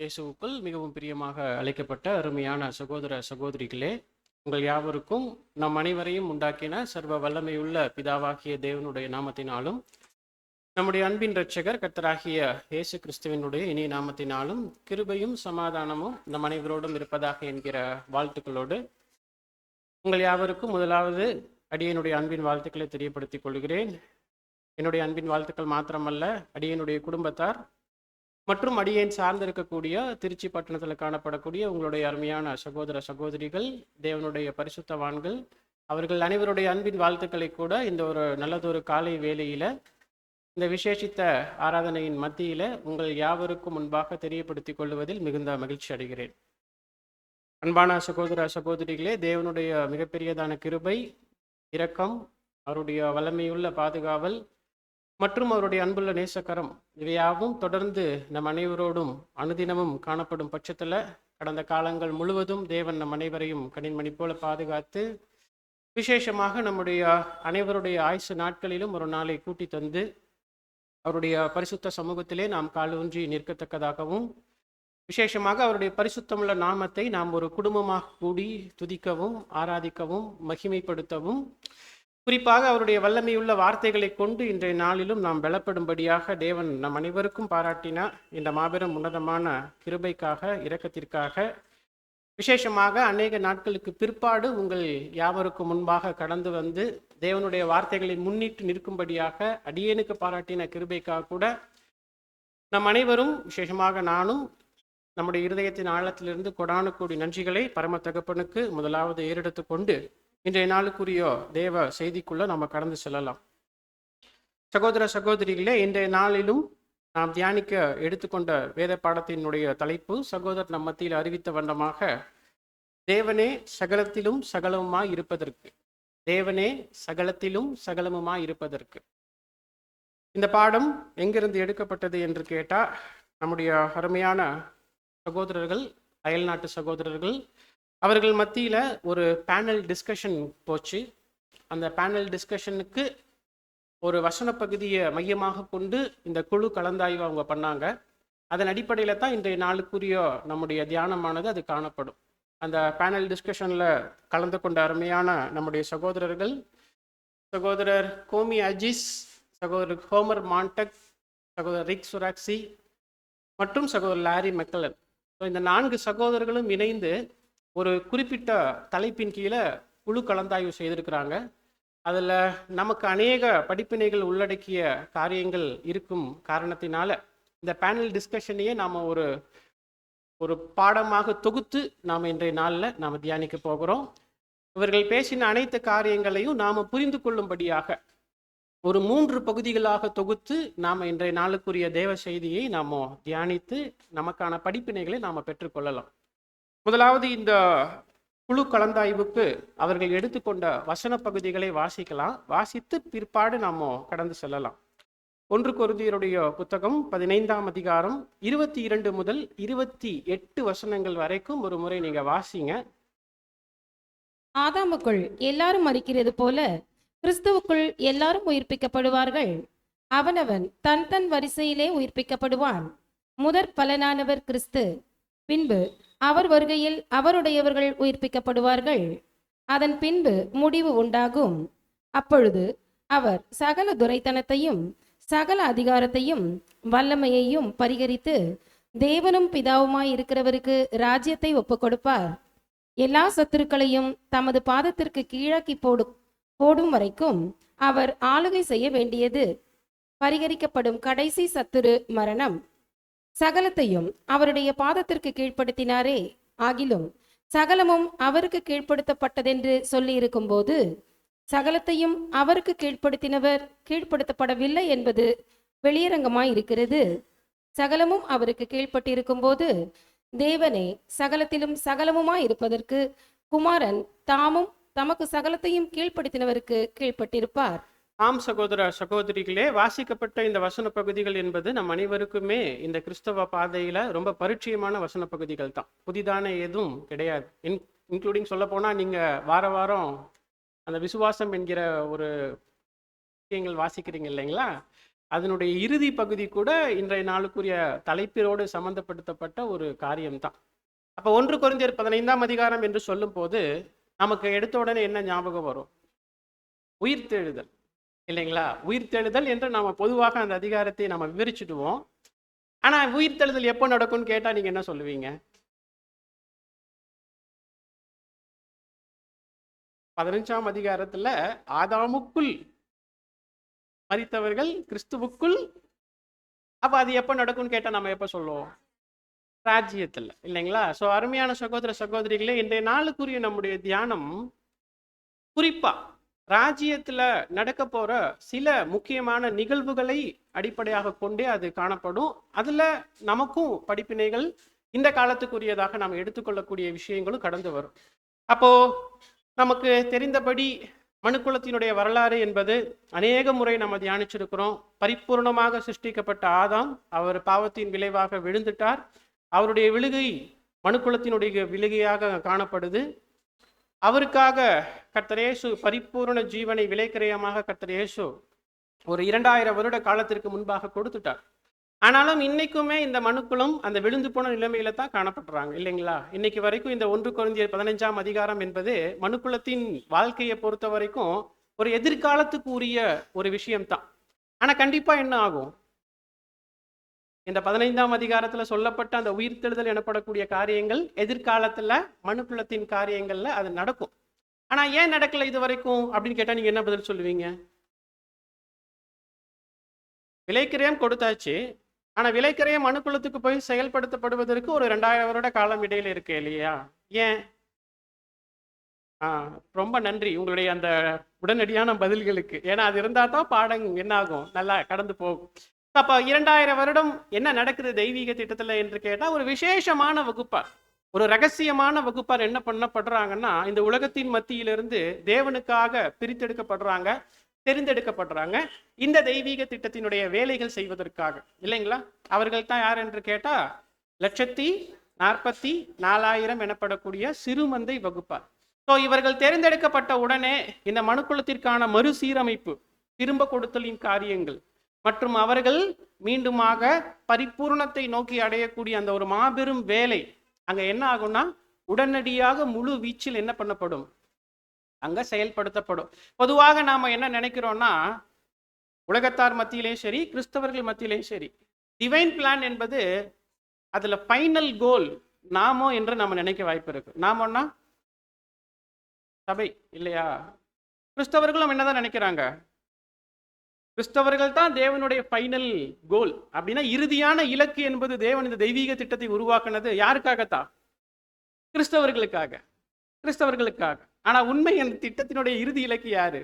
இயேசுவுக்குள் மிகவும் பிரியமாக அழைக்கப்பட்ட அருமையான சகோதர சகோதரிகளே, உங்கள் யாவருக்கும் நம் அனைவரையும் உண்டாக்கின சர்வ வல்லமையுள்ள பிதாவாகிய தேவனுடைய நாமத்தினாலும், நம்முடைய அன்பின் இரட்சகர் கர்த்தராகிய இயேசு கிறிஸ்துவினுடைய இனிய நாமத்தினாலும் கிருபையும் சமாதானமும் நம் அனைவரோடும் இருப்பதாக என்கிற வாழ்த்துக்களோடு உங்கள் யாவருக்கும் முதலாவது அடியனுடைய அன்பின் வாழ்த்துக்களை தெரியப்படுத்திக் கொள்கிறேன். என்னுடைய அன்பின் வாழ்த்துக்கள் மாத்திரமல்ல, அடியனுடைய குடும்பத்தார் மற்றும் அடியேன் சார்ந்திருக்கக்கூடிய திருச்சி பட்டணத்தில் காணப்படக்கூடிய உங்களுடைய அருமையான சகோதர சகோதரிகள், தேவனுடைய பரிசுத்தவான்கள், அவர்கள் அனைவருடைய அன்பின் வாழ்த்துக்களை கூட இந்த ஒரு நல்லதொரு காலை வேளையில இந்த விசேஷித்த ஆராதனையின் மத்தியில உங்கள் யாவருக்கும் முன்பாக தெரியப்படுத்திக் கொள்வதில் மிகுந்த மகிழ்ச்சி அடைகிறேன். அன்பான சகோதர சகோதரிகளே, தேவனுடைய மிகப்பெரியதான கிருபை, இரக்கம், அவருடைய வல்லமையுள்ள பாதுகாவல் மற்றும் அவருடைய அன்புள்ள நேசக்கரம் இவையாவும் தொடர்ந்து நம் அனைவரோடும் அனுதினமும் காணப்படும் பட்சத்தில் கடந்த காலங்கள் முழுவதும் தேவன் நம் அனைவரையும் கனின்மணி போல பாதுகாத்து விசேஷமாக நம்முடைய அனைவருடைய ஆயுசு நாட்களிலும் ஒரு நாளை கூட்டி தந்து அவருடைய பரிசுத்த சமூகத்திலே நாம் காலூன்றி நிற்கத்தக்கதாகவும், விசேஷமாக அவருடைய பரிசுத்தமுள்ள நாமத்தை நாம் ஒரு குடும்பமாக கூடி துதிக்கவும் ஆராதிக்கவும் மகிமைப்படுத்தவும், குறிப்பாக அவருடைய வல்லமையுள்ள வார்த்தைகளை கொண்டு இன்றைய நாளிலும் நாம் பலப்படும்படியாக தேவன் நம் அனைவருக்கும் பாராட்டின இந்த மாபெரும் உன்னதமான கிருபைக்காக, இரக்கத்திற்காக, விசேஷமாக அநேக நாட்களுக்கு பிற்பாடு உங்கள் யாவருக்கும் முன்பாக கடந்து வந்து தேவனுடைய வார்த்தைகளை முன்னிட்டு நிற்கும்படியாக அடியேனுக்கு பாராட்டின கிருபைக்காக கூட நம் அனைவரும், விசேஷமாக நானும், நம்முடைய இருதயத்தின் ஆழத்திலிருந்து கொடானு கோடி நன்றிகளை பரம தகப்பனுக்கு முதலாவது ஏறெடுத்து கொண்டு இன்றைய நாளுக்குரிய தேவ செய்திக்குள்ள நம்ம கடந்து செல்லலாம். சகோதர சகோதரிகளே, இன்றைய நாளிலும் நாம் தியானிக்க எடுத்துக்கொண்ட வேத பாடத்தினுடைய தலைப்பு சகோதரர் நம் மத்தியில் அறிவித்த வண்ணமாக தேவனே சகலத்திலும் சகலமுமாய் இருப்பதற்கு. தேவனே சகலத்திலும் சகலமுமாய் இருப்பதற்கு. இந்த பாடம் எங்கிருந்து எடுக்கப்பட்டது என்று கேட்டால், நம்முடைய அருமையான சகோதரர்கள், அயல்நாட்டு சகோதரர்கள், அவர்கள் மத்தியில் ஒரு பேனல் டிஸ்கஷன் போச்சு. அந்த பேனல் டிஸ்கஷனுக்கு ஒரு வசன பகுதியை மையமாக கொண்டு இந்த குழு கலந்தாய்வு அவங்க பண்ணாங்க. அதன் அடிப்படையில் தான் இன்றைய நாளுக்குரிய நம்முடைய தியானமானது அது காணப்படும். அந்த பேனல் டிஸ்கஷனில் கலந்து கொண்ட அருமையான நம்முடைய சகோதரர்கள், சகோதரர் கோமி அஜிஸ், சகோதரர் ஹோமர் மாண்டக், சகோதரர் ரிக் சுராக்சி மற்றும் சகோதரர் லாரி மெக்கலன். ஸோ இந்த 4 சகோதரர்களும் இணைந்து ஒரு குறிப்பிட்ட தலைப்பின் கீழே குழு கலந்தாய்வு செய்திருக்கிறாங்க. அதில் நமக்கு அநேக படிப்பினைகள் உள்ளடக்கிய காரியங்கள் இருக்கும் காரணத்தினால இந்த பேனல் டிஸ்கஷனையே நாம் ஒரு பாடமாக தொகுத்து நாம் இன்றைய நாளில் நாம் தியானிக்க போகிறோம். இவர்கள் பேசின அனைத்து காரியங்களையும் நாம் புரிந்து கொள்ளும்படியாக ஒரு 3 பகுதிகளாக தொகுத்து நாம் இன்றைய நாளுக்குரிய தேவ செய்தியை நாம் தியானித்து நமக்கான படிப்பினைகளை நாம் பெற்றுக்கொள்ளலாம். முதலாவது இந்த குழு கலந்தாய்வுக்கு அவர்கள் எடுத்துக்கொண்ட வசன பகுதிகளை வாசிக்கலாம். வாசித்து பிற்பாடு நாம் கடந்து செல்லலாம். 1 கொரிந்தியருடைய புத்தகம் 15ஆம் அதிகாரம் 22 முதல் 28 வசனங்கள் வரைக்கும் ஒரு முறை நீங்க வாசிங்க. ஆதாமுக்குள் எல்லாரும் மரிக்கிறது போல கிறிஸ்துவுக்குள் எல்லாரும் உயிர்ப்பிக்கப்படுவார்கள். அவனவன் தன் தன் வரிசையிலே உயிர்ப்பிக்கப்படுவான். முதற் பலனானவர் கிறிஸ்து. பின்பு அவர் வருகையில் அவருடையவர்கள் உயிர்ப்பிக்கப்படுவார்கள். அதன் பின்பு முடிவு உண்டாகும். அப்பொழுது அவர் சகல துரைத்தனத்தையும் சகல அதிகாரத்தையும் வல்லமையையும் பரிகரித்து தேவனும் பிதாவுமாய் இருக்கிறவருக்கு ராஜ்யத்தை ஒப்புக் கொடுப்பார். எல்லா சத்துருக்களையும் தமது பாதத்திற்கு கீழாக்கி போடும் வரைக்கும் அவர் ஆளுகை செய்ய வேண்டியது. பரிகரிக்கப்படும் கடைசி சத்துரு மரணம். சகலத்தையும் அவருடைய பாதத்திற்கு கீழ்ப்படுத்தினாரே, ஆகிலும் சகலமும் அவருக்கு கீழ்ப்படுத்தப்பட்டதென்று சொல்லி இருக்கும் போது சகலத்தையும் அவருக்கு கீழ்ப்படுத்தினவர் கீழ்ப்படுத்தப்படவில்லை என்பது வெளியரங்கமாய் இருக்கிறது. சகலமும் அவருக்கு கீழ்ப்பட்டிருக்கும் போது தேவனே சகலத்திலும் சகலமுமாய் இருப்பதற்கு குமாரன் தாமும் தமக்கு சகலத்தையும் கீழ்ப்படுத்தினவருக்கு கீழ்ப்பட்டிருப்பார். ஆம் சகோதர சகோதரிகளே, வாசிக்கப்பட்ட இந்த வசன பகுதிகள் என்பது நம் அனைவருக்குமே இந்த கிறிஸ்தவ பாதையில ரொம்ப பரிச்சயமான வசன பகுதிகள் தான். புதிதான எதுவும் கிடையாது. இன்க்ளூடிங் சொல்ல போனா, நீங்க வார வாரம் அந்த விசுவாசம் என்கிற ஒரு விஷயங்கள் வாசிக்கிறீங்க இல்லைங்களா? அதனுடைய இறுதி பகுதி கூட இன்றைய நாளுக்குரிய தலைப்பினோடு சம்பந்தப்படுத்தப்பட்ட ஒரு காரியம்தான். அப்போ 1 கொரிந்தியர் 15ஆம் அதிகாரம் என்று சொல்லும் போது நமக்கு எடுத்த உடனே என்ன ஞாபகம் வரும்? உயிர்த்தெழுதல், இல்லைங்களா? உயிர்த்தெழுதல் என்று நாம பொதுவாக அந்த அதிகாரத்தை நம்ம விவரிச்சுடுவோம். ஆனா உயிர்த்தெழுதல் எப்போ நடக்கும்னு கேட்டா நீங்க என்ன சொல்லுவீங்க? 15ஆம் அதிகாரத்துல ஆதாமுக்குள் மரித்தவர்கள் கிறிஸ்துவுக்குள். அப்ப அது எப்போ நடக்கும்னு கேட்டா நம்ம எப்ப சொல்லுவோம்? ராஜ்யத்துல, இல்லைங்களா? ஸோ அருமையான சகோதர சகோதரிகளே, இன்றைய நாளுக்குரிய நம்முடைய தியானம் குறிப்பா ராஜ்யத்துல நடக்க போற சில முக்கியமான நிகழ்வுகளை அடிப்படையாக கொண்டே அது காணப்படும். அதுல நமக்கும் படிப்பினைகள், இந்த காலத்துக்குரியதாக நாம் எடுத்துக்கொள்ளக்கூடிய விஷயங்களும் கடந்து வரும். அப்போ நமக்கு தெரிந்தபடி மனுக்குலத்தினுடைய வரலாறு என்பது அநேக முறை நம்ம தியானிச்சிருக்கிறோம். பரிபூர்ணமாக சிருஷ்டிக்கப்பட்ட ஆதாம், அவர் பாவத்தின் விளைவாக விழுந்துட்டார். அவருடைய விழுகை மனுக்குலத்தினுடைய விழுகையாக காணப்படுது. அவருக்காக கர்த்தர் இயேசு பரிபூர்ண ஜீவனை விலைக்கிரயமாக கர்த்தர் இயேசு ஒரு 2000 வருட காலத்திற்கு முன்பாக கொடுத்துட்டார். ஆனாலும் இன்னைக்குமே இந்த மனுக்குலம் அந்த விழுந்து போன நிலைமையில தான் காணப்படுறாங்க, இல்லைங்களா? இன்னைக்கு வரைக்கும் இந்த 1 கொரிந்தியர் 15ஆம் அதிகாரம் என்பது மனுக்குலத்தின் வாழ்க்கையை பொறுத்த வரைக்கும் ஒரு எதிர்காலத்துக்கு உரிய ஒரு விஷயம்தான். ஆனா கண்டிப்பா என்ன ஆகும்? இந்த 15ஆம் அதிகாரத்துல சொல்லப்பட்ட அந்த உயிர்த்தெழுதல் எனப்படக்கூடிய காரியங்கள் எதிர்காலத்துல மனுக்குலத்தின் காரியங்கள்ல அது நடக்கும். ஆனா ஏன் நடக்கல இது வரைக்கும் அப்படின்னு கேட்டா நீங்க என்ன பதில் சொல்லுவீங்க? விலைக்கிரயம் கொடுத்தாச்சு. ஆனா விலைக்கிரயம் மனுக்குலத்துக்கு போய் செயல்படுத்தப்படுவதற்கு ஒரு 2000 வருட காலம் இடையில இருக்கு, இல்லையா? ஏன்? ரொம்ப நன்றி உங்களுடைய அந்த உடனடியான பதில்களுக்கு. ஏன்னா அது இருந்தா தான் பாடம் என்ன ஆகும், நல்லா கடந்து போகும். அப்ப 2000 வருடம் என்ன நடக்குது தெய்வீக திட்டத்துல என்று கேட்டா, ஒரு விசேஷமான வகுப்பார், ஒரு ரகசியமான வகுப்பார் என்ன பண்ணப்படுறாங்கன்னா, இந்த உலகத்தின் மத்தியிலிருந்து தேவனுக்காக பிரித்தெடுக்கப்படுறாங்க, தெரிந்தெடுக்கப்படுறாங்க இந்த தெய்வீக திட்டத்தினுடைய வேலைகள் செய்வதற்காக, இல்லைங்களா? அவர்கள் தான் யார் என்று கேட்டா 1,44,000 எனப்படக்கூடிய சிறுமந்தை வகுப்பார். ஸோ இவர்கள் தேர்ந்தெடுக்கப்பட்ட உடனே இந்த மனுக்குலத்திற்கான மறுசீரமைப்பு, திரும்ப கொடுத்தலின் காரியங்கள் மற்றும் அவர்கள் மீண்டுமாக பரிபூர்ணத்தை நோக்கி அடையக்கூடிய அந்த ஒரு மாபெரும் வேலை அங்க என்ன ஆகும்னா, உடனடியாக முழு வீச்சில் என்ன பண்ணப்படும், அங்க செயல்படுத்தப்படும். பொதுவாக நாம என்ன நினைக்கிறோம்னா, உலகத்தார் மத்தியிலேயும் சரி கிறிஸ்தவர்கள் மத்தியிலேயும் சரி, டிவைன் பிளான் என்பது அதுல ஃபைனல் கோல் நாமோ என்று நம்ம நினைக்க வாய்ப்பு இருக்கு. நாமோன்னா சபை, இல்லையா? கிறிஸ்தவர்களும் என்னதான் நினைக்கிறாங்க, கிறிஸ்தவர்கள் தான் தேவனுடைய ஃபைனல் கோல் அப்படின்னா, இறுதியான இலக்கு என்பது தேவன் இந்த தெய்வீக திட்டத்தை உருவாக்குனது யாருக்காகத்தான்? கிறிஸ்தவர்களுக்காக, கிறிஸ்தவர்களுக்காக. ஆனா உண்மை அந்த திட்டத்தினுடைய இறுதி இலக்கு யாரு?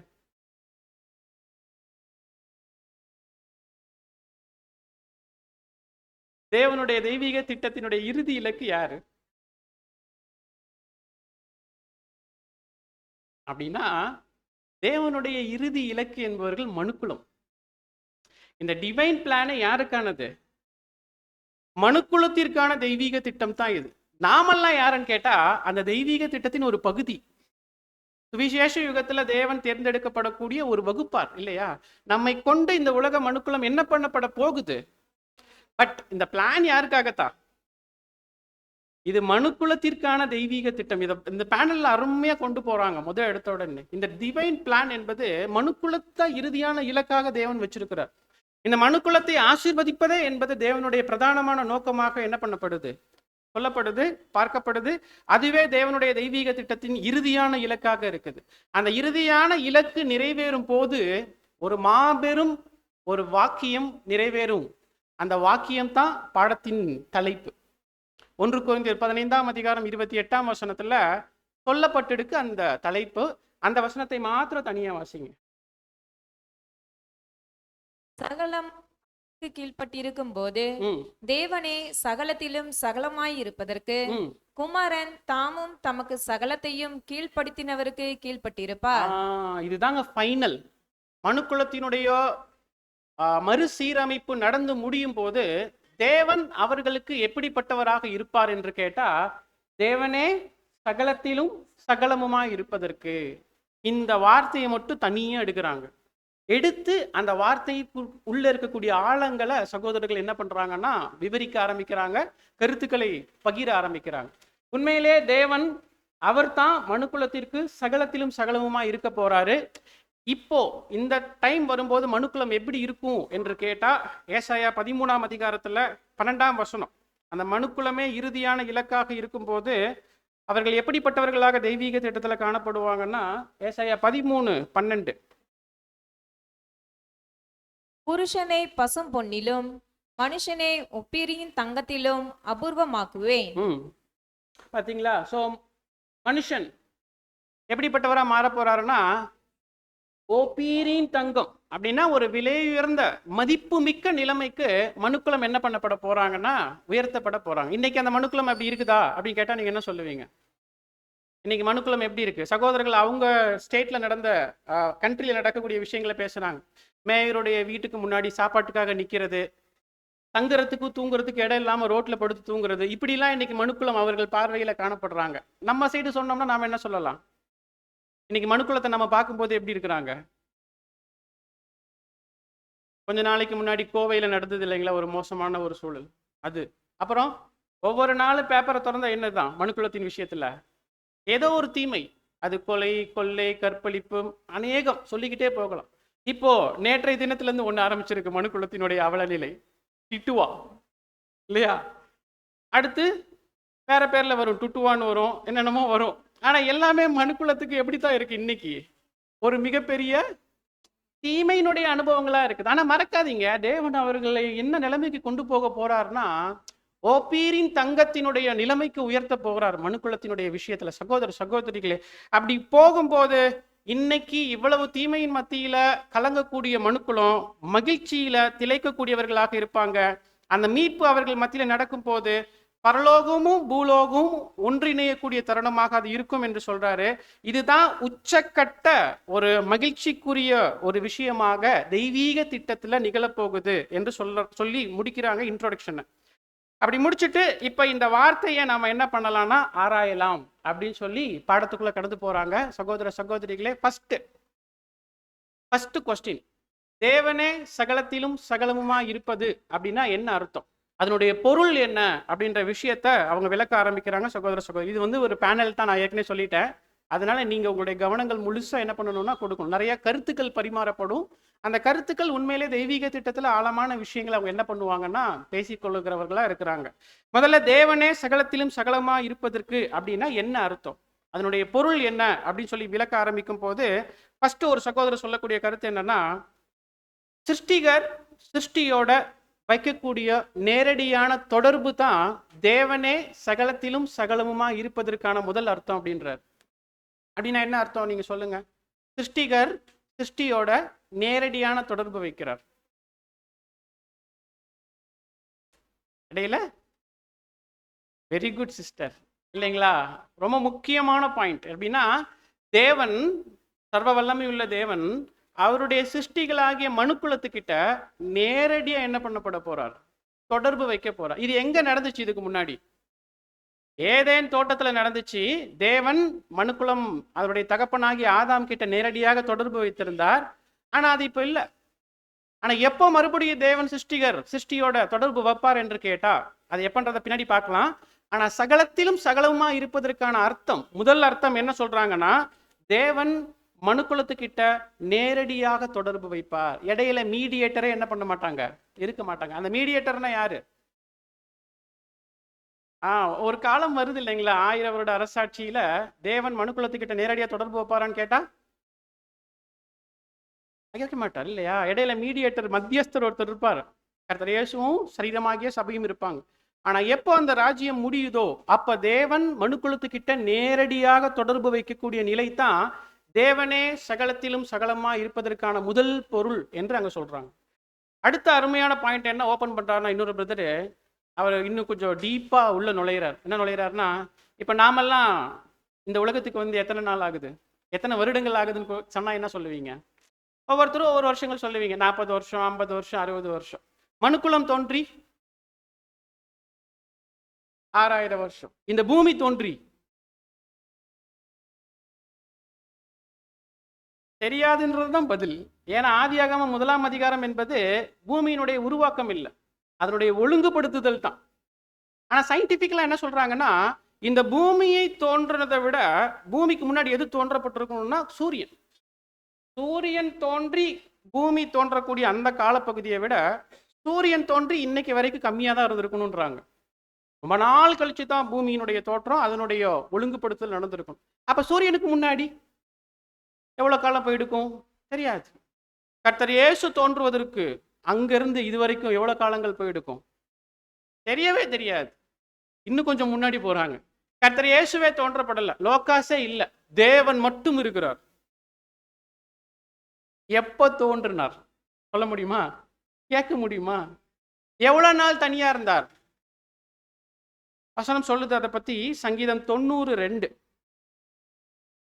தேவனுடைய தெய்வீக திட்டத்தினுடைய இறுதி இலக்கு யாரு அப்படின்னா, தேவனுடைய இறுதி இலக்கு என்பவர்கள் மனுக்குலம். இந்த டிவைன் பிளானை யாருக்கானது? மனுக்குலத்திற்கான தெய்வீக திட்டம் தான் இது. நாமெல்லாம் யாருன்னு கேட்டா அந்த தெய்வீக திட்டத்தின் ஒரு பகுதி. சுவிசேஷ யுகத்துல தேவன் தேர்ந்தெடுக்கப்படக்கூடிய ஒரு வகுப்பார், இல்லையா? நம்மை கொண்டு இந்த உலக மனுக்குலம் என்ன பண்ணப்பட போகுது. பட் இந்த பிளான் யாருக்காகத்தான்? இது மனுக்குலத்திற்கான தெய்வீக திட்டம். இந்த பேனல்ல அருமையா கொண்டு போறாங்க முதல் எடுத்த உடனே. இந்த டிவைன் பிளான் என்பது மனுக்குலத்தை இறுதியான இலக்காக தேவன் வச்சிருக்கிறார். இந்த மனுக்குலத்தை ஆசீர்வதிப்பதே என்பது தேவனுடைய பிரதானமான நோக்கமாக என்ன பண்ணப்படுது, சொல்லப்படுது, பார்க்கப்படுது. அதுவே தேவனுடைய தெய்வீக திட்டத்தின் இறுதியான இலக்காக இருக்குது. அந்த இறுதியான இலக்கு நிறைவேறும் போது ஒரு மாபெரும் ஒரு வாக்கியம் நிறைவேறும். அந்த வாக்கியம் தான் பாடத்தின் தலைப்பு. 1 கொரிந்தியர் 15ஆம் அதிகாரம் 28ஆம் வசனத்துல சொல்லப்பட்டிருக்கு அந்த தலைப்பு. அந்த வசனத்தை மாத்திரம் தனியா வாசிங்க. சகலம் கீழ்ப்பட்டிருக்கும் போது தேவனே சகலத்திலும் சகலமாய் இருப்பதற்கு குமாரன் தாமும் தமக்கு சகலத்தையும் கீழ்ப்படுத்தினவருக்கு கீழ்ப்பட்டிருப்பார். இதுதாங்க ஃபைனல். மனுக்குலத்தினுடைய மறுசீரமைப்பு நடந்து முடியும் போது தேவன் அவர்களுக்கு எப்படிப்பட்டவராக இருப்பார் என்று கேட்டா, தேவனே சகலத்திலும் சகலமுமாய் இருப்பதற்கு. இந்த வார்த்தையை மட்டும் தனியா எடுக்கிறாங்க. எடுத்து அந்த வார்த்தைக்கு உள்ள இருக்கக்கூடிய ஆழங்களை சகோதரர்கள் என்ன பண்றாங்கன்னா விவரிக்க ஆரம்பிக்கிறாங்க, கருத்துக்களை பகிர ஆரம்பிக்கிறாங்க. உண்மையிலே தேவன் அவர்தான் மனுக்குலத்திற்கு சகலத்திலும் சகலமுமா இருக்க போறாரு. இப்போ இந்த டைம் வரும்போது மனுக்குலம் எப்படி இருக்கும் என்று கேட்டா, ஏசாயா 13ஆம் அதிகாரத்துல 12ஆம் வசனம், அந்த மனுக்குலமே இறுதியான இலக்காக இருக்கும்போது அவர்கள் எப்படிப்பட்டவர்களாக தெய்வீக திட்டத்துல காணப்படுவாங்கன்னா, ஏசாயா 13:12, புருஷனை பசும் பொன்னிலும் மனுஷனை ஒப்பீரியின் தங்கத்திலும் அபூர்வமாக்குவேன். பாத்தீங்களா? சோ மனுஷன் எப்படிப்பட்டவரா மாற போறாருன்னா, ஓப்பீரின் தங்கம் அப்படின்னா ஒரு விலையுயர்ந்த மதிப்பு மிக்க நிலைமைக்கு மனுக்குலம் என்ன பண்ணப்பட போறாங்கன்னா உயர்த்தப்பட போறாங்க. இன்னைக்கு அந்த மனுக்குலம் அப்படி இருக்குதா அப்படின்னு கேட்டா நீங்க என்ன சொல்லுவீங்க? இன்னைக்கு மனுக்குலம் எப்படி இருக்கு? சகோதரர்கள் அவங்க ஸ்டேட்ல நடந்த கண்ட்ரியில நடக்கக்கூடிய விஷயங்களை பேசுறாங்க. மேயருடைய வீட்டுக்கு முன்னாடி சாப்பாட்டுக்காக நிக்கிறது, தங்குறதுக்கு தூங்குறதுக்கு இடம் இல்லாம ரோட்ல படுத்து தூங்குறது, இப்படிலாம் இன்னைக்கு மனுக்குலம் அவர்கள் பார்வையில காணப்படுறாங்க. நம்ம சைடு சொன்னோம்னா நாம என்ன சொல்லலாம்? இன்னைக்கு மனுக்குலத்தை நம்ம பார்க்கும்போது எப்படி இருக்கிறாங்க? கொஞ்ச நாளைக்கு முன்னாடி கோவையில நடந்தது இல்லைங்களா ஒரு மோசமான ஒரு சூழல் அது. அப்புறம் ஒவ்வொரு நாளும் பேப்பரை திறந்தா என்னதான் மனுக்குலத்தின் விஷயத்துல ஏதோ ஒரு தீமை, அது கொலை, கொள்ளை, கற்பழிப்பு, அநேகம் சொல்லிக்கிட்டே போகலாம். இப்போ நேற்றைய தினத்துல இருந்து ஒண்ணு ஆரம்பிச்சிருக்கு மனுக்குலத்தினுடைய அவலநிலை, டிட்டுவா இல்லையா? அடுத்து வேற பேர்ல வரும், டுட்டுவான்னு வரும், என்னென்னமோ வரும். ஆனா எல்லாமே மனுக்குலத்துக்கு எப்படித்தான் இருக்கு? இன்னைக்கு ஒரு மிகப்பெரிய தீமையினுடைய அனுபவங்களா இருக்குது. ஆனா மறக்காதீங்க, தேவன் அவர்களை என்ன நிலைமைக்கு கொண்டு போக போறாருன்னா, ஓப்பீரின் தங்கத்தினுடைய நிலைமைக்கு உயர்த்த போகிறார் மனுக்குலத்தினுடைய விஷயத்துல. சகோதர சகோதரிகளே, அப்படி போகும்போது இன்னைக்கு இவ்வளவு தீமையின் மத்தியில கலங்கக்கூடிய மனுக்குலம் மகிழ்ச்சியில திளைக்கக்கூடியவர்களாக இருப்பாங்க. அந்த மீட்பு அவர்கள் மத்தியில நடக்கும் போது பரலோகமும் பூலோகமும் ஒன்றிணையக்கூடிய தருணமாக அது இருக்கும் என்று சொல்றாரு. இதுதான் உச்சக்கட்ட ஒரு மகிழ்ச்சிக்குரிய ஒரு விஷயமாக தெய்வீக திட்டத்துல நிகழப்போகுது என்று சொல்லி முடிக்கிறாங்க இன்ட்ரோடக்ஷனை. அப்படி முடிச்சுட்டு இப்ப இந்த வார்த்தையை நாம என்ன பண்ணலாம்னா ஆராயலாம் அப்படின்னு சொல்லி பாடத்துக்குள்ள கடந்து போறாங்க. சகோதர சகோதரிகளே, ஃபர்ஸ்ட் கொஸ்டின், தேவனே சகலத்திலும் சகலமுமா இருப்பது அப்படின்னா என்ன அர்த்தம், அதனுடைய பொருள் என்ன அப்படின்ற விஷயத்த அவங்க விளக்க ஆரம்பிக்கிறாங்க. சகோதர சகோதரி, இது ஒரு பேனல் தான், நான் ஏற்கனவே சொல்லிட்டேன். அதனால நீங்க உங்களுடைய கவனங்கள் முழுசா என்ன பண்ணணும்னா கொடுக்கணும். நிறைய கருத்துக்கள் பரிமாறப்படும். அந்த கருத்துக்கள் உண்மையிலே தெய்வீக திட்டத்துல ஆழமான விஷயங்களை அவங்க என்ன பண்ணுவாங்கன்னா பேசிக்கொள்ளுகிறவர்களா இருக்கிறாங்க. முதல்ல தேவனே சகலத்திலும் சகலமா இருப்பதற்கு அப்படின்னா என்ன அர்த்தம், அதனுடைய பொருள் என்ன அப்படின்னு சொல்லி விளக்க ஆரம்பிக்கும் போது ஃபர்ஸ்ட் ஒரு சகோதரர் சொல்லக்கூடிய கருத்து என்னன்னா, சிருஷ்டிகர் சிருஷ்டியோட வைக்கக்கூடிய நேரடியான தொடர்பு தான் தேவனே சகலத்திலும் சகலமுமா இருப்பதற்கான முதல் அர்த்தம் அப்படின்றார். அப்படின்னா என்ன அர்த்தம் நீங்க சொல்லுங்க? சிருஷ்டிகர் சிருஷ்டியோட நேரடியான தொடர்பு வைக்கிறார். இடையில வெரி குட் சிஸ்டர், இல்லைங்களா? ரொம்ப முக்கியமான பாயிண்ட். எப்படின்னா, தேவன் சர்வ வல்லமை உள்ள தேவன் அவருடைய சிருஷ்டிகளாகிய மனுக்குலத்துக்கிட்ட நேரடியா என்ன பண்ணப்பட போறார்? தொடர்பு வைக்க போறார். இது எங்க நடந்துச்சு? இதுக்கு முன்னாடி ஏதேன் தோட்டத்துல நடந்துச்சு. தேவன் மனுக்குலம் அவருடைய தகப்பனாகிய ஆதாம் கிட்ட நேரடியாக தொடர்பு வைத்திருந்தார். ஆனா அது இப்ப இல்ல. ஆனா எப்போ மறுபடியும் தேவன் சிருஷ்டியோட தொடர்பு வைப்பார் என்று கேட்டா அது எப்பன்றத பின்னாடி பார்க்கலாம். ஆனா சகலத்திலும் சகலமா இருப்பதற்கான அர்த்தம், முதல் அர்த்தம் என்ன சொல்றாங்கன்னா, தேவன் மனுக்குலத்துக்கிட்ட நேரடியாக தொடர்பு வைப்பார். இடையில மீடியேட்டரே என்ன பண்ண மாட்டாங்க, இருக்க மாட்டாங்க. அந்த மீடியேட்டர்னா யாரு? ஒரு காலம் வருது இல்லைங்களா, 1000 வருட அரசாட்சியில தேவன் மனுக்குலத்துக்கிட்ட நேரடியா தொடர்பு வைப்பாரான்னு கேட்டா கேட்க மாட்டார் இல்லையா? இடையில மீடியேட்டர், மத்தியஸ்தர் ஒருத்தர் இருப்பார். கர்த்தர் இயேசுவும் சரீரமாகிய சபையும் இருப்பாங்க. ஆனா எப்போ அந்த ராஜ்யம் முடியுதோ அப்ப தேவன் மனுக்குலத்துக்கிட்ட நேரடியாக தொடர்பு வைக்கக்கூடிய நிலை தான் தேவனே சகலத்திலும் சகலமா இருப்பதற்கான முதல் பொருள் என்று அங்க சொல்றாங்க. அடுத்த அருமையான பாயிண்ட் என்ன ஓபன் பண்றாருன்னா, இன்னொரு பிரதர் அவர் இன்னும் கொஞ்சம் டீப்பா உள்ள நுழையிறார். என்ன நுழையிறாருன்னா, இப்ப நாமெல்லாம் இந்த உலகத்துக்கு வந்து எத்தனை நாள் ஆகுது, எத்தனை வருடங்கள் ஆகுதுன்னு சொன்னா என்ன சொல்லுவீங்க? ஒவ்வொருத்தரும் ஒவ்வொரு வருஷங்கள் சொல்லுவீங்க. 40 வருஷம், 50 வருஷம், 60 வருஷம். மனுக்குலம் தோன்றி 6000 வருஷம். இந்த பூமி தோன்றி தெரியாதுன்றது தான் பதில். ஏன்னா ஆதியாகமம் 1ஆம் அதிகாரம் என்பது பூமியினுடைய உருவாக்கம் இல்லை, அதனுடைய ஒழுங்குபடுத்துதல் தான். ஆனா சயின்டிபிக்கலா என்ன சொல்றாங்கன்னா, இந்த பூமியை தோன்றதை விட பூமிக்கு முன்னாடி எது தோன்றப்பட்டிருக்கணும்னா சூரியன். சூரியன் தோன்றி பூமி தோன்றக்கூடிய அந்த காலப்பகுதியை விட சூரியன் தோன்றி இன்னைக்கு வரைக்கும் கம்மியாக தான் இருந்திருக்கணும்ன்றாங்க. ரொம்ப நாள் கழிச்சு தான் பூமியினுடைய தோற்றம், அதனுடைய ஒழுங்குபடுத்தல் நடந்திருக்கும். அப்ப சூரியனுக்கு முன்னாடி எவ்வளவு காலம் போயிருக்கும் தெரியாது. கர்த்தர் இயேசு தோன்றுவதற்கு அங்கிருந்து இதுவரைக்கும் எவ்வளவு காலங்கள் போயிருக்கும் தெரியவே தெரியாது. இன்னும் கொஞ்சம் முன்னாடி போறாங்க. கர்த்தர் இயேசுவே தோன்றப்படல, லோகாஸே இல்லை, தேவன் மட்டும் இருக்கிறார். எப்ப தோன்றினார் சொல்ல முடியுமா? கேட்க முடியுமா? எவ்வளவு நாள் தனியா இருந்தார்? வசனம் சொல்லுது அதை பத்தி. சங்கீதம் 90:2.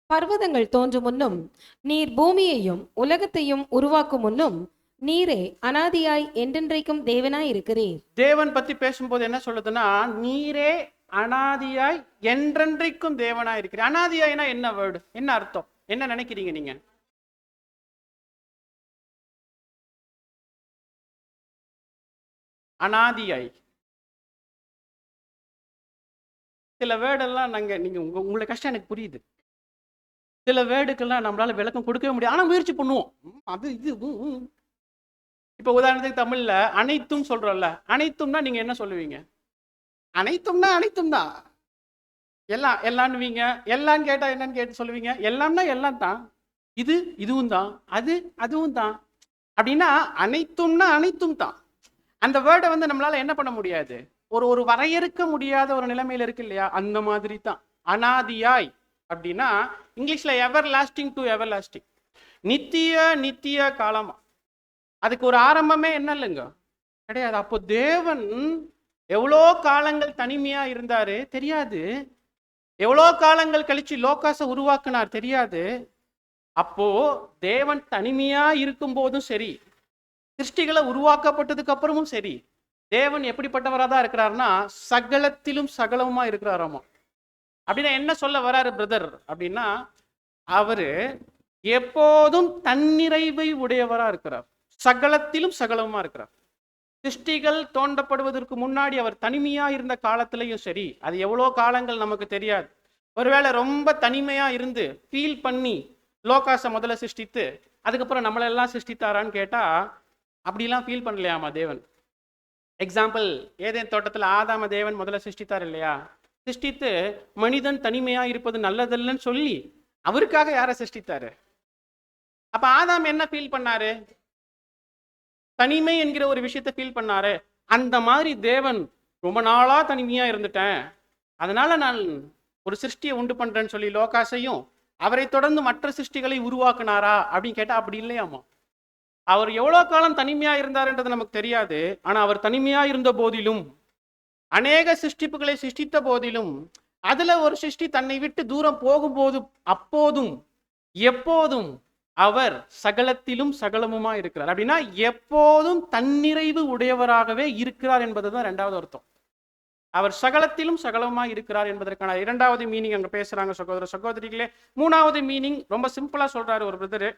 பர்வதங்கள் தோன்றும் முன்னும் நீர் பூமியையும் உலகத்தையும் உருவாக்கும் முன்னும் நீரே அனாதியாய் என்றென்றைக்கும் தேவனாய் இருக்கிறீர். தேவன் பத்தி பேசும்போது என்ன சொல்லுதுன்னா, நீரே அனாதியாய் என்றென்றைக்கும் தேவனாய் இருக்கிறீர். அனாதியாய்னா என்ன வேர்டு, என்ன அர்த்தம், என்ன நினைக்கிறீங்க நீங்க? அனாதியாய் சில வேர்டெல்லாம் நீங்க உங்களை கஷ்டம் எனக்கு புரியுது. சில வேர்டுக்கெல்லாம் நம்மளால விளக்கம் கொடுக்கவே முடியாது, ஆனா முயற்சி பண்ணுவோம். அது இது இப்ப உதாரணத்துக்கு தமிழ்ல அனைத்தும் சொல்றோம்ல, அனைத்தும்னா நீங்க என்ன சொல்லுவீங்க? அனைத்தும்னா அனைத்தும் தான், எல்லாம் எல்லான்னுவீங்க. எல்லாம் கேட்டா என்னன்னு கேட்டு சொல்லுவீங்க. எல்லாம்னா எல்லாம் தான், இது இதுவும் தான், அது அதுவும் தான். அப்படின்னா அனைத்தும்னா அனைத்தும் தான். அந்த வேர்டை நம்மளால என்ன பண்ண முடியாது, ஒரு வரையறுக்க முடியாத ஒரு நிலைமையில இருக்கு இல்லையா? அந்த மாதிரி தான் அனாதியாய் அப்படின்னா இங்கிலீஷ்ல எவர் லாஸ்டிங் டு எவர் லாஸ்டிங், நித்திய நித்திய காலமா. அதுக்கு ஒரு ஆரம்பமே என்ன இல்லைங்க, கிடையாது. அப்போ தேவன் எவ்வளோ காலங்கள் தனிமையா இருந்தாரு தெரியாது, எவ்வளோ காலங்கள் கழிச்சு லோகாசை உருவாக்குனார் தெரியாது. அப்போ தேவன் தனிமையா இருக்கும் போதும் சரி, சிருஷ்டிகளை உருவாக்கப்பட்டதுக்கு அப்புறமும் சரி, தேவன் எப்படிப்பட்டவராக தான் இருக்கிறாருன்னா சகலத்திலும் சகலமா இருக்கிறாராமா. அப்படின்னா என்ன சொல்ல வராரு பிரதர் அப்படின்னா, அவரு எப்போதும் தன்னிறைவை உடையவரா இருக்கிறார், சகலத்திலும் சகலமா இருக்கிறார். சிருஷ்டிகள் தோண்டப்படுவதற்கு முன்னாடி அவர் தனிமையா இருந்த காலத்திலையும் சரி, அது எவ்வளோ காலங்கள் நமக்கு தெரியாது. ஒருவேளை ரொம்ப தனிமையா இருந்து ஃபீல் பண்ணி லோகாசை முதல்ல சிருஷ்டித்து அதுக்கப்புறம் நம்மளெல்லாம் சிருஷ்டித்தாரான்னு கேட்டா அப்படிலாம் ஃபீல் பண்ணலையாமா தேவன். எக்ஸாம்பிள், ஏதேன் தோட்டத்தில் ஆதாம தேவன் முதல்ல சிருஷ்டித்தார் இல்லையா? சிருஷ்டித்து மனிதன் தனிமையா இருப்பது நல்லதில்லைன்னு சொல்லி அவருக்காக யாரை சிருஷ்டித்தாரு? அப்ப ஆதாம் என்ன ஃபீல் பண்ணாரு? தனிமை என்கிற ஒரு விஷயத்தை ஃபீல் பண்ணாரு. அந்த மாதிரி தேவன் ரொம்ப நாளா தனிமையா இருந்துட்டேன், அதனால நான் ஒரு சிருஷ்டியை உண்டு பண்றேன்னு சொல்லி லோகாசையும் அவரை தொடர்ந்து மற்ற சிருஷ்டிகளை உருவாக்குனாரா அப்படின்னு கேட்டா அப்படி இல்லையாமா. அவர் எவ்வளவு காலம் தனிமையா இருந்தாருன்றது நமக்கு தெரியாது. ஆனா அவர் தனிமையா இருந்த போதிலும், அநேக சிருஷ்டிப்புகளை சிருஷ்டித்த போதிலும், அதுல ஒரு சிருஷ்டி தன்னை விட்டு தூரம் போகும்போது அப்போதும் எப்போதும் அவர் சகலத்திலும் சகலமுமா இருக்கிறார். அப்படின்னா எப்போதும் தன்னிறைவு உடையவராகவே இருக்கிறார் என்பதுதான் இரண்டாவது அர்த்தம். அவர் சகலத்திலும் சகலமா இருக்கிறார் என்பதற்கான இரண்டாவது மீனிங் அங்க பேசுறாங்க சகோதர சகோதரிகளே. மூணாவது மீனிங் ரொம்ப சிம்பிளா சொல்றாரு ஒரு பிரதரு.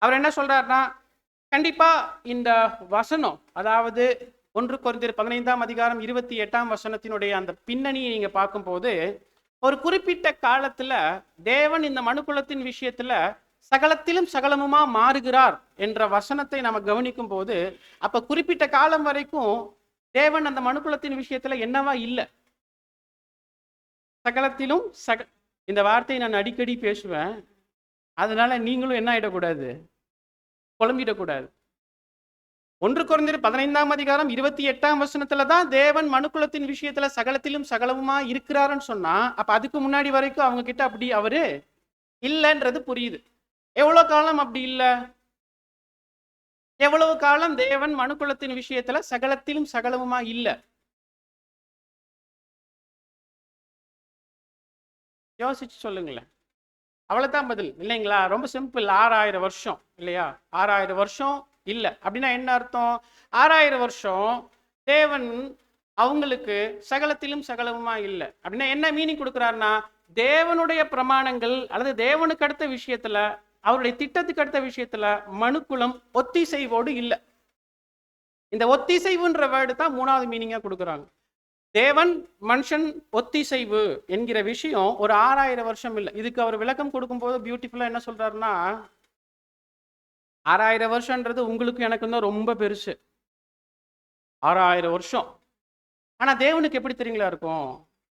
அவர் என்ன சொல்றாருன்னா, கண்டிப்பா இந்த வசனம், அதாவது 1 கொரிந்தியர் 15ஆம் அதிகாரம் 28ஆம் வசனத்தினுடைய அந்த பின்னணியை நீங்க பார்க்கும்போது, ஒரு குறிப்பிட்ட காலத்துல தேவன் இந்த மனுக்குலத்தின் விஷயத்துல சகலத்திலும் சகலமுமா மாறுகிறார் என்ற வசனத்தை நம்ம கவனிக்கும் போது, அப்ப குறிப்பிட்ட காலம் வரைக்கும் தேவன் அந்த மனுக்குலத்தின் விஷயத்துல என்னவா இல்லை? சகலத்திலும் இந்த வார்த்தையை நான் அடிக்கடி பேசுவேன், அதனால நீங்களும் என்ன ஆயிடக்கூடாது, குழம்பிடக்கூடாது. 1 கொரிந்தியர் 15ஆம் அதிகாரம் 28ஆம் வசனத்துல தான் தேவன் மனுக்குலத்தின் விஷயத்துல சகலத்திலும் சகலமுமா இருக்கிறாருன்னு சொன்னா, அப்ப அதுக்கு முன்னாடி வரைக்கும் அவங்க கிட்ட அப்படி அவரு இல்லைன்றது புரியுது. எவ்வளவு காலம் அப்படி இல்லை? எவ்வளவு காலம் தேவன் மனுக்குலத்தின் விஷயத்துல சகலத்திலும் சகலமுமா இல்லை? யோசிச்சு சொல்லுங்களேன். அவ்வளவுதான் பதில் இல்லைங்களா? ரொம்ப சிம்பிள். 6000 வருஷம் இல்லையா? 6000 வருஷம் இல்லை அப்படின்னா என்ன அர்த்தம்? 6000 வருஷம் தேவன் அவங்களுக்கு சகலத்திலும் சகலமுமா இல்லை அப்படின்னா என்ன மீனிங் கொடுக்குறாருன்னா, தேவனுடைய பிரமாணங்கள் அல்லது தேவனுக்கு அடுத்த விஷயத்துல அவருடைய திட்டத்துக்கு அடுத்த விஷயத்துல மனுக்குலம் ஒத்திசைவோடு இல்லை. இந்த ஒத்திசைவுன்ற வேர்டு தான் மூணாவது மீனிங்கா கொடுக்குறாங்க. தேவன் மனுஷன் ஒத்திசைவு என்கிற விஷயம் ஒரு 6000 வருஷம் இல்லை. இதுக்கு அவர் விளக்கம் கொடுக்கும்போது பியூட்டிஃபுல்லா என்ன சொல்றாருன்னா, 6000 வருஷம்ன்றது உங்களுக்கு எனக்கு தான் ரொம்ப பெருசு, 6000 வருஷம். ஆனா தேவனுக்கு எப்படி தெரியுங்களா இருக்கும்?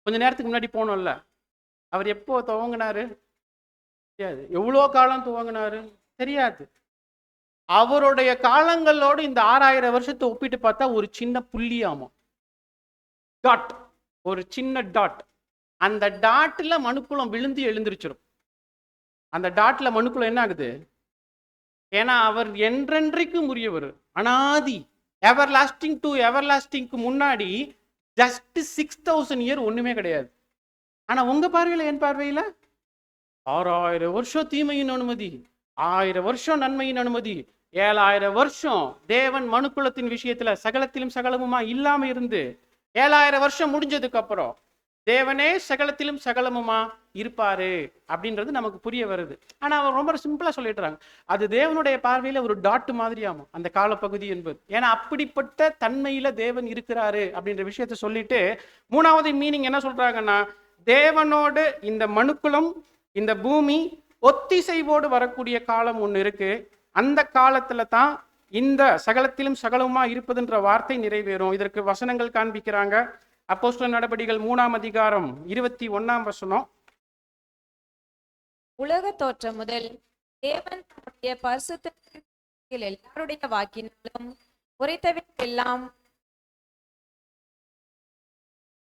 கொஞ்ச நேரத்துக்கு முன்னாடி போனோம்ல, அவர் எப்போ துவங்கினாரு தெரியாது, எவ்வளோ காலம் துவங்கினாரு தெரியாது. அவருடைய காலங்களோடு இந்த 6000 வருஷத்தை ஒப்பிட்டு பார்த்தா ஒரு சின்ன புள்ளியாமோ, டாட், ஒரு சின்ன டாட். அந்த டாட்ல மனுக்குளம் விழுந்து எழுந்திருச்சிடும். அந்த டாட்ல மனுக்குளம் என்ன ஆகுது? ஏன்னா அவர் என்றென்றைக்கும் உரியவர், அனாதி, எவர் லாஸ்டிங் டு எவர் லாஸ்டிங்க்கு முன்னாடி ஜஸ்ட் 6000 இயர் ஒண்ணுமே கிடையாது. ஆனா உங்க பார்வையில, என் பார்வையில 6000 வருஷம் தீமையின் அனுமதி, 1000 வருஷம் நன்மையின் அனுமதி, 7000 வருஷம் தேவன் மனுக்குலத்தின் விஷயத்துல சகலத்திலும் சகலமுமா இல்லாம இருந்து 7000 வருஷம் முடிஞ்சதுக்கு அப்புறம் தேவனே சகலத்திலும் சகலமுமா இருப்பாரு அப்படின்றது நமக்கு புரிய வருது. ஆனா அவர் ரொம்ப சிம்பிளா சொல்லிடுறாங்க, அது தேவனுடைய பார்வையில ஒரு டாட் மாதிரியாமோ அந்த காலப்பகுதி என்பது. ஏன்னா அப்படிப்பட்ட தன்மையில தேவன் இருக்கிறாரு அப்படின்ற விஷயத்த சொல்லிட்டு மூணாவது மீனிங் என்ன சொல்றாங்கன்னா, தேவனோடு இந்த மனுக்குலம், இந்த பூமி ஒத்திசைவோடு வரக்கூடிய காலம் ஒன்று இருக்கு. அந்த காலத்துல தான் இந்த சகலத்திலும் சகலமா இருப்பதுன்ற வார்த்தை நிறைவேறும். இதற்கு வசனங்கள் காண்பிக்கிறாங்க. அப்போஸ்தலர் நடபடிகள் 3ஆம் அதிகாரம் 21ஆம் வசனம். உலக தோற்றம் முதல் தேவன் தம்முடைய பரிசுத்த எல்லாருடைய வாக்கினாலும் உரைத்தவையெல்லாம்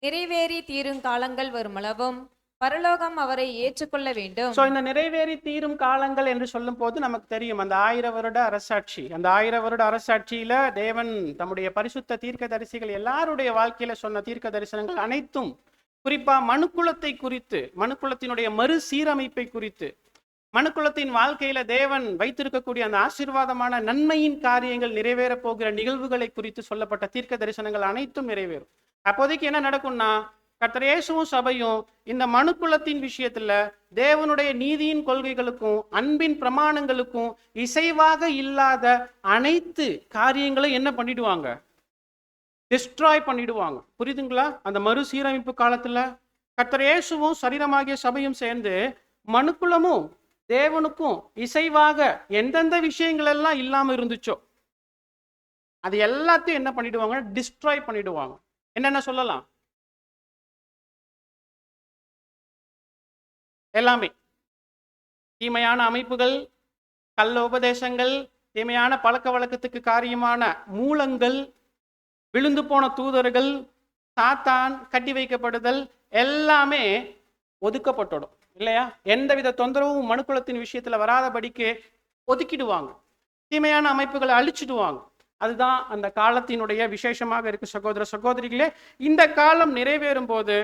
நிறைவேறி தீரும் காலங்கள் வருமளவும் பரலோகம் அவரை ஏற்றுக்கொள்ள வேண்டும். சோ இந்த நிறைவேறி தீரும் காலங்கள் என்று சொல்லும் போது நமக்கு தெரியும் அந்த 1000 வருட அரசாட்சி. அந்த 1000 வருட அரசாட்சியில தேவன் தம்முடைய பரிசுத்த தீர்க்க தரிசிகள் எல்லாருடைய வாழ்க்கையில சொன்ன தீர்க்க தரிசனங்கள் அனைத்தும் குறிப்பா மனுக்குலத்தை குறித்து, மனுக்குலத்தினுடைய மறுசீரமைப்பை குறித்து, மனுக்குலத்தின் வாழ்க்கையில தேவன் வைத்திருக்கக்கூடிய அந்த ஆசீர்வாதமான நன்மையின் காரியங்கள் நிறைவேற போகிற நிகழ்வுகளை குறித்து சொல்லப்பட்ட தீர்க்க தரிசனங்கள் அனைத்தும் நிறைவேறும். அப்போதைக்கு என்ன நடக்கும்னா, கர்த்தர் இயேசுவும் சபையும் இந்த மனுக்குலத்தின் விஷயத்துல தேவனுடைய நீதியின் கொள்கைகளுக்கும் அன்பின் பிரமாணங்களுக்கும் இசைவாக இல்லாத அனைத்து காரியங்களும் என்ன பண்ணிடுவாங்க? டிஸ்ட்ராய் பண்ணிடுவாங்க. புரியுதுங்களா? அந்த மறுசீரமைப்பு காலத்துல கர்த்தர் இயேசுவும் சரீரமாகிய சபையும் சேர்ந்து மனுக்குலமும் தேவனுக்கும் இசைவாக எந்தெந்த விஷயங்கள் எல்லாம் இல்லாம இருந்துச்சோ அது எல்லாத்தையும் என்ன பண்ணிடுவாங்க? டிஸ்ட்ராய் பண்ணிடுவாங்க. என்னென்ன சொல்லலாம்? எல்லாமே தீமையான அமைப்புகள், கள்ள உபதேசங்கள், தீமையான பழக்க வழக்கத்துக்கு காரியமான மூலங்கள், விழுந்து போன தூதர்கள், சாத்தான், கட்டி வைக்கப்படுதல் எல்லாமே ஒதுக்கப்பட்டுடும் இல்லையா? எந்தவித தொந்தரவும் மனுக்குலத்தின் விஷயத்துல வராதபடிக்கு ஒதுக்கிடுவாங்க. தீமையான அமைப்புகளை அழிச்சிடுவாங்க. அதுதான் அந்த காலத்தினுடைய விசேஷமாக இருக்கு. சகோதர சகோதரிகளே, இந்த காலம் நிறைவேறும் போது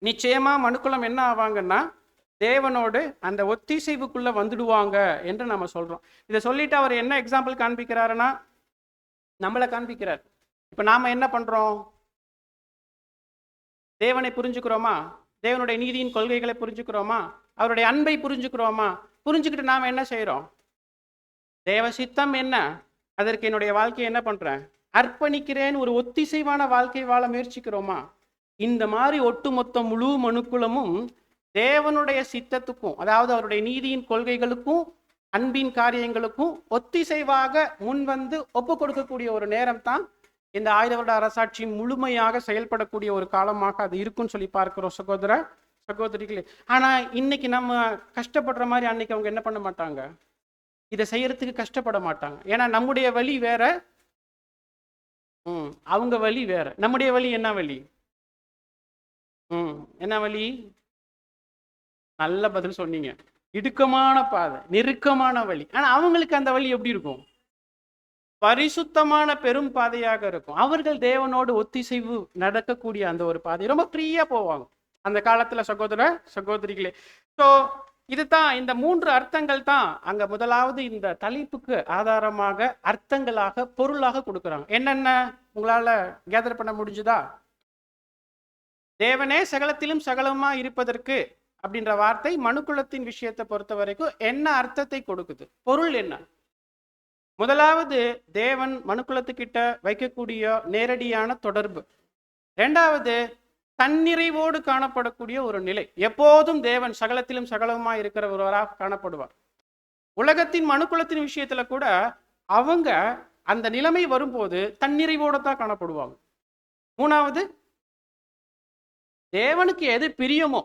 நிச்சயமா மனுக்குலம் என்ன ஆவாங்கன்னா தேவனோடு அந்த ஒத்திசைவுக்குள்ள வந்துடுவாங்க என்று நம்ம சொல்றோம். இதை சொல்லிட்டு அவர் என்ன எக்ஸாம்பிள் காண்பிக்கிறாருன்னா, நம்மளை காண்பிக்கிறார். இப்ப நாம என்ன பண்றோம்? தேவனை புரிஞ்சுக்கிறோமா? தேவனுடைய நீதியின் கொள்கைகளை புரிஞ்சுக்கிறோமா? அவருடைய அன்பை புரிஞ்சுக்கிறோமா? புரிஞ்சுக்கிட்டு நாம என்ன செய்யறோம்? தேவ சித்தம் என்ன, அதற்கு என்னுடைய வாழ்க்கையை என்ன பண்றேன்? அர்ப்பணிக்கிறேன். ஒரு ஒத்திசைவான வாழ்க்கை வாழ முயற்சிக்கிறோமா? இந்த மாதிரி ஒட்டுமொத்த முழு மனுக்குலமும் தேவனுடைய சித்தத்துக்கும், அதாவது அவருடைய நீதியின் கொள்கைகளுக்கும் அன்பின் காரியங்களுக்கும் ஒத்திசைவாக முன் வந்து ஒப்பு கொடுக்கக்கூடிய ஒரு நேரம் தான் இந்த 1000 வருட அரசாட்சி முழுமையாக செயல்படக்கூடிய ஒரு காலமாக அது இருக்குன்னு சொல்லி பார்க்கிறோம் சகோதர சகோதரிகளே. ஆனா இன்னைக்கு நம்ம கஷ்டப்படுற மாதிரி அன்னைக்கு அவங்க என்ன பண்ண மாட்டாங்க? இதை செய்யறதுக்கு கஷ்டப்பட மாட்டாங்க. ஏன்னா நம்முடைய வழி வேற, அவங்க வழி வேற. நம்முடைய வழி என்ன வழி? என்ன வழி? நல்ல பதில் சொன்னீங்க. இடுக்கமான பாதை, நெருக்கமான வழி. ஆனா அவங்களுக்கு அந்த வழி எப்படி இருக்கும்? பரிசுத்தமான பெரும் பாதையாக இருக்கும். அவர்கள் தேவனோடு ஒத்திசைவு நடக்கக்கூடிய அந்த ஒரு பாதை, ரொம்ப ஃப்ரீயா போவாங்க அந்த காலத்துல சகோதர சகோதரிகளே. ஸோ இதுதான் இந்த 3 அர்த்தங்கள் தான் அங்க முதலாவது இந்த தலைப்புக்கு ஆதாரமாக அர்த்தங்களாக பொருளாக கொடுக்குறாங்க. என்னென்ன உங்களால கேதர் பண்ண முடிஞ்சுதா? தேவனே சகலத்திலும் சகலமா இருப்பதற்கு அப்படின்ற வார்த்தை மனுக்குலத்தின் விஷயத்தை பொறுத்த வரைக்கும் என்ன அர்த்தத்தை கொடுக்குது? பொருள் என்ன? முதலாவது, தேவன் மனுக்குலத்துக்கிட்ட வைக்கக்கூடிய நேரடியான தொடர்பு. இரண்டாவது, தன்னிறைவோடு காணப்படக்கூடிய ஒரு நிலை. எப்போதும் தேவன் சகலத்திலும் சகலமா இருக்கிற ஒருவராக காணப்படுவார். உலகத்தின் மனுக்குலத்தின் விஷயத்துல கூட அவங்க அந்த நிலைமை வரும்போது தன்னிறைவோடு தான் காணப்படுவாங்க. மூணாவது, தேவனுக்கு எது பிரியமோ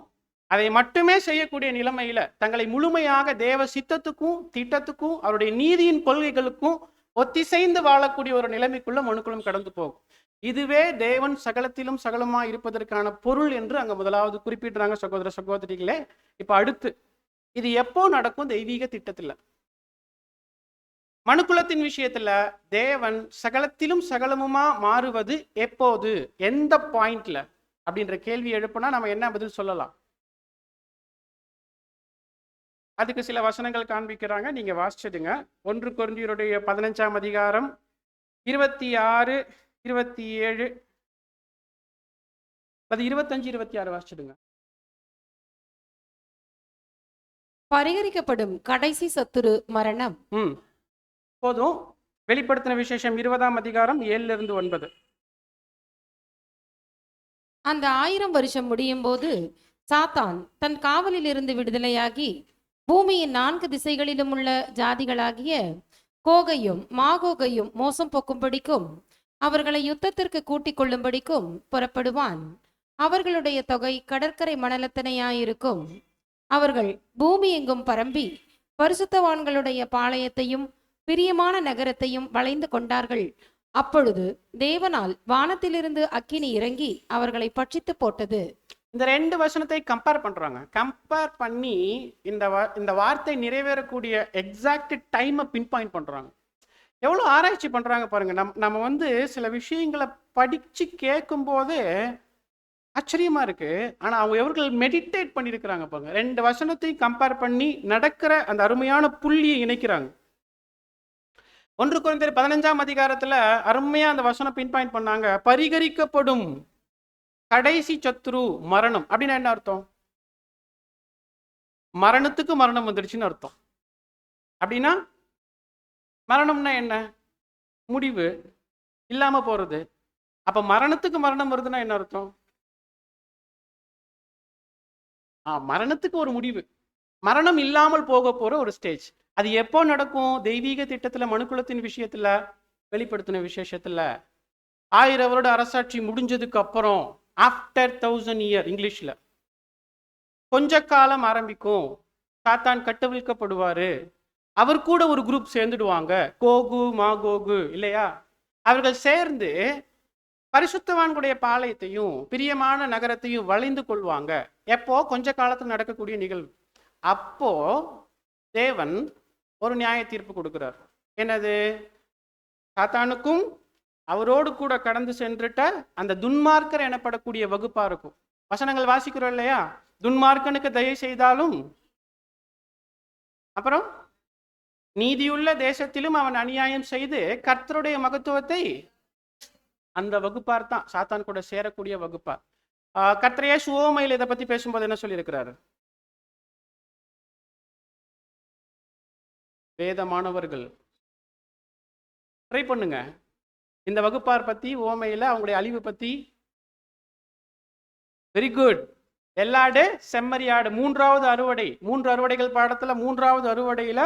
அதை மட்டுமே செய்யக்கூடிய நிலைமையில தங்களை முழுமையாக தேவ சித்தத்துக்கும் திட்டத்துக்கும் அவருடைய நீதியின் கொள்கைகளுக்கும் ஒத்திசைந்து வாழக்கூடிய ஒரு நிலைமைக்குள்ள மனுக்குலம் கடந்து போகும். இதுவே தேவன் சகலத்திலும் சகலமா இருப்பதற்கான பொருள் என்று அங்க முதலாவது குறிப்பிடுறாங்க சகோதர சகோதரிகளே. இப்ப அடுத்து, இது எப்போ நடக்கும்? தெய்வீக திட்டத்துல. மனுக்குலத்தின் விஷயத்துல தேவன் சகலத்திலும் சகலமுமா மாறுவது எப்போது, எந்த பாயிண்ட்ல அப்படின்ற கேள்வி எழுப்புனா நம்ம என்ன பதில் சொல்லலாம்? அதுக்கு சில வசனங்கள் காண்பிக்கிறாங்க, நீங்க வாசிச்சிடுங்க. 1 கொரிந்தியருடைய 15ஆம் அதிகாரம் 26, 27, அது 25, 26 வாசிச்சிடுங்க. பரிகரிக்கப்படும் கடைசி சத்துரு மரணம். போதும். வெளிப்படுத்தின விசேஷம் 20ஆம் அதிகாரம் 7 - 9. அந்த 1000 வருஷம் முடியும் போது சாத்தான் தன் காவலில் இருந்து விடுதலையாகி பூமியின் 4 திசைகளிலும் உள்ள ஜாதிகளாகிய கோகையும் மாகோகையும் மோசம் போக்கும்படிக்கும் அவர்களை யுத்தத்திற்கு கூட்டிக் கொள்ளும்படிக்கும் புறப்படுவான். அவர்களுடைய தொகை கடற்கரை மணலத்தனையாயிருக்கும். அவர்கள் பூமி எங்கும் பரம்பி பரிசுத்தவான்களுடைய பாளையத்தையும் பிரியமான நகரத்தையும் வளைந்து கொண்டார்கள். அப்பொழுது தேவனால் வானத்திலிருந்து அக்கினி இறங்கி அவர்களை பட்சித்து போட்டது. இந்த 2 வசனத்தை கம்பேர் பண்றாங்க. கம்பேர் பண்ணி இந்த வார்த்தை நிறைவேறக்கூடிய எக்ஸாக்ட் டைமை பின் பாயிண்ட் பண்றாங்க. எவ்வளோ ஆராய்ச்சி பண்றாங்க பாருங்க. நம்ம சில விஷயங்களை படிச்சு கேட்கும் போதே ஆச்சரியமா இருக்கு. ஆனா அவங்க எவர்கள் மெடிடேட் பண்ணியிருக்கிறாங்க பாருங்க. 2 வசனத்தையும் கம்பேர் பண்ணி நடக்கிற அந்த அருமையான புள்ளியை இணைக்கிறாங்க. 1 கொரிந்தியர் 15ஆம் அதிகாரத்துல அருமையா அந்த வசனம் பின் பாயிண்ட் பண்ணாங்க. பரிகரிக்கப்படும் கடைசி சத்துரு மரணம் அப்படின்னா என்ன அர்த்தம்? மரணத்துக்கு மரணம் வந்துடுச்சுன்னு அர்த்தம். அப்படின்னா மரணம்னா என்ன? முடிவு, இல்லாம போறது. அப்ப மரணத்துக்கு மரணம் வருதுன்னா என்ன அர்த்தம்? மரணத்துக்கு ஒரு முடிவு, மரணம் இல்லாமல் போக போற ஒரு ஸ்டேஜ். அது எப்போ நடக்கும்? தெய்வீக திட்டத்துல, மனுக்குலத்தின் விஷயத்துல, வெளிப்படுத்தின விசேஷத்துல 1000 வருட அரசாட்சி முடிஞ்சதுக்கு அப்புறம், ஆஃப்டர் 1000 இயர் இங்கிலீஷ்ல கொஞ்ச காலம் ஆரம்பிக்கும். சாத்தான் கட்டவிழ்க்கப்படுவாரு. அவர் கூட ஒரு குரூப் சேர்ந்துடுவாங்க, கோகு மாகோகு இல்லையா? அவர்கள் சேர்ந்து பரிசுத்தவான்களுடைய பாளையத்தையும் பிரியமான நகரத்தையும் வளைந்து கொள்வாங்க. எப்போ? கொஞ்ச காலத்தில் நடக்கக்கூடிய நிகழ்வு. அப்போ தேவன் ஒரு நியாய தீர்ப்பு கொடுக்கிறார். என்னது? சாத்தானுக்கும் அவரோடு கூட கடந்து சென்றுட்ட அந்த துன்மார்க்கர் எனப்படக்கூடிய வகுப்பா இருக்கும். வசனங்கள் வாசிக்கிறோம் இல்லையா? துன்மார்க்கனுக்கு தயை செய்தாலும், அப்புறம் நீதியுள்ள தேசத்திலும் அவன் அநியாயம் செய்து கர்த்தருடைய மகத்துவத்தை, அந்த வகுப்பார் தான் சாத்தான் கூட சேரக்கூடிய வகுப்பார். கர்த்தர் இயேசு உவமையில் இதை பத்தி பேசும்போது என்ன சொல்லியிருக்கிறாரு? வேதமானவர்கள் ட்ரை பண்ணுங்க, இந்த வகுப்பார் பத்தி உவமையில அவங்களுடைய அழிவு பத்தி. Very good. எல்லாடு செம்மறியாடு, 3வது அறுவடை, 3 அறுவடைகள் பாடத்துல 3வது அறுவடையில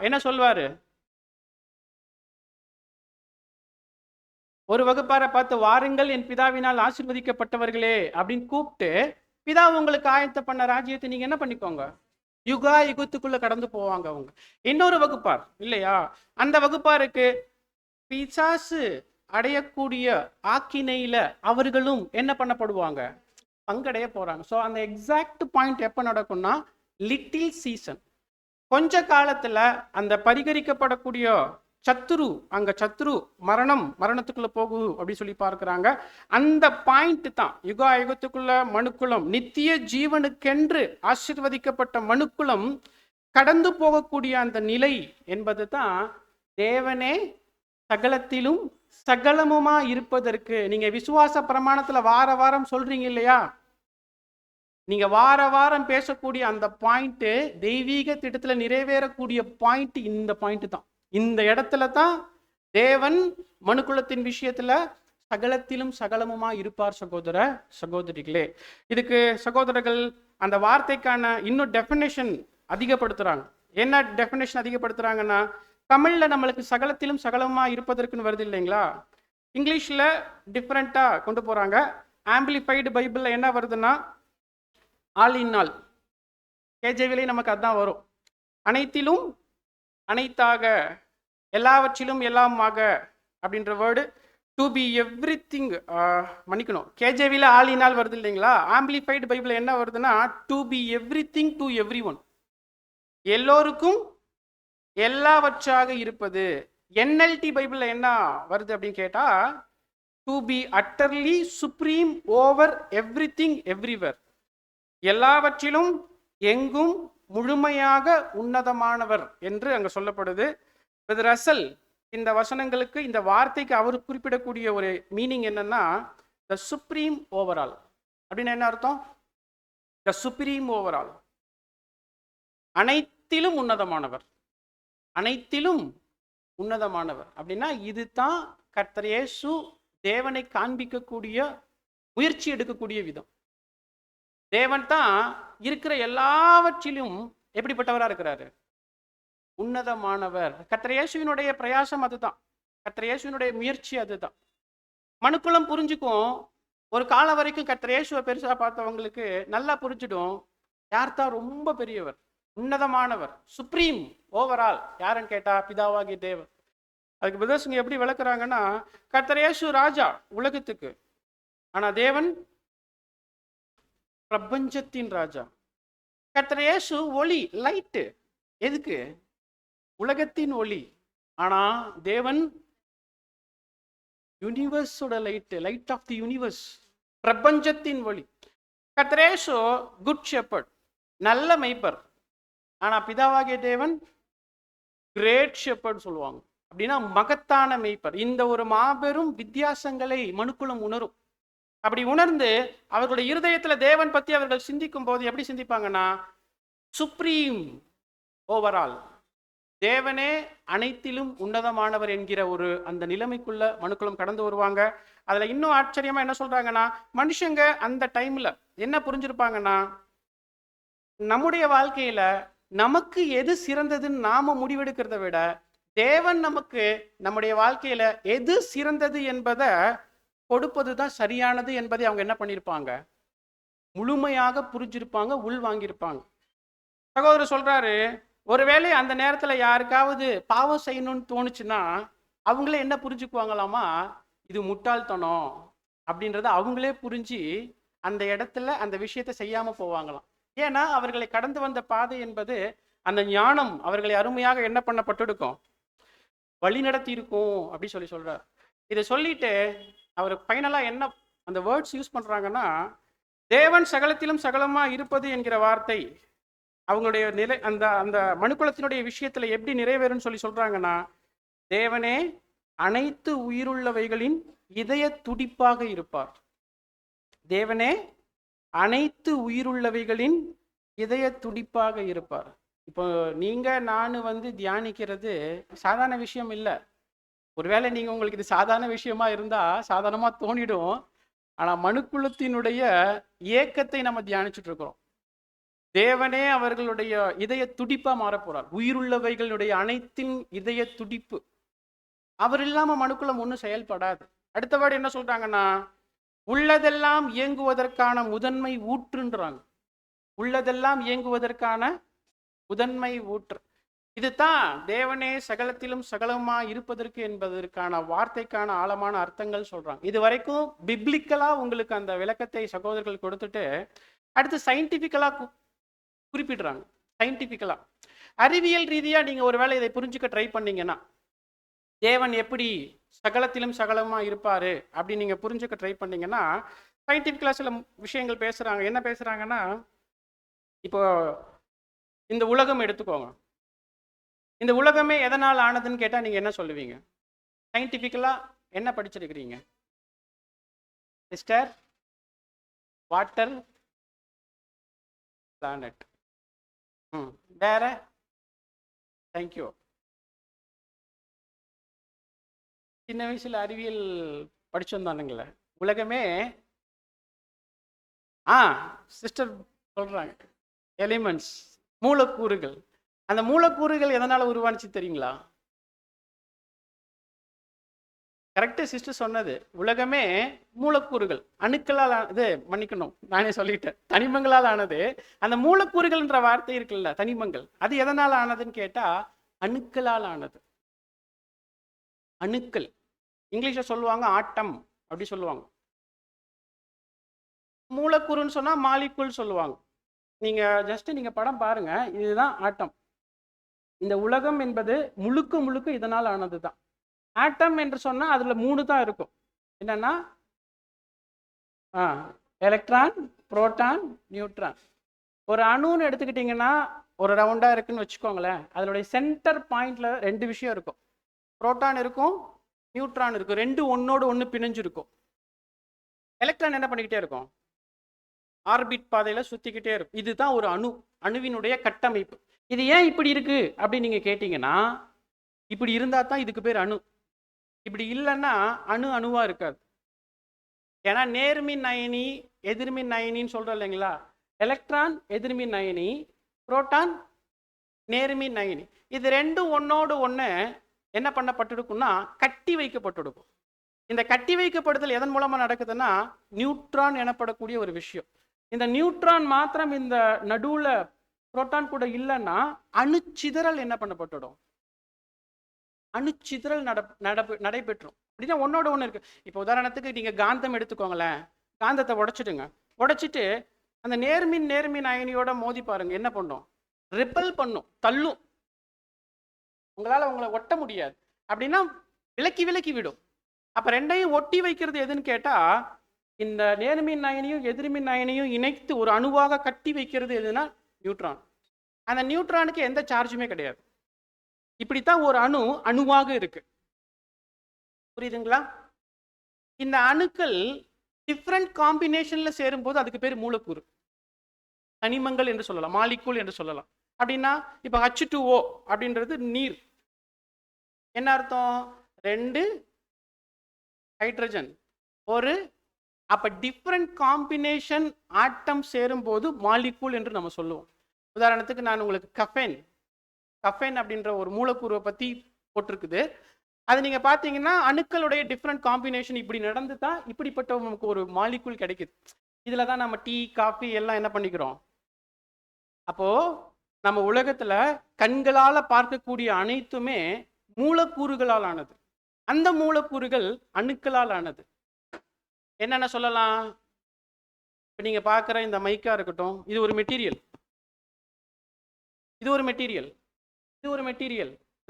என்ன சொல்வாரு? ஒரு வகுப்பாரை பார்த்து, வாருங்கள் என் பிதாவினால் ஆசீர்வதிக்கப்பட்டவர்களே அப்படின்னு கூப்பிட்டு, பிதா உங்களுக்கு ஆயத்த பண்ண ராஜ்யத்தை நீங்க என்ன பண்ணிக்கோங்க, யுகா யுகத்துக்குள்ள கடந்து போவாங்க அவங்க. இன்னொரு வகுப்பார் இல்லையா? அந்த வகுப்பாருக்கு பிசாசு அடையக்கூடிய ஆக்கினையில அவர்களும் என்ன பண்ணப்படுவாங்க, பங்கடைய போறாங்க. ஸோ அந்த எக்ஸாக்ட் பாயிண்ட் எப்போ நடக்கும்னா, லிட்டில் சீசன், கொஞ்ச காலத்துல அந்த பரிகரிக்கப்படக்கூடிய சத்துரு, அங்க சத்துரு மரணத்துக்குள்ள போகுது அப்படி சொல்லி பார்க்கிறாங்க. அந்த பாயிண்ட் தான் யுகா யுகத்துக்குள்ள மனுக்குலம், நித்திய ஜீவனுக்கென்று ஆசீர்வதிக்கப்பட்ட மனுக்குலம் கடந்து போகக்கூடிய அந்த நிலை என்பது தான் தேவனே சகலத்திலும் சகலமுமா இருப்பதற்கு. நீங்க விசுவாச பிரமாணத்துல வார வாரம் சொல்றீங்க இல்லையா? நீங்க வார வாரம் பேசக்கூடிய அந்த பாயிண்ட் தெய்வீக திட்டத்துல நிறைவேறக்கூடிய பாயிண்ட் இந்த பாயிண்ட் தான். இந்த இடத்துல தான் தேவன் மனுக்குலத்தின் விஷயத்துல சகலத்திலும் சகலமுமா இருப்பார். சகோதர சகோதரிகளே, இதுக்கு சகோதரர்கள் அந்த வார்த்தைக்கான இன்னும் டெஃபினேஷன் அதிகப்படுத்துறாங்க. என்ன டெஃபினேஷன் அதிகப்படுத்துறாங்கன்னா, தமிழ்ல நம்மளுக்கு சகலத்திலும் சகலமா இருப்பதற்குன்னு வருது இல்லைங்களா, இங்கிலீஷ்ல டிஃப்ரெண்டா கொண்டு போறாங்க. ஆம்பிளிஃபைடு பைபிள்ல என்ன வருதுன்னா ஆல் இன் ஆல். கேஜேவிலே நமக்கு அதுதான் வரும். அனைத்திலும் அனைத்தாக, எல்லாவற்றிலும் எல்லாமாக அப்படின்ற word to be everything, மன்னிக்கணும், கேஜேவில ஆல் இன் ஆல் வருது இல்லைங்களா. ஆம்பிளிஃபைடு பைபிள் என்ன வருதுன்னா to be everything to everyone, எல்லோருக்கும் எல்லாவற்றாக இருப்பது. என்எல்டி பைபிள்ல என்ன வருது அப்படின்னு கேட்டா to be utterly supreme over everything everywhere, எல்லாவற்றிலும் எங்கும் முழுமையாக உன்னதமானவர் என்று அங்க சொல்லப்படுது. ரசல் இந்த வசனங்களுக்கு, இந்த வார்த்தைக்கு அவர் குறிப்பிடக்கூடிய ஒரு மீனிங் என்னன்னா த சுப்ரீம் ஓவரால். அப்படின்னு என்ன அர்த்தம்? த சுப்ரீம் ஓவரால், அனைத்திலும் உன்னதமானவர், அனைத்திலும் உன்னதமானவர். அப்படின்னா இதுதான் கர்த்தர் இயேசு தேவனை காண்பிக்கக்கூடிய முயற்சி எடுக்கக்கூடிய விதம். தேவன் தான் இருக்கிற எல்லாவற்றிலும் எப்படிப்பட்டவரா இருக்கிறாரு? உன்னதமானவர். கர்த்தர் இயேசுவினுடைய பிரயாசம் அதுதான், கர்த்தர் இயேசுவினுடைய முயற்சி அதுதான். மனுக்குலம் புரிஞ்சுக்கும். ஒரு காலம் வரைக்கும் கர்த்தர் இயேசுவை பெருசா பார்த்தவங்களுக்கு நல்லா புரிஞ்சிடும், யார் தான் ரொம்ப பெரியவர், உன்னதமானவர், சுப்ரீம் ஓவரால் யாருன்னு கேட்டா பிதாவாகிய தேவன். அதுக்கு பிரதர்ஸுங்க எப்படி விளக்குறாங்கன்னா, கர்த்தர் இயேசு ராஜா உலகத்துக்கு, ஆனா தேவன் பிரபஞ்சத்தின் ராஜா. கர்த்தர் இயேசு ஒளி, லைட்டு, எதுக்கு? உலகத்தின் ஒளி. ஆனா தேவன் யூனிவர்ஸோட light, light of the universe, பிரபஞ்சத்தின் ஒளி. கர்த்தர் இயேசு குட் ஷெப்பர்ட், நல்ல மெய்ப்பர். ஆனா பிதாவாகிய தேவன் கிரேட் ஷெப்பர்ட் சொல்லுவாங்க. அப்படின்னா மகத்தான மெய்ப்பர். இந்த ஒரு மாபெரும் வித்தியாசங்களை மனுக்குலம் உணரும். அப்படி உணர்ந்து அவர்களுடைய இருதயத்துல தேவன் பத்தி அவர்கள் சிந்திக்கும் போது எப்படி சிந்திப்பாங்கன்னா, சுப்ரீம் ஓவரால், தேவனே அனைத்திலும் உன்னதமானவர் என்கிற ஒரு அந்த நிலைமைக்குள்ள மனுக்குலம் கடந்து வருவாங்க. அதுல இன்னும் ஆச்சரியமா என்ன சொல்றாங்கன்னா, மனுஷங்க அந்த டைம்ல என்ன புரிஞ்சிருப்பாங்கன்னா, நம்முடைய வாழ்க்கையில நமக்கு எது சிறந்ததுன்னு நாம முடிவெடுக்கிறத விட தேவன் நமக்கு நம்முடைய வாழ்க்கையில எது சிறந்தது என்பதை கொடுப்பதுதான் சரியானது என்பதை அவங்க என்ன பண்ணியிருப்பாங்க, முழுமையாக புரிஞ்சிருப்பாங்க, உள் வாங்கியிருப்பாங்க. சகோதரர் சொல்றாரு, ஒருவேளை அந்த நேரத்துல யாருக்காவது பாவம் செய்யணும்னு தோணுச்சுன்னா அவங்களே என்ன புரிஞ்சுக்குவாங்களாமா, இது முட்டாள்தனம் அப்படின்றத அவங்களே புரிஞ்சு அந்த இடத்துல அந்த விஷயத்தை செய்யாம போவாங்களாம். ஏன்னா அவர்களை கடந்து வந்த பாதை என்பது அந்த ஞானம் அவர்களை அருமையாக என்ன பண்ணப்பட்டிருக்கும், வழி நடத்தி இருக்கும் அப்படி சொல்றார். இதை சொல்லிட்டு அவர் ஃபைனலா என்ன அந்த வேர்ட்ஸ் யூஸ் பண்றாங்கன்னா, தேவன் சகலத்திலும் சகலமா இருப்பது என்கிற வார்த்தை அவங்களுடைய நிலை அந்த அந்த மனுக்குலத்தினுடைய விஷயத்துல எப்படி நிறைவேறும்னு சொல்றாங்கன்னா, தேவனே அனைத்து உயிருள்ளவைகளின் இதய துடிப்பாக இருப்பார். தேவனே அனைத்து உயிருள்ளவைகளின் இதய துடிப்பாக இருப்பார். இப்போ நீங்க நான் தியானிக்கிறது சாதாரண விஷயம் இல்லை. ஒருவேளை நீங்க உங்களுக்கு இது சாதாரண விஷயமா இருந்தா சாதாரணமா தோணிடும். ஆனா மனுக்குலத்தினுடைய ஏக்கத்தை நம்ம தியானிச்சுட்டு இருக்கிறோம். தேவனே அவர்களுடைய இதய துடிப்பா மாறப்போறார். உயிருள்ளவைகளுடைய அனைத்தின் இதய துடிப்பு. அவர் இல்லாம மனுக்குலம் ஒன்றும் செயல்படாது. அடுத்த வேர்டு என்ன சொல்றாங்கன்னா, உள்ளதெல்லாம் இயங்குவதற்கான முதன்மை ஊற்றுன்றாங்க. உள்ளதெல்லாம் இயங்குவதற்கான முதன்மை ஊற்று. இதுதான் தேவனே சகலத்திலும் சகலமா இருப்பதற்கு என்பதற்கான வார்த்தைக்கான ஆழமான அர்த்தங்கள் சொல்றாங்க. இது வரைக்கும் பிப்ளிக்கலா உங்களுக்கு அந்த விளக்கத்தை சகோதரர்கள் கொடுத்துட்டு அடுத்து சயின்டிபிக்கலா குறிப்பிடுறாங்க. சயின்டிபிக்கலா அறிவியல் ரீதியா நீங்க ஒருவேளை இதை புரிஞ்சுக்க ட்ரை பண்ணீங்கன்னா, தேவன் எப்படி சகலத்திலும் சகலமா இருப்பாரு அப்படின்னு நீங்க புரிஞ்சுக்க ட்ரை பண்ணீங்கன்னா, சயின்டிபிக்கலா சில விஷயங்கள் பேசுறாங்க. என்ன பேசுறாங்கன்னா, இப்போ இந்த உலகம் எடுத்துக்கோங்க. இந்த உலகமே எதனால் ஆனதுன்னு கேட்டா நீங்க என்ன சொல்லுவீங்க? சயின்டிபிக்கலா என்ன படிச்சிருக்கிறீங்க சிஸ்டர்? Water, planet. வேற? தேங்க்யூ. சின்ன வயசுல அறிவியல் படிச்சோம் தானுங்களே. உலகமே சிஸ்டர் சொல்றாங்க எலிமெண்ட்ஸ், மூலக்கூறுகள். அந்த மூலக்கூறுகள் எதனால உருவானுச்சு தெரியுங்களா? கரெக்டு சிஸ்டர் சொன்னது. உலகமே மூலக்கூறுகள், அணுக்களால் இது மன்னிக்கணும் நானே சொல்லிட்டேன், தனிமங்களால் ஆனது. அந்த மூலக்கூறுகள்ன்ற வார்த்தை இருக்குல்ல, தனிமங்கள், அது எதனால் ஆனதுன்னு கேட்டா அணுக்களால் ஆனது. அணுக்கள் இங்கிலீஷ்ல சொல்லுவாங்க ஆட்டம் அப்படி சொல்லுவாங்க. மூலக்கூறுன்னு சொன்னா மாலிகுல் சொல்லுவாங்க. நீங்க படம் பாருங்க, இதுதான் ஆட்டம். இந்த உலகம் என்பது முழுக்க முழுக்க இதனால் ஆனதுதான். ஆட்டம் என்று சொன்னா அதுல 3 தான் இருக்கும். என்னன்னா எலக்ட்ரான், புரோட்டான், நியூட்ரான். ஒரு அணுன்னு எடுத்துக்கிட்டீங்கன்னா ஒரு ரவுண்டா இருக்குன்னு வச்சுக்கோங்களேன். அதனுடைய சென்டர் பாயிண்ட்ல 2 விஷயம் இருக்கும். புரோட்டான் இருக்கும், நியூட்ரான் இருக்கும். 2 ஒன்னோடு ஒன்று பிணைஞ்சிருக்கும். எலக்ட்ரான் என்ன பண்ணிக்கிட்டே இருக்கும்? ஆர்பிட் பாதையில சுத்திக்கிட்டே இருக்கும். இதுதான் ஒரு அணுவினுடைய கட்டமைப்பு. இது ஏன் இப்படி இருக்கு அப்படின்னு நீங்க கேட்டீங்கன்னா, இப்படி இருந்தா தான் இதுக்கு பேர் அணு. இப்படி இல்லைன்னா அணுவா இருக்காது. ஏன்னா நேர்மின் அயனி, எதிர்மின் அயனின்னு சொல்றோம் இல்லைங்களா? எலக்ட்ரான் எதிர்மின் அயனி, புரோட்டான் நேர்மின் அயனி. இது 2 ஒன்னோடு ஒன்று என்ன பண்ணப்பட்டிருக்கும்னா கட்டி வைக்கப்பட்டிருக்கும். இந்த கட்டி வைக்கப்படுதல் எதன் மூலமா நடக்குதுன்னா நியூட்ரான் எனப்படக்கூடிய ஒரு விஷயம். இந்த நியூட்ரான் மாத்திரம் இந்த நடுவுல புரோட்டான் கூட இல்லைன்னா அணுச்சிதறல் என்ன பண்ணப்பட்டுடும்? அணுச்சிதறல் நடைபெற்றும். அப்படின்னா ஒன்னோட ஒன்று இருக்கு. இப்போ உதாரணத்துக்கு நீங்க காந்தம் எடுத்துக்கோங்களேன். காந்தத்தை உடைச்சிட்டு அந்த நேர்மின் அயனியோட மோதி பாருங்க, என்ன பண்ணும்? ரிப்பல் பண்ணும், தள்ளும். உங்களால உங்களை ஒட்ட முடியாது. அப்படின்னா விலக்கி விடும். அப்ப 2ஐயும் ஒட்டி வைக்கிறது எதுன்னு கேட்டா இந்த நேர்மின் அயனியும் எதிர்மின் அயனியும் இணைத்து ஒரு அணுவாக கட்டி வைக்கிறது எதுனா நியூட்ரான். அந்த நியூட்ரானுக்கு எந்த சார்ஜுமே கிடையாது. இப்படித்தான் ஒரு அணுவாக இருக்கு. புரியுதுங்களா? இந்த அணுக்கள் டிஃப்ரெண்ட் காம்பினேஷன்ல சேரும்போது அதுக்கு பேர் மூலக்கூறு, தனிமங்கள் என்று சொல்லலாம், மாலிகூல் என்று சொல்லலாம். அப்படின்னா இப்ப H2O அப்படின்றது நீர். என்ன அர்த்தம்? 2 ஹைட்ரஜன், ஒரு. அப்ப டிஃப்ரெண்ட் காம்பினேஷன் ஆட்டம் சேரும் போது மாலிகூல் என்று நம்ம சொல்லுவோம். உதாரணத்துக்கு நான் உங்களுக்கு கஃபேன் அப்படின்ற ஒரு மூலக்கூறுவை பத்தி போட்டிருக்குது. அது நீங்க பாத்தீங்கன்னா அணுக்களுடைய டிஃப்ரெண்ட் காம்பினேஷன் இப்படி நடந்து தான் இப்படிப்பட்ட நமக்கு ஒரு மாலிகூல் கிடைக்குது. இதுல தான் நம்ம டீ, காஃபி எல்லாம் என்ன பண்ணிக்கிறோம். அப்போ நம்ம உலகத்துல கண்களால பார்க்கக்கூடிய அனைத்துமே மூலக்கூறுகளால் ஆனது. அந்த மூலக்கூறுகள் அணுக்களால் ஆனது. என்னென்ன சொல்லலாம்? இப்போ நீங்க பார்க்குற இந்த மைக்கா இருக்கட்டும், இது ஒரு மெட்டீரியல்.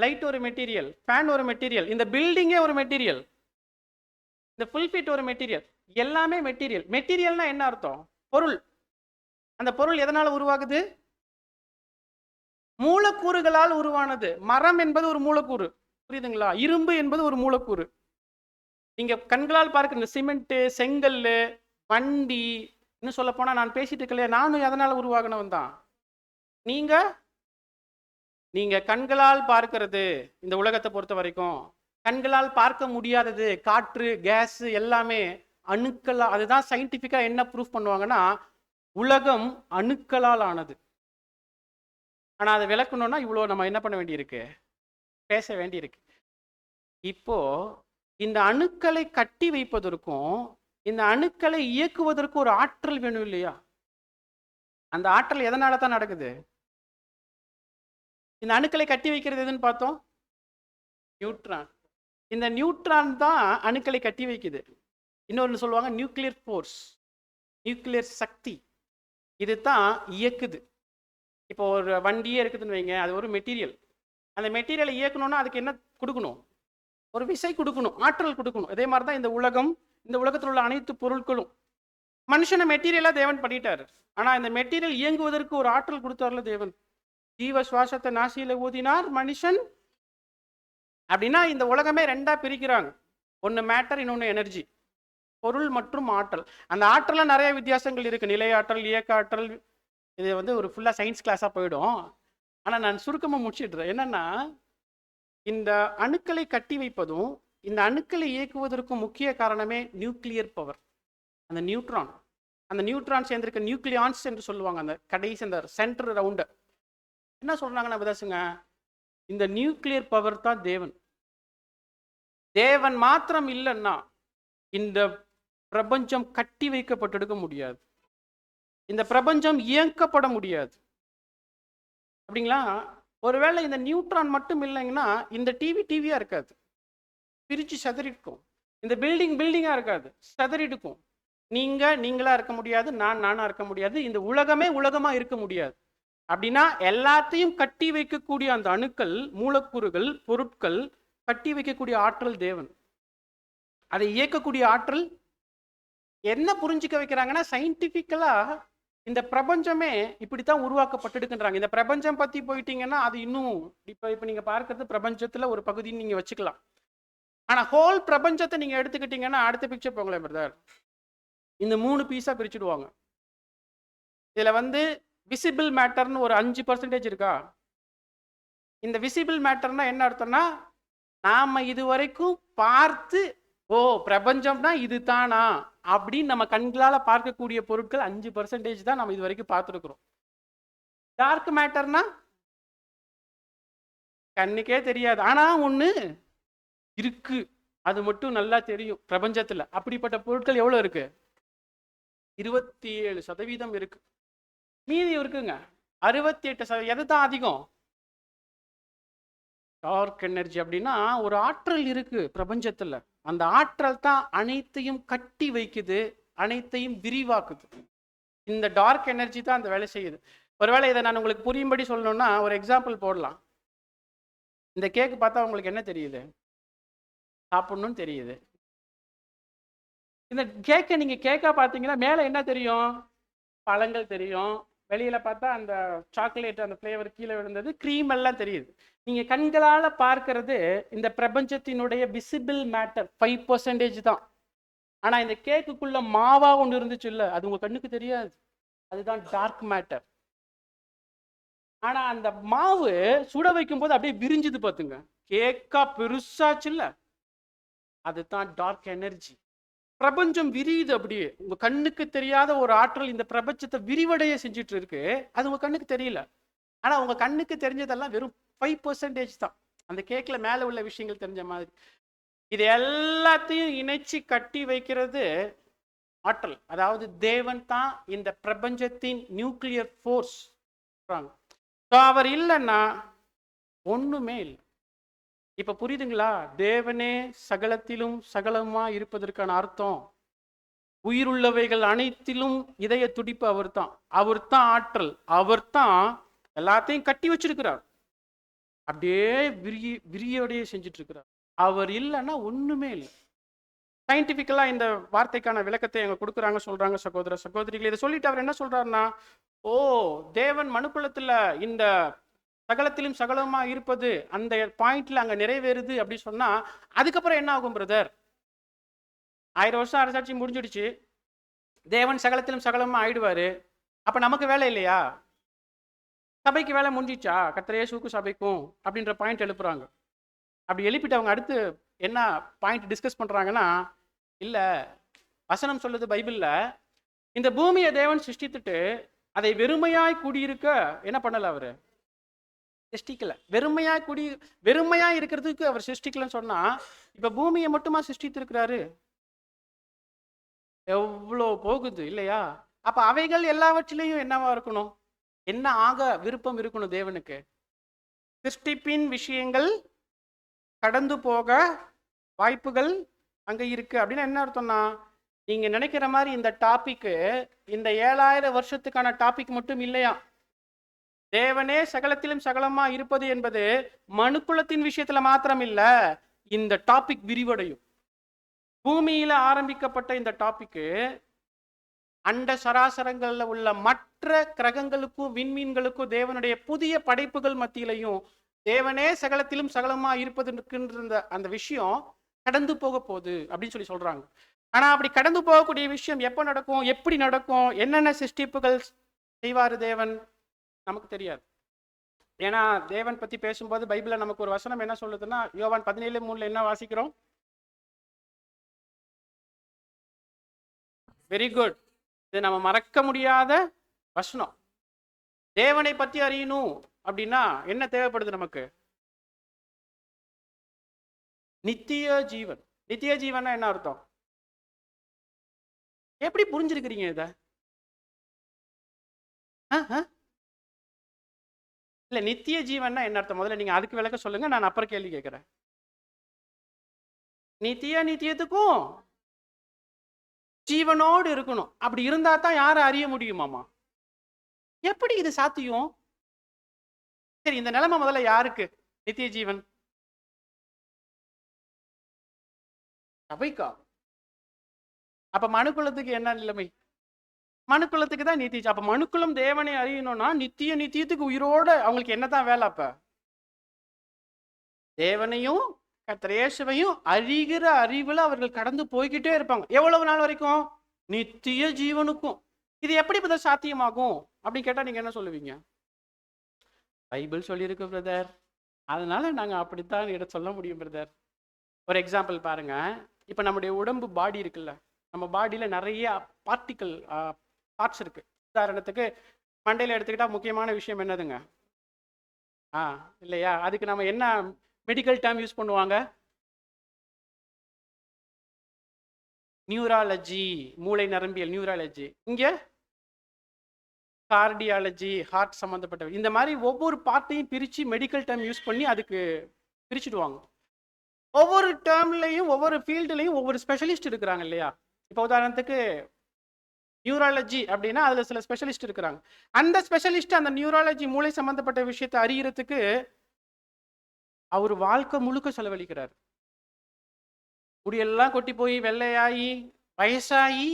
லைட் ஒரு மெட்டீரியல், ஃபேன் ஒரு மெட்டீரியல், இந்த பில்டிங்கே ஒரு மெட்டீரியல், இந்த புல்பிட் ஒரு மெட்டீரியல். எல்லாமே மெட்டீரியல். மெட்டீரியல்னா என்ன அர்த்தம்? பொருள். அந்த பொருள் எதனால உருவாகுது? மூலக்கூறுகளால் உருவானது. மரம் என்பது ஒரு மூலக்கூறு, புரியுதுங்களா? இரும்பு என்பது ஒரு மூலக்கூறு. நீங்க கண்களால் பார்க்கிற இந்த சிமெண்ட், செங்கல், வண்டி, இன்னும் சொல்ல போனா நான் பேசிட்டு இருக்கலையா, நானும் எதனால உருவாகினவன் தான். நீங்க கண்களால் பார்க்கிறது இந்த உலகத்தை பொறுத்த வரைக்கும், கண்களால் பார்க்க முடியாதது காற்று, கேஸ் எல்லாமே அணுக்களா. அதுதான் சயின்டிபிக்கா என்ன ப்ரூஃப் பண்ணுவாங்கன்னா உலகம் அணுக்களால் ஆனது. ஆனா அதை விளக்கணும்னா இவ்வளோ நம்ம என்ன பண்ண வேண்டியிருக்கு, பேச வேண்டியிருக்கு. இப்போ இந்த அணுக்களை கட்டி வைப்பதற்கும் இந்த அணுக்களை இயக்குவதற்கும் ஒரு ஆற்றல் வேணும் இல்லையா? அந்த ஆற்றல் எதனால தான் நடக்குது? இந்த அணுக்களை கட்டி வைக்கிறது எதுன்னு பார்த்தோம், நியூட்ரான். இந்த நியூட்ரான் தான் அணுக்களை கட்டி வைக்குது. இன்னொன்று சொல்லுவாங்க நியூக்ளியர் ஃபோர்ஸ், நியூக்ளியர் சக்தி. இது தான் இயக்குது. இப்போ ஒரு வண்டியே இருக்குதுன்னு வைங்க, அது ஒரு மெட்டீரியல். அந்த மெட்டீரியலை இயக்கணும்னா அதுக்கு என்ன கொடுக்கணும்? ஒரு விசை கொடுக்கணும், ஆற்றல் கொடுக்கணும். இதே மாதிரி தான் இந்த உலகம், இந்த உலகத்தில் உள்ள அனைத்து பொருட்களும். மனுஷனை மெட்டீரியலா தேவன் பண்ணிட்டாரு. ஆனா இந்த மெட்டீரியல் இயங்குவதற்கு ஒரு ஆற்றல் கொடுத்தார்ல தேவன். ஜீவ சுவாசத்தை நாசியில ஊதினார் மனுஷன். அப்படின்னா இந்த உலகமே 2ஆ பிரிக்கிறாங்க. ஒன்று மேட்டர், இன்னொன்று எனர்ஜி, பொருள் மற்றும் ஆற்றல். அந்த ஆற்றல நிறைய வித்தியாசங்கள் இருக்கு. நிலையாற்றல், இயக்க ஆற்றல், இது வந்து ஒரு ஃபுல்லாக சயின்ஸ் கிளாஸாக போயிடும். ஆனால் நான் சுருக்கமாக முடிச்சிடுறேன். என்னன்னா, இந்த அணுக்களை கட்டி வைப்பதும் இந்த அணுக்களை இயக்குவதற்கும் முக்கிய காரணமே நியூக்ளியர் பவர். அந்த நியூட்ரான், அந்த நியூட்ரான் சேர்ந்திருக்க நியூக்ளியான்ஸ் என்று சொல்லுவாங்க. அந்த கடைசி அந்த சென்டர் ரவுண்டு என்ன சொல்றாங்கன்னா விதாசுங்க, இந்த நியூக்ளியர் பவர் தான் தேவன். தேவன் மாத்திரம் இல்லைன்னா இந்த பிரபஞ்சம் கட்டி வைக்கப்பட்டிருக்க முடியாது, இந்த பிரபஞ்சம் இயக்கப்பட முடியாது. அப்படிங்களா? ஒருவேளை இந்த நியூட்ரான் மட்டும் இல்லைங்கன்னா இந்த டிவியா இருக்காது, பிரிச்சு செதறிக்கும். இந்த பில்டிங்கா இருக்காது, செதறிடுக்கும். நீங்களா இருக்க முடியாது, நானா இருக்க முடியாது, இந்த உலகமா இருக்க முடியாது. அப்படின்னா எல்லாத்தையும் கட்டி வைக்கக்கூடிய அந்த அணுக்கள், மூலக்கூறுகள், பொருட்கள் கட்டி வைக்கக்கூடிய ஆற்றல் தேவன். அதை இயக்கக்கூடிய ஆற்றல். என்ன புரிஞ்சுக்க வைக்கிறாங்கன்னா, சயின்டிபிக்கலா இந்த பிரபஞ்சமே இப்படித்தான் உருவாக்கப்பட்டிருக்குன்றாங்க. இந்த பிரபஞ்சம் பத்தி போயிட்டீங்கன்னா அது இன்னும் இப்ப நீங்க பார்க்கறது பிரபஞ்சத்துல ஒரு பகுதின்னு நீங்க வச்சுக்கலாம். ஆனா ஹோல் பிரபஞ்சத்தை நீங்க எடுத்துக்கிட்டீங்கன்னா, அடுத்த பிக்சர் போங்களேன் பிரதர், இந்த 3 பீஸா பிரிச்சுடுவாங்க. இதுல வந்து விசிபிள் மேட்டர்னு ஒரு 5% இருக்கா? இந்த விசிபிள் மேட்டர்னா என்ன அர்த்தம்னா, நாம இதுவரைக்கும் பார்த்து ஓ பிரபஞ்சம்னா இது தானா அப்படின்னு நம்ம கண்களால பார்க்கக்கூடிய பொருட்கள் 5% தான் நம்ம இது வரைக்கும் பார்த்துருக்கிறோம். டார்க் மேட்டர்னா கண்ணுக்கே தெரியாது, ஆனா ஒண்ணு இருக்கு, அது மட்டும் நல்லா தெரியும் பிரபஞ்சத்துல. அப்படிப்பட்ட பொருட்கள் எவ்வளவு இருக்கு? 27% இருக்கு. மீதி இருக்குங்க 68%. எது தான் அதிகம்? Dark energy. அப்படின்னா ஒரு ஆற்றல் இருக்கு பிரபஞ்சத்துல, அந்த ஆற்றல் தான் அனைத்தையும் கட்டி வைக்குது, அனைத்தையும் விரிவாக்குது. இந்த டார்க் எனர்ஜி தான் அந்த வேலை செய்யுது. ஒருவேளை இதை நான் உங்களுக்கு புரியும்படி சொல்லணும்னா ஒரு எக்ஸாம்பிள் போடலாம். இந்த கேக் பார்த்தா உங்களுக்கு என்ன தெரியுது? சாப்பிடணும்னு தெரியுது. இந்த கேக்கை நீங்க கேக்கா பார்த்தீங்கன்னா மேல என்ன தெரியும்? பழங்கள் தெரியும். வெளியில பார்த்தா அந்த சாக்லேட், அந்த ஃப்ளேவர் கீழே விழுந்தது, க்ரீம் எல்லாம் தெரியுது. நீங்க கண்களால பார்க்கறது இந்த பிரபஞ்சத்தினுடைய விசிபிள் மேட்டர் 5% தான். ஆனா இந்த கேக்குக்குள்ள மாவா ஒன்று இருந்துச்சு இல்ல, அது உங்க கண்ணுக்கு தெரியாது, அதுதான் டார்க் மேட்டர். ஆனா அந்த மாவு சுட வைக்கும் போது அப்படியே விரிஞ்சுது பாத்துங்க, கேக்கா பெருசாச்சு இல்ல, அதுதான் டார்க் எனர்ஜி. பிரபஞ்சம் விரியுது, அப்படியே உங்க கண்ணுக்கு தெரியாத ஒரு ஆற்றல் இந்த பிரபஞ்சத்தை விரிவடைய செஞ்சுட்டு இருக்கு. அது உங்க கண்ணுக்கு தெரியல, ஆனா உங்க கண்ணுக்கு தெரிஞ்சதெல்லாம் வெறும் 5% தான். அந்த கேக்ல மேல உள்ள விஷயங்கள் தெரிஞ்ச மாதிரி. இது எல்லாத்தையும் இணைச்சு கட்டி வைக்கிறது ஆற்றல், அதாவது தேவன் தான் இந்த பிரபஞ்சத்தின் நியூக்ளியர் ஃபோர்ஸ். அவர் இல்லைன்னா ஒண்ணுமே இல்லை. இப்ப புரியுதுங்களா? தேவனே சகலத்திலும் சகலமா இருப்பதற்கான அர்த்தம். உயிருள்ளவைகள் அனைத்திலும் இதய துடிப்பு அவர்தான், அவர்தான் ஆற்றல், அவர்தான் எல்லாத்தையும் கட்டி வச்சிருக்கிறார், அப்படியே விரியடைய செஞ்சுட்டு இருக்கிறார். அவர் இல்லைன்னா ஒண்ணுமே இல்லை. சயின்டிபிக்கலா இந்த வார்த்தைக்கான விளக்கத்தை எங்க கொடுக்குறாங்க, சொல்றாங்க சகோதர சகோதரிகள். இதை சொல்லிட்டு அவர் என்ன சொல்றாருன்னா, ஓ தேவன் மனுக்குலத்துல இந்த சகலத்திலும் சகலமா இருப்பது அந்த பாயிண்ட்ல அங்க நிறைவேறுது அப்படி சொன்னா, அதுக்கப்புறம் என்ன ஆகும் பிரதர்? 1000 வருஷம் அரசாட்சி முடிஞ்சிடுச்சு, தேவன் சகலத்திலும் சகலமா ஆயிடுவாரு, அப்ப நமக்கு வேலை இல்லையா? சபைக்கு வேலை முடிஞ்சிச்சா? கர்த்தர் இயேசுவுக்கும் சபைக்கும் அப்படின்ற பாயிண்ட் எழுப்புறாங்க. அப்படி எழுப்பிட்டு அவங்க அடுத்து என்ன பாயிண்ட் டிஸ்கஸ் பண்றாங்கன்னா, இல்ல வசனம் சொல்லுது பைபிள்ல, இந்த பூமியை தேவன் சிருஷ்டித்துட்டு அதை வெறுமையாய் குடியிருக்க என்ன பண்ணல, அவரு சிருஷ்டிக்கல. வெறுமையா இருக்கிறதுக்கு அவர் சிருஷ்டிக்கலன்னு சொன்னா, இப்ப பூமியை மட்டுமா சிருஷ்டித்திருக்கிறாரு? எவ்வளோ போகுது இல்லையா? அப்ப அவைகள் எல்லாவற்றிலையும் என்னவா இருக்கணும், என்ன ஆக விருப்பம் இருக்கணும் தேவனுக்கு? சிருஷ்டிப்பின் விஷயங்கள் கடந்து போக வாய்ப்புகள் அங்க இருக்கு. அப்படின்னா என்ன அர்த்தம்னா, நீங்க நினைக்கிற மாதிரி இந்த டாபிக் இந்த 7000 வருஷத்துக்கான டாபிக் மட்டும் இல்லையா. தேவனே சகலத்திலும் சகலமா இருப்பது என்பது மனுக்குலத்தின் விஷயத்துல மாத்திரம் இல்ல, இந்த டாபிக் விரிவடையும். பூமியில ஆரம்பிக்கப்பட்ட இந்த டாபிக் அண்ட சராசரங்கள்ல உள்ள மற்ற கிரகங்களுக்கும் விண்மீன்களுக்கும் தேவனுடைய புதிய படைப்புகள் மத்தியிலையும் தேவனே சகலத்திலும் சகலமா இருப்பதுன்ற அந்த விஷயம் கடந்து போக போகுது அப்படின்னு சொல்றாங்க. ஆனா அப்படி கடந்து போகக்கூடிய விஷயம் எப்போ நடக்கும், எப்படி நடக்கும், என்னென்ன சிருஷ்டிப்புகள் செய்வாரு தேவன்? நமக்கு தெரியாது. ஏன்னா தேவன் பத்தி பேசும்போது பைபிள்ல நமக்கு ஒரு வசனம் என்ன சொல்லுதுன்னா, யோவான் 17:3 என்ன வாசிக்கிறோம்? Very good. இது நம்ம மறக்க முடியாத வசனம். தேவனை பத்தி அறியணும் அப்படின்னா என்ன தேவைப்படுது நமக்கு? நித்திய ஜீவன். நித்திய ஜீவன்னா என்ன அர்த்தம்? எப்படி புரிஞ்சிருக்கிறீங்க இத? இல்ல, நித்திய ஜீவன்னா என்ன அர்த்தம்? முதல்ல நீங்க அதுக்கு விளக்க சொல்லுங்க, நான் அப்புறம் கேள்வி கேட்கிறேன். நித்தியத்துக்கும் ஜீவனோடு இருக்கணும். அப்படி இருந்தா தான் யாரை அறிய முடியுமாமா? எப்படி இது சாத்தியம்? சரி, இந்த நிலைமை முதல்ல யாருக்கு? நித்திய ஜீவன் சபைக்கா? அப்ப மனுக்குலத்துக்கு என்ன நிலைமை? மனுக்குலத்துக்கு தான் நித்திய. அப்ப மனுக்குலம் தேவனை அறியணும்னா நித்தியத்துக்கு உயிரோட அவங்களுக்கு என்னதான் வேலை? அப்ப தேவனையும் கர்த்தர் இயேசுவையும் அறிகிற அறிவுல அவர்கள் கடந்து போய்கிட்டே இருப்பாங்க. எவ்வளவு நாள் வரைக்கும்? நித்திய ஜீவனுக்கும். இது எப்படி பிரதர் சாத்தியமாகும் அப்படின்னு கேட்டா நீங்க என்ன சொல்லுவீங்க? பைபிள் சொல்லியிருக்கு பிரதர், அதனால நாங்க அப்படித்தான் சொல்ல முடியும் பிரதர். ஒரு எக்ஸாம்பிள் பாருங்க. இப்ப நம்முடைய உடம்பு பாடி இருக்குல்ல, நம்ம பாடியில நிறைய பார்ட்ஸ் இருக்கு. உதாரணத்துக்கு மண்டையில எடுத்துக்கிட்டா முக்கியமான விஷயம் என்னதுங்க? இல்லையா? அதுக்கு நம்ம என்ன மெடிக்கல் டேர்ம் யூஸ் பண்ணுவாங்க? நியூராலஜி, மூளை நரம்பியல் நியூராலஜி. இங்க கார்டியாலஜி, ஹார்ட் சம்பந்தப்பட்ட. இந்த மாதிரி ஒவ்வொரு பார்ட்டையும் பிரிச்சு மெடிக்கல் டேர்ம் யூஸ் பண்ணி அதுக்கு பிரிச்சுடுவாங்க. ஒவ்வொரு டேர்ம்லையும் ஒவ்வொரு ஃபீல்டுலையும் ஒவ்வொரு ஸ்பெஷலிஸ்ட் இருக்கிறாங்க இல்லையா? இப்போ உதாரணத்துக்கு நியூராலஜி அப்படின்னா அதுல சில ஸ்பெஷலிஸ்ட் இருக்கிறாங்க. அந்த ஸ்பெஷலிஸ்ட் அந்த நியூராலஜி மூளை சம்பந்தப்பட்ட விஷயத்தை அறியறதுக்கு அவர் வாழ்க்கை முழுக்க செலவழிக்கிறார். முடியெல்லாம் கொட்டி போய் வெள்ளையாகி வயசாகி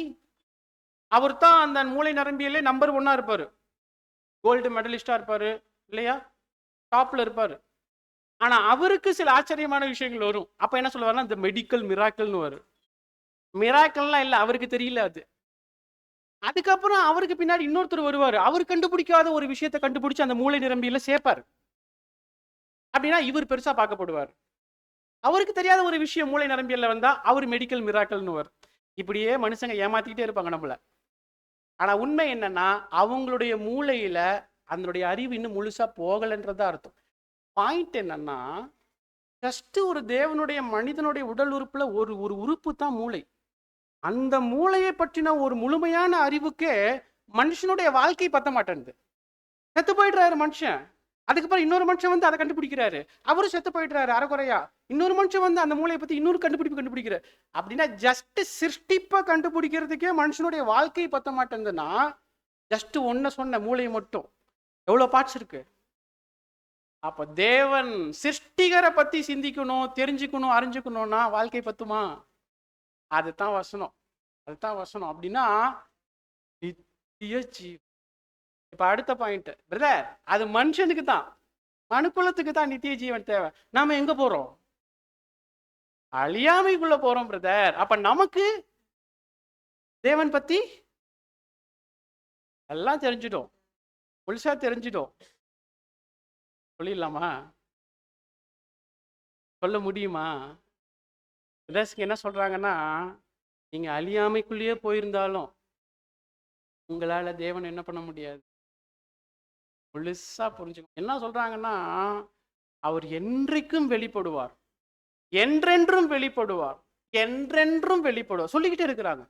அவர் தான் அந்த மூளை நரம்பியலே நம்பர் 1 இருப்பாரு. கோல்டு மெடலிஸ்டா இருப்பாரு இல்லையா? டாப்ல இருப்பாரு. ஆனா அவருக்கு சில ஆச்சரியமான விஷயங்கள் வரும். அப்ப என்ன சொல்லுவாருன்னா, இந்த மெடிக்கல் மிராக்கல்னு வரும். மிராக்கல்லாம் இல்லை, அவருக்கு தெரியல அது. அதுக்கப்புறம் அவருக்கு பின்னாடி இன்னொருத்தர் வருவார். அவர் கண்டுபிடிக்காத ஒரு விஷயத்தை கண்டுபிடிச்சு அந்த மூளை நரம்பியில சேர்ப்பார். அப்படின்னா இவர் பெருசா பார்க்கப்படுவார். அவருக்கு தெரியாத ஒரு விஷயம் மூளை நரம்பியல்ல வந்தா அவர் மெடிக்கல் மிராக்கல்னு வரும். இப்படியே மனுஷங்க ஏமாத்திக்கிட்டே இருப்பாங்க நம்மள. ஆனா உண்மை என்னன்னா, அவங்களுடைய மூளையில அதனுடைய அறிவு இன்னும் முழுசா போகலன்றதா அர்த்தம். பாயிண்ட் என்னன்னா, ஜஸ்ட் ஒரு தேவனுடைய மனிதனுடைய உடல் உறுப்புல ஒரு உறுப்பு தான் மூளை. அந்த மூளையை பற்றின ஒரு முழுமையான அறிவுக்கே மனுஷனுடைய வாழ்க்கை பத்த மாட்டேங்குது. செத்து போயிடுறாரு மனுஷன். அதுக்கப்புறம் இன்னொரு மனுஷன் வந்து அதை கண்டுபிடிக்கிறாரு, அவரும் செத்து போயிடுறாரு அரைக்குறையா. இன்னொரு மனுஷன் வந்து அந்த மூளையை பத்தி இன்னொரு கண்டுபிடிக்கிறாரு. அப்படின்னா ஜஸ்ட் சிருஷ்டிப்பை கண்டுபிடிக்கிறதுக்கே மனுஷனுடைய வாழ்க்கை பத்த மாட்டேங்குதுன்னா, ஜஸ்ட் ஒன்ன சொன்ன மூளையை மட்டும் எவ்வளவு பார்ட்ஸ் இருக்கு? அப்ப தேவன் சிருஷ்டிகரை பத்தி சிந்திக்கணும், தெரிஞ்சுக்கணும், அறிஞ்சுக்கணும்னா வாழ்க்கை பத்துமா? அதுதான் வசனம். அப்படின்னா நித்திய ஜீவன். இப்ப அடுத்த பாயிண்ட் பிரதர், அது மனுஷனுக்கு தான், மனுக்குலத்துக்கு தான் நித்திய ஜீவன் தேவை. நாம எங்க போறோம்? அழியாமைக்குள்ள போறோம் பிரதர். அப்ப நமக்கு தேவன் பத்தி எல்லாம் தெரிஞ்சிடும், முழுசா தெரிஞ்சிடும். சொல்லிடலாமா? சொல்ல முடியுமா? பிரதர்ஸ்க்கு என்ன சொல்றாங்கன்னா, நீங்க அழியாமைக்குள்ளேயே போயிருந்தாலும் உங்களால தேவன் என்ன பண்ண முடியாது, முழுசா புரிஞ்சுக்கணும். என்ன சொல்றாங்கன்னா, அவர் என்றைக்கும் வெளிப்படுவார், என்றென்றும் வெளிப்படுவார், என்றென்றும் வெளிப்படுவார் சொல்லிக்கிட்டே இருக்கிறாங்க.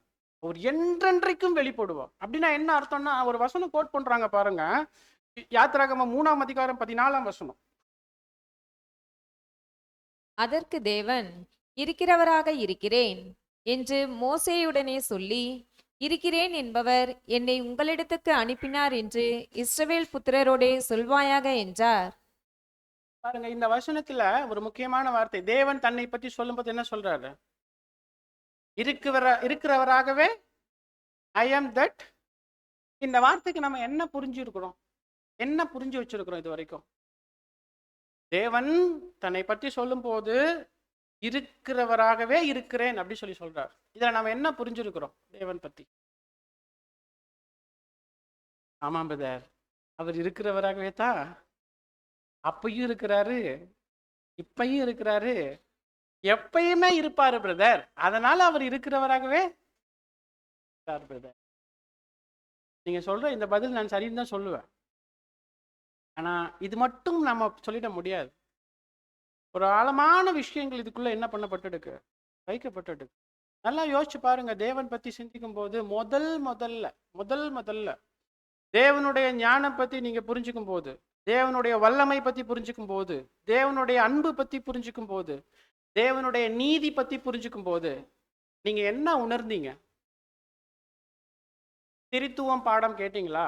அவர் என்றென்றைக்கும் வெளிப்படுவார். அப்படின்னா என்ன அர்த்தம்னா, ஒரு வசனம் கோட் பண்றாங்க பாருங்க. யாத்திராகமம் 3ஆம் அதிகாரம் 14ஆம் வசனம். அதற்கு தேவன், இருக்கிறவராக இருக்கிறேன் என்று மோசேயுடனே சொல்லி, இருக்கிறேன் என்பவர் என்னை உங்களிடத்துக்கு அனுப்பினார் என்று இஸ்ரவேல் புத்திரரோடே சொல்வாயாக என்றார். பாருங்க, இந்த வசனத்துல ஒரு முக்கியமான வார்த்தை. தேவன் தன்னை பற்றி சொல்லும்போது என்ன சொல்றாரு? இருக்கிறவராகவே ஐ ஆம் தட். இந்த வார்த்தைக்கு நம்ம என்ன புரிஞ்சிருக்கிறோம், என்ன புரிஞ்சு வச்சிருக்கிறோம் இது வரைக்கும்? தேவன் தன்னை பற்றி சொல்லும் போது இருக்கிறவராகவே இருக்கிறேன் அப்படி சொல்றார். இதுல நம்ம என்ன புரிஞ்சிருக்கிறோம் தேவன் பத்தி? ஆமாம் பிரதர், அவர் இருக்கிறவராகவே தான் அப்பயும் இருக்கிறாரு, இப்பயும் இருக்கிறாரு, எப்பயுமே இருப்பாரு பிரதர். அதனால அவர் இருக்கிறவராகவே இருக்கார் பிரதர். நீங்க சொல்ற இந்த பதில் நான் சரின்னு தான் சொல்லுவேன். ஆனா இது மட்டும் நம்ம சொல்லிட முடியாது. ஒரு ஆழமான விஷயங்கள் இதுக்குள்ள என்ன பண்ணப்பட்டிருக்கு, வைக்கப்பட்டிருக்கு. நல்லா யோசிச்சு பாருங்க. தேவன் பத்தி சிந்திக்கும் போது முதல்ல தேவனுடைய ஞானம் பத்தி நீங்க புரிஞ்சுக்கும் போது, தேவனுடைய வல்லமை பத்தி புரிஞ்சுக்கும் போது, தேவனுடைய அன்பு பத்தி புரிஞ்சுக்கும் போது, தேவனுடைய நீதி பத்தி புரிஞ்சுக்கும் போது நீங்க என்ன உணர்ந்தீங்க? திரித்துவம் பாடம் கேட்டீங்களா?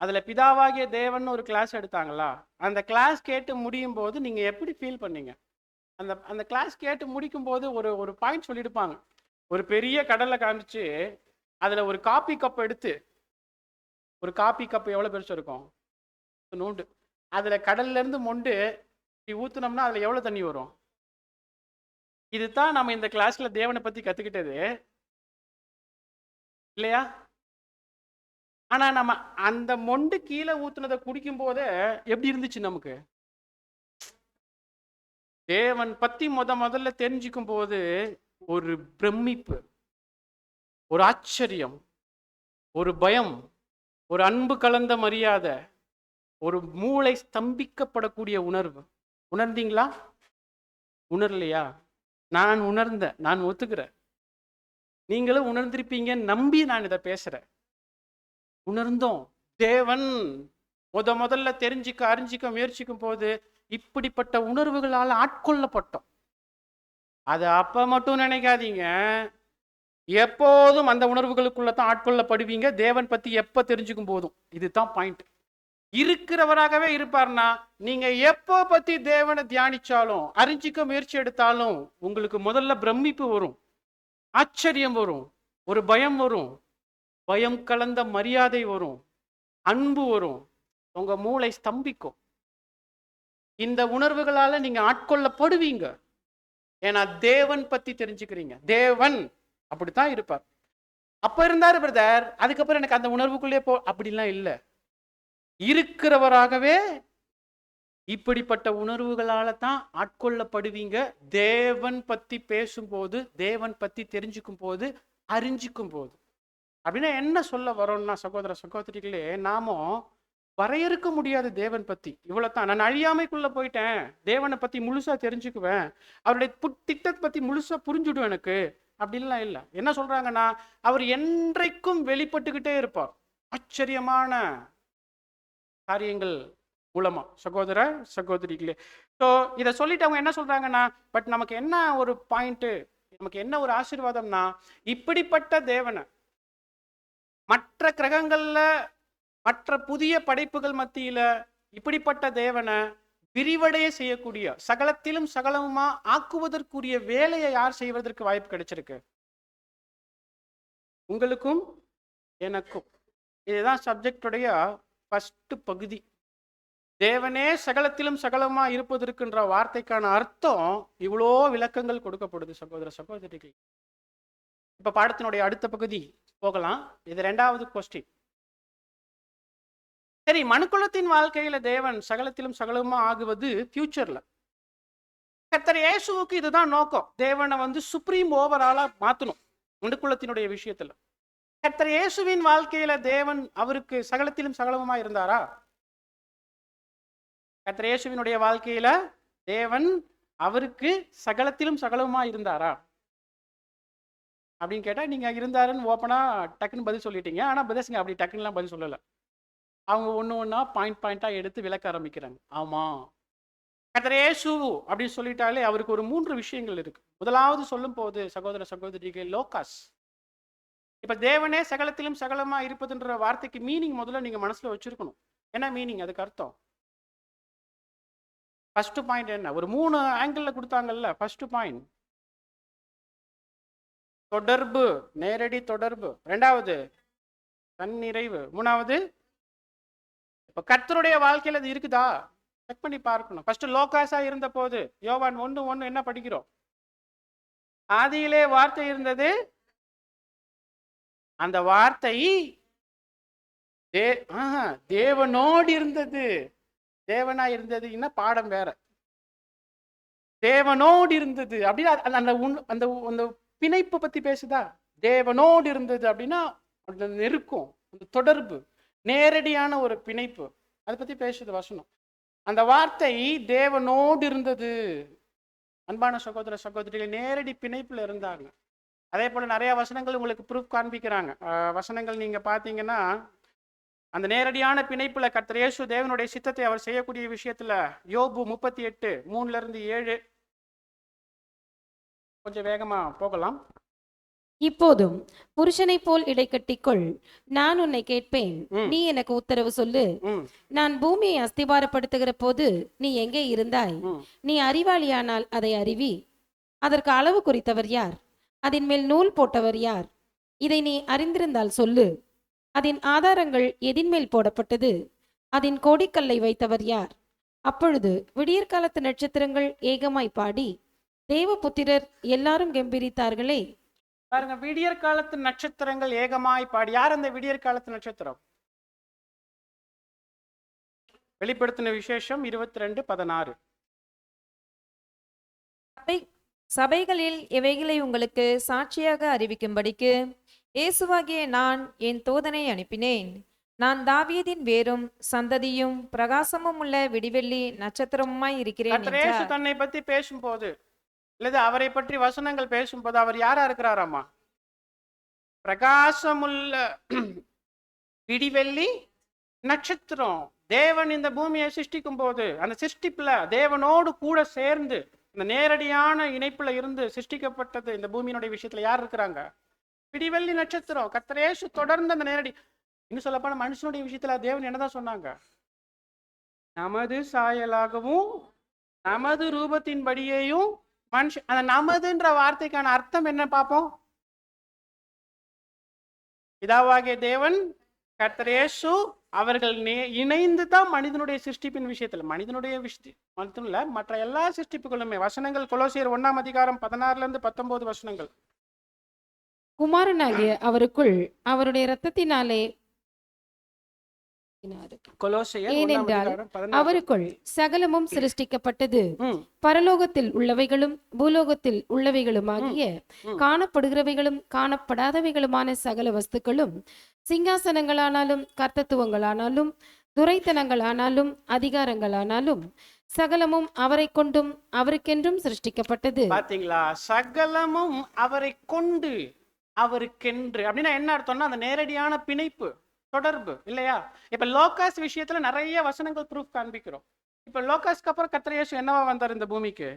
அதுல பிதாவாகிய தேவன் ஒரு கிளாஸ் எடுத்தாங்களா? அந்த கிளாஸ் கேட்டு முடியும் போது நீங்க எப்படி ஃபீல் பண்ணீங்க? அந்த அந்த கிளாஸ் கேட்டு முடிக்கும் போது ஒரு பாயிண்ட் சொல்லியிருப்பாங்க. ஒரு பெரிய கடலை காமிச்சு அதுல ஒரு காபி கப் எடுத்து, ஒரு காபி கப் எவ்வளவு பெருசு இருக்கும், நோண்டு, அதுல கடல்ல இருந்து மொண்டு இப்படி ஊத்துனோம்னா அதுல எவ்வளவு தண்ணி வரும்? இதுதான் நம்ம இந்த கிளாஸ்ல தேவனை பத்தி கத்துக்கிட்டது இல்லையா? ஆனா நம்ம அந்த மொண்டு கீழே ஊத்துனதை குடிக்கும் போதே எப்படி இருந்துச்சு நமக்கு? தேவன் பத்தி முதல்ல தெரிஞ்சுக்கும் போது ஒரு பிரமிப்பு, ஒரு ஆச்சரியம், ஒரு பயம், ஒரு அன்பு கலந்த மரியாதை, ஒரு மூளை ஸ்தம்பிக்கப்படக்கூடிய உணர்வு. உணர்ந்தீங்களா? உணரலையா? நான் உணர்ந்தேன், நான் ஒத்துக்கிறேன். நீங்களும் உணர்ந்திருப்பீங்கன்னு நம்பி நான் இதை பேசுறேன். உணர்ந்தோம். தேவன் முதல்ல தெரிஞ்சுக்க அறிஞ்சிக்க முயற்சிக்கும் போது இப்படிப்பட்ட உணர்வுகளால் ஆட்கொள்ளப்பட்டோம். அது அப்ப மட்டும் நினைக்காதீங்க, எப்போதும் அந்த உணர்வுகளுக்குள்ள தான் ஆட்கொள்ளப்படுவீங்க. தேவன் பத்தி எப்ப தெரிஞ்சுக்கும் போதும். இதுதான் பாயிண்ட். இருக்கிறவராகவே இருப்பார்னா நீங்க எப்போ பத்தி தேவனை தியானிச்சாலும் அறிஞ்சிக்க முயற்சி எடுத்தாலும் உங்களுக்கு முதல்ல பிரமிப்பு வரும், ஆச்சரியம் வரும், ஒரு பயம் வரும், பயம் கலந்த மரியாதை வரும், அன்பு வரும், உங்க மூளை ஸ்தம்பிக்கும். இந்த உணர்வுகளால நீங்க ஆட்கொள்ளப்படுவீங்க. ஏன்னா தேவன் பத்தி தெரிஞ்சுக்கிறீங்க. தேவன் அப்படித்தான் இருப்பார். அப்ப இருந்தாரு பிரதர், அதுக்கப்புறம் எனக்கு அந்த உணர்வுக்குள்ளே அப்படிலாம் இல்லை. இருக்கிறவராகவே இப்படிப்பட்ட உணர்வுகளால தான் ஆட்கொள்ளப்படுவீங்க. தேவன் பத்தி பேசும்போது, தேவன் பத்தி தெரிஞ்சுக்கும் போது, அறிஞ்சிக்கும் போது. அப்படின்னா என்ன சொல்ல வரோம்னா சகோதர சகோதரிகளே, நாமும் வரையறுக்க முடியாது தேவன் பத்தி. இவ்வளவுதான், நான் அழியாமைக்குள்ள போயிட்டேன், தேவனை பத்தி முழுசா தெரிஞ்சுக்குவேன், அவருடைய திட்டத்தை பத்தி முழுசா புரிஞ்சுடும் எனக்கு, அப்படின்லாம் இல்லை. என்ன சொல்றாங்கன்னா, அவர் என்றைக்கும் வெளிப்பட்டுக்கிட்டே இருப்பார் ஆச்சரியமான காரியங்கள் மூலமா. சகோதர சகோதரிகளே, ஸோ இதை சொல்லிட்டு அவங்க என்ன சொல்றாங்கன்னா, பட் நமக்கு என்ன ஒரு பாயிண்ட், நமக்கு என்ன ஒரு ஆசீர்வாதம்னா, இப்படிப்பட்ட தேவனை மற்ற கிரகங்கள்ல மற்ற புதிய படைப்புகள் மத்தியில இப்படிப்பட்ட தேவனை விரிவடைய செய்யக்கூடிய, சகலத்திலும் சகலமுமா ஆக்குவதற்குரிய வேலையை யார் செய்வதற்கு வாய்ப்பு கிடைச்சிருக்கு? உங்களுக்கும் எனக்கும். இதுதான் சப்ஜெக்டுடைய ஃபர்ஸ்ட் பகுதி. தேவனே சகலத்திலும் சகலமா இருப்பதற்குன்ற வார்த்தைக்கான அர்த்தம் இவ்வளோ விளக்கங்கள் கொடுக்கப்படுது சகோதர சகோதரிகள். இப்ப பாடத்தினுடைய அடுத்த பகுதி போகலாம். இது 2வது கொஸ்டின். சரி, மனுக்குலத்தின் வாழ்க்கையில தேவன் சகலத்திலும் சகலமா ஆகுவது ஃபியூச்சர்ல. கர்த்தர் இயேசுவுக்கு இதுதான் நோக்கம், தேவனை சுப்ரீம் ஓவராலா மாத்தணும் மனுக்குலத்தினுடைய விஷயத்துல. கர்த்தர் இயேசுவின் வாழ்க்கையில தேவன் அவருக்கு சகலத்திலும் சகலமா இருந்தாரா? கர்த்தர் இயேசுவினுடைய வாழ்க்கையில தேவன் அவருக்கு சகலத்திலும் சகலமா இருந்தாரா அப்படின்னு கேட்டா, நீங்க இருந்தாருன்னு ஓப்பனா டக்குன்னு பதில் சொல்லிட்டீங்க. ஆனா பிரதர்ஸ்ங்க அப்படி டக்குன்னுலாம் பதில் சொல்லல. அவங்க ஒண்ணா பாயிண்டா எடுத்து விளக்க ஆரம்பிக்கிறாங்க. ஆமா, கர்த்தர் இயேசு அப்படின்னு சொல்லிட்டாலே அவருக்கு ஒரு 3 விஷயங்கள் இருக்கு. முதலாவது சொல்லும் போது சகோதர சகோதரிகள், லோகாஸ். இப்ப தேவனே சகலத்திலும் சகலமா இருப்பதுன்ற வார்த்தைக்கு மீனிங் முதல்ல நீங்க மனசுல வச்சிருக்கணும். என்ன மீனிங், அதுக்கு அர்த்தம்? ஃபர்ஸ்ட் பாயிண்ட் என்ன? ஒரு 3 ஆங்கிள் கொடுத்தாங்கல்ல. ஃபர்ஸ்ட் பாயிண்ட் தொடர்பு, நேரடி தொடர்பு. 2வது தன்னிறைவு. 3வது இப்ப கர்த்தருடைய வாழ்க்கையில அது இருக்குதா செக் பண்ணி பார்க்கணும். ஃபர்ஸ்ட் லோகாஸா இருந்த போது யோவான் 1:1 என்ன படிக்கிறோம்? ஆதியிலே வார்த்தை இருந்தது, அந்த வார்த்தை தே தேவனோடு இருந்தது. தேவனா இருந்ததுன்னா பாடம் வேற. தேவனோடு இருந்தது அப்படின்னா அந்த அந்த அந்த பிணைப்பு பத்தி பேசுதா? தேவனோடு இருந்தது அப்படின்னா அந்த நெருக்கம், அந்த தொடர்பு, நேரடியான ஒரு பிணைப்பு, அதை பத்தி பேசுது வசனம். அந்த வார்த்தை தேவனோடு இருந்தது. அன்பான சகோதர சகோதரிகள் நேரடி பிணைப்புல இருந்தாங்க. அதே போல நிறைய வசனங்கள் உங்களுக்கு ப்ரூஃப் காண்பிக்கிறாங்க. வசனங்கள் நீங்க பாத்தீங்கன்னா அந்த நேரடியான பிணைப்புல கர்த்தர் இயேசு தேவனுடைய சித்தத்தை அவர் செய்யக்கூடிய விஷயத்துல யோபு 38:3-7 கொஞ்சம் வேகமா போகலாம். இப்போதும் புருஷனைப் போல் இடைக்கட்டிக்கொள், நான் உன்னை கேட்பேன், நீ எனக்கு உத்தரவு சொல்லு. நான் பூமியை அஸ்திபாரப்படுத்துகிற போது நீ எங்கே இருந்தாய்? நீ அறிவாளியானால் அதை அறிவி. அதற்கு அளவு குறித்தவர் யார்? அதன் மேல் நூல் போட்டவர் யார்? இதை நீ அறிந்திருந்தால் சொல்லு. அதன் ஆதாரங்கள் எதின்மேல் போடப்பட்டது? அதன் கோடிக்கல்லை வைத்தவர் யார்? அப்பொழுது விடியற்காலத்து நட்சத்திரங்கள் ஏகமாய் பாடி தேவபுத்திரர் எல்லாரும் கெம்பீரித்தார்களே. பாருங்க, விடியற் காலத்து நட்சத்திரங்கள் ஏகமாய் பாடி. யார் அந்த விடியற் காலத்து நட்சத்திரம்? வெளிப்படுத்தின விசேஷம் 22:16. சபைகளில் இவைகளை உங்களுக்கு சாட்சியாக அறிவிக்கும்படிக்கு இயேசுவாகிய நான் என் தூதனை அனுப்பினேன். நான் தாவீதின் வேரும் சந்ததியும் பிரகாசமும் உள்ள விடிவெள்ளி நட்சத்திரமுமாய் இருக்கிறேன் கர்த்தர் இயேசு என்றார். தன்னை பத்தி பேசும்போது அல்லது அவரை பற்றி வசனங்கள் பேசும்போது அவர் யாரா இருக்கிறாராமா? பிரகாசமுள்ள விடிவெள்ளி நட்சத்திரம். தேவன் இந்த பூமியை சிருஷ்டிக்கும் போது அந்த சிருஷ்டிப்புல தேவனோடு கூட சேர்ந்து இந்த நேரடியான இணைப்புல இருந்து சிருஷ்டிக்கப்பட்டது. இந்த பூமியினுடைய விஷயத்துல யார் இருக்கிறாங்க? விடிவெள்ளி நட்சத்திரம். கர்த்தர் இயேசு தொடர்ந்து அந்த நேரடி, இன்னும் சொல்லப்போனா மனுஷனுடைய விஷயத்துல தேவன் என்னதான் சொன்னாங்க? நமது சாயலாகவும் நமது ரூபத்தின்படியேயும் மனுஷன். அந்த நமதுன்ற வார்த்தைக்கான அர்த்தம் என்ன பார்ப்போம். பிதாவாகிய தேவன், கர்த்தர் இயேசு அவர்கள் இணைந்து தான் மனிதனுடைய சிருஷ்டிப்பின் விஷயத்துல, மனிதனுடைய மட்டும் இல்ல மற்ற எல்லா சிருஷ்டிப்புகளுமே. வசனங்கள் கொலோசியர் 1:16-19 வசனங்கள். குமாரனாகிய அவருக்குள் அவருடைய இரத்தத்தினாலே கொலோசியர் ஏனென்றால் 1:16-19. அவருக்குள் சகலமும் சிருஷ்டிக்கப்பட்டது, பரலோகத்தில் உள்ளவைகளும் பூலோகத்தில் உள்ளவைகளுமாகிய காணப்படுகிறவைகளும் காணப்படாதவைகளுமான சகல வஸ்துக்களும், சிங்காசனங்களானாலும் கர்த்தத்துவங்களானாலும் துரைத்தனங்களானாலும் அதிகாரங்களானாலும் சகலமும் அவரை கொண்டும் அவருக்கென்றும் சிருஷ்டிக்கப்பட்டது. பாத்தீங்களா? சகலமும் அவரை கொண்டு அவருக்கென்று அப்படின்னா என்ன அர்த்தம்னா அந்த நேரடியான பிணைப்பு, தொடர்பு இல்லையா? இப்ப லோகாஸ் விஷயத்துல நிறைய வசனங்கள் ப்ரூஃப் காண்பிக்கிறோம். இப்ப லோகாஸ்க்கு அப்புறம் கர்த்தர் இயேசு என்னவா வந்தார் இந்த பூமிக்கு?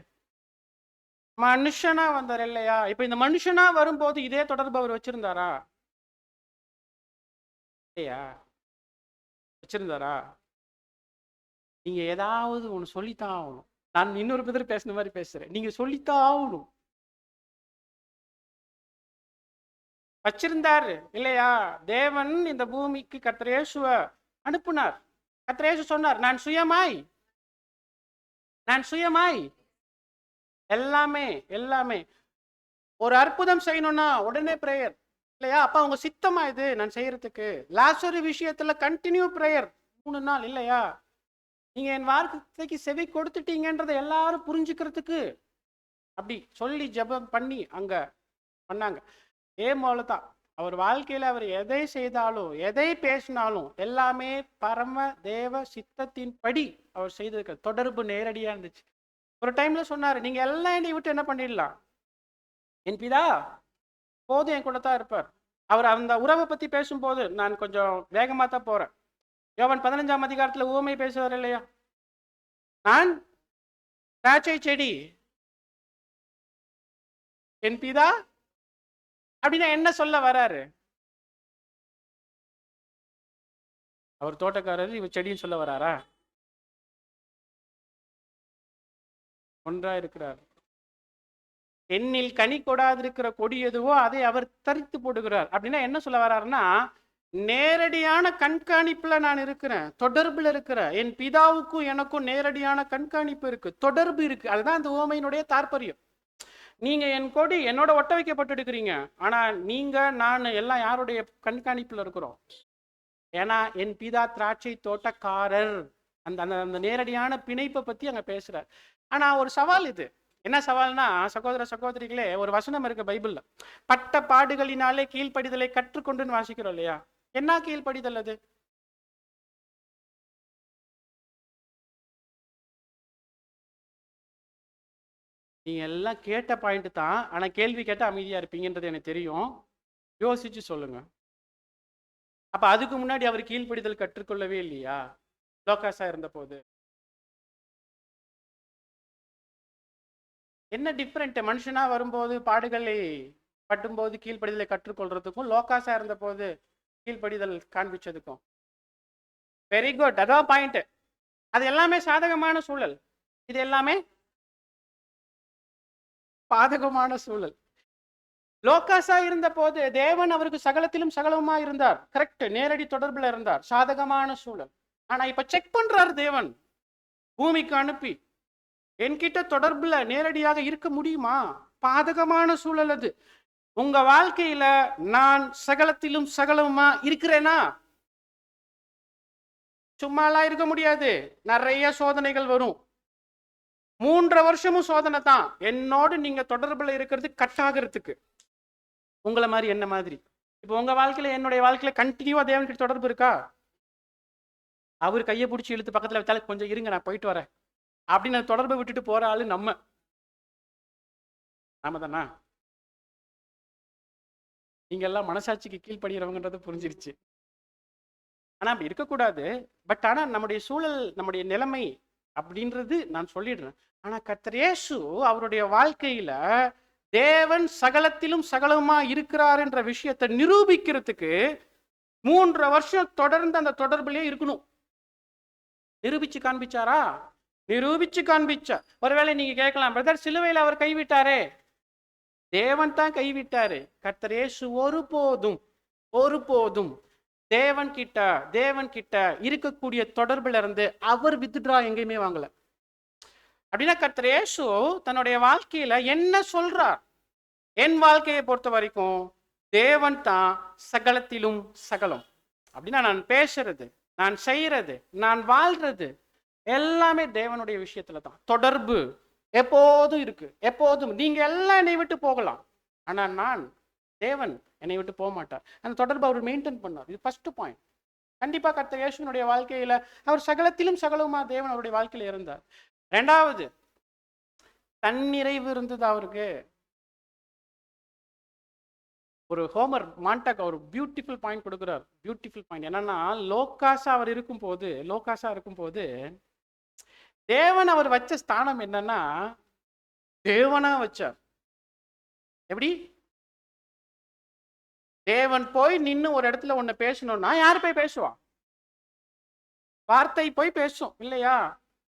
மனுஷனா வந்தார் இல்லையா? இப்ப இந்த மனுஷனா வரும்போது இதே தொடர்பு அவர் வச்சிருந்தாரா? இல்லையா? வச்சிருந்தாரா? நீங்க ஏதாவது ஒண்ணு சொல்லித்தான் ஆகணும். நான் இன்னொரு பேர் பேசின மாதிரி பேசுறேன். நீங்க சொல்லித்தான் ஆகணும். வச்சிருந்தாரு இல்லையா? தேவன் இந்த பூமிக்கு கர்த்தர் இயேசுவை அனுப்புனார். கர்த்தர் இயேசு சொன்னார், நான் சுயமாய் எல்லாமே எல்லாமே. ஒரு அற்புதம் செய்யணும்னா உடனே பிரேயர் இல்லையா? அப்ப அவங்க சித்தமா இது நான் செய்யறதுக்கு. லாசரு விஷயத்துல கண்டினியூ பிரேயர் 3 நாள் இல்லையா? நீங்க என் வார்த்தைக்கு செவி கொடுத்துட்டீங்கன்றதை எல்லாரும் புரிஞ்சுக்கிறதுக்கு அப்படி சொல்லி ஜெபம் பண்ணி அங்க பண்ணாங்க. போலதான் அவர் வாழ்க்கையில அவர் எதை செய்தாலும் எதை பேசினாலும் எல்லாமே பரம தேவ சித்தத்தின் படி அவர் செய்ததுக்கு தொடர்பு நேரடியா இருந்துச்சு. ஒரு டைம்ல சொன்னாரு, நீங்க எல்லாம் என்னை விட்டு என்ன பண்ணிடலாம், என் பிதா போதும் என் கூட தான் இருப்பார். அவர் அந்த உறவை பத்தி பேசும்போது நான் கொஞ்சம் வேகமா தான் போறேன். யோவான் 15 ஊமை பேசுவார் இல்லையா? நான் திராட்சை செடி, என் பிதா அப்படின்னா என்ன சொல்ல வராரு? அவர் தோட்டக்காரர், இவர் செடின்னு சொல்ல வராரா? ஒன்றா இருக்கிறார். என்னில் கனி கொடாதிருக்கிற கொடி எதுவோ அதை அவர் தரித்து போடுகிறார். அப்படின்னா என்ன சொல்ல வர்றாருன்னா, நேரடியான கண்காணிப்புல நான் இருக்கிறேன், தொடர்புல இருக்கிறேன். என் பிதாவுக்கும் எனக்கும் நேரடியான கண்காணிப்பு இருக்கு, தொடர்பு இருக்கு. அதுதான் அந்த உவமையினுடைய தாற்பயம். நீங்க என் கொடி என்னோட ஒட்ட வைக்கப்பட்டு இருக்கிறீங்க, ஆனா நீங்க நான் எல்லாம் யாருடைய கண்காணிப்புல இருக்கிறோம்? ஏன்னா என் பிதா திராட்சை தோட்டக்காரர், அந்த அந்த அந்த நேரடியான பிணைப்பை பத்தி அங்க பேசுறார். ஆனா ஒரு சவால் இது. என்ன சவால்னா, சகோதர சகோதரிகளே, ஒரு வசனம் இருக்கு பைபிள்ல, பட்ட பாடுகளினாலே கீழ்ப்படிதலை கற்றுக்கொண்டுன்னு வாசிக்கிறோம் இல்லையா? என்ன கீழ்ப்படிதல் அது? நீங்க எல்லாம் கேட்ட பாயிண்ட் தான், ஆனா கேள்வி கேட்ட அமைதியா இருப்பீங்கன்றது எனக்கு தெரியும். யோசிச்சு சொல்லுங்க. அப்ப அதுக்கு முன்னாடி அவர் கீழ்ப்படிதல் கற்றுக்கொள்ளவே இல்லையா லோகாசா இருந்த போது? என்ன டிஃப்ரெண்ட்? மனுஷனா வரும்போது பாடுகளை பட்டும்போது கீழ்ப்படிதலை கற்றுக்கொள்றதுக்கும் லோகாசா இருந்த போது கீழ்ப்படிதல் காண்பிச்சதுக்கும்? வெரி குட், அதான் பாயிண்ட். அது எல்லாமே சாதகமான சூழல், இது எல்லாமே பாதகமான சூழல். லோகாசா இருந்த போது தேவன் அவருக்கு சகலத்திலும் சகலமா இருந்தார், கரெக்ட், நேரடி தொடர்புல இருந்தார், சாதகமான சூழல். ஆனா இப்ப செக் பண்றார் தேவன், பூமிக்கு அனுப்பி, என்கிட்ட தொடர்புல நேரடியாக இருக்க முடியுமா? பாதகமான சூழல் அது. உங்க வாழ்க்கையில நான் சகலத்திலும் சகலமா இருக்கிறேனா? சும்மாலாம் இருக்க முடியாது, நிறைய சோதனைகள் வரும். 3 வருஷமும் சோதனை தான் என்னோடு நீங்க தொடர்புல இருக்கிறது கட் ஆகிறதுக்கு. உங்களை மாதிரி என்ன மாதிரி இப்போ உங்க வாழ்க்கையில என்னுடைய வாழ்க்கையில கண்டினியூவா தேவன்கிட்ட தொடர்பு இருக்கா? அவர் கையை பிடிச்சி இழுத்து பக்கத்துல வச்சாலும் கொஞ்சம் இருங்க நான் போயிட்டு வரேன் அப்படின்னு தொடர்பை விட்டுட்டு போற ஆளு நம்ம தானா? நீங்க எல்லாம் மனசாட்சிக்கு கீழ்படுகிறவங்கன்றது புரிஞ்சிருச்சு. ஆனா அப்படி இருக்கக்கூடாது. பட் ஆனா நம்முடைய சூழல், நம்முடைய நிலைமை அப்படின்றது நான் சொல்லிடுறேன். ஆனா கர்த்தர் இயேசு அவருடைய வாழ்க்கையில தேவன் சகலத்திலும் சகலமா இருக்கிறார் என்ற விஷயத்தை நிரூபிக்கிறதுக்கு 3 வருஷம் தொடர்ந்து அந்த தொடர்புலயே இருக்கணும். நிரூபிச்சு காண்பிச்சாரா? நிரூபிச்சு காண்பிச்சார். ஒருவேளை நீங்க கேட்கலாம், பிரதர் சிலுவையில் அவர் கைவிட்டாரே. தேவன் தான் கைவிட்டாரு. கர்த்தர் இயேசு ஒருபோதும் தேவன் கிட்ட இருக்கக்கூடிய தொடர்புல இருந்து அவர் வித்ட்ரா எங்கேயுமே வாங்கல. அப்படின்னா கர்த்தர் இயேசு தன்னுடைய வாழ்க்கையில என்ன சொல்றார்? என் வாழ்க்கையை பொறுத்த வரைக்கும் தேவன் தான் சகலத்திலும் சகலம். அப்படின்னா நான் பேசுறது, நான் செய்யறது, நான் வாழ்றது எல்லாமே தேவனுடைய விஷயத்துல தான். தொடர்பு எப்போதும் இருக்கு, எப்போதும். நீங்க எல்லாம் என்னை விட்டு போகலாம், ஆனா தேவன் என்னை விட்டு போக மாட்டார். அந்த தொடர்பு அவர் மெயின்டைன் பண்ணார். இது ஃபர்ஸ்ட் பாயிண்ட். கண்டிப்பா கர்த்தர் இயேசுவினுடைய வாழ்க்கையில அவர் சகலத்திலும் சகலமா தேவன் அவருடைய வாழ்க்கையில இருந்தார். 2வது, தன்னிறைவு இருந்தது அவருக்கு. ஒரு ஹோமர் மாண்டக் ஒரு பியூட்டிஃபுல் பாயிண்ட் கொடுக்கிறார். பியூட்டிஃபுல் பாயிண்ட் என்னன்னா, லோகாசா இருக்கும் போது தேவன் அவர் வச்ச ஸ்தானம் என்னன்னா, தேவனா வச்சார். எப்படி? தேவன் போய் நின்று ஒரு இடத்துல ஒண்ணு பேசணும்னா யார் போய் பேசுவா? வார்த்தை போய் பேசும் இல்லையா?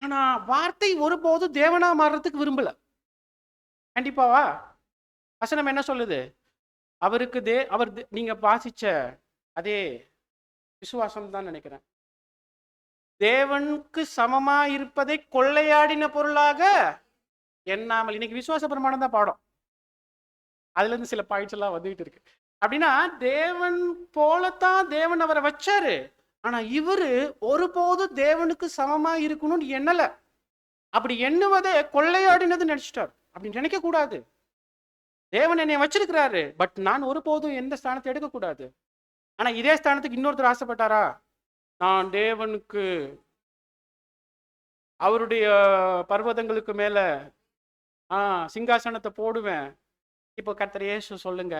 ஆனா வார்த்தை ஒருபோதும் தேவனா மாறுறதுக்கு விரும்பல. கண்டிப்பாவா? வசனம் என்ன சொல்லுது? அவருக்கு நீங்க வாசிச்ச அதே விசுவாசம் தான் நினைக்கிறேன். தேவனுக்கு சமமா இருப்பதை கொள்ளையாடின பொருளாக எண்ணாமல். இன்னைக்கு விசுவாச பிரமாணம் தான் பாடம், அதுல இருந்து சில பாயிண்ட்ஸ் எல்லாம் வந்துகிட்டு இருக்கு. அப்படின்னா தேவன் போலத்தான் தேவன் அவரை வச்சாரு. ஆனா இவரு ஒருபோதும் தேவனுக்கு சமமா இருக்கணும்னு எண்ணல. அப்படி எண்ணுவதை கொள்ளையாடினது நினைச்சிட்டார். அப்படி நினைக்க கூடாது. தேவன் என்னை வச்சிருக்கிறாரு, பட் நான் ஒருபோதும் எந்த ஸ்தானத்தை எடுக்கக்கூடாது. ஆனா இதே ஸ்தானத்துக்கு இன்னொருத்தர் ஆசைப்பட்டாரா? நான் தேவனுக்கு அவருடைய பர்வதங்களுக்கு மேல சிங்காசனத்தை போடுவேன். இப்போ கர்த்தர் இயேசு சொல்லுங்க,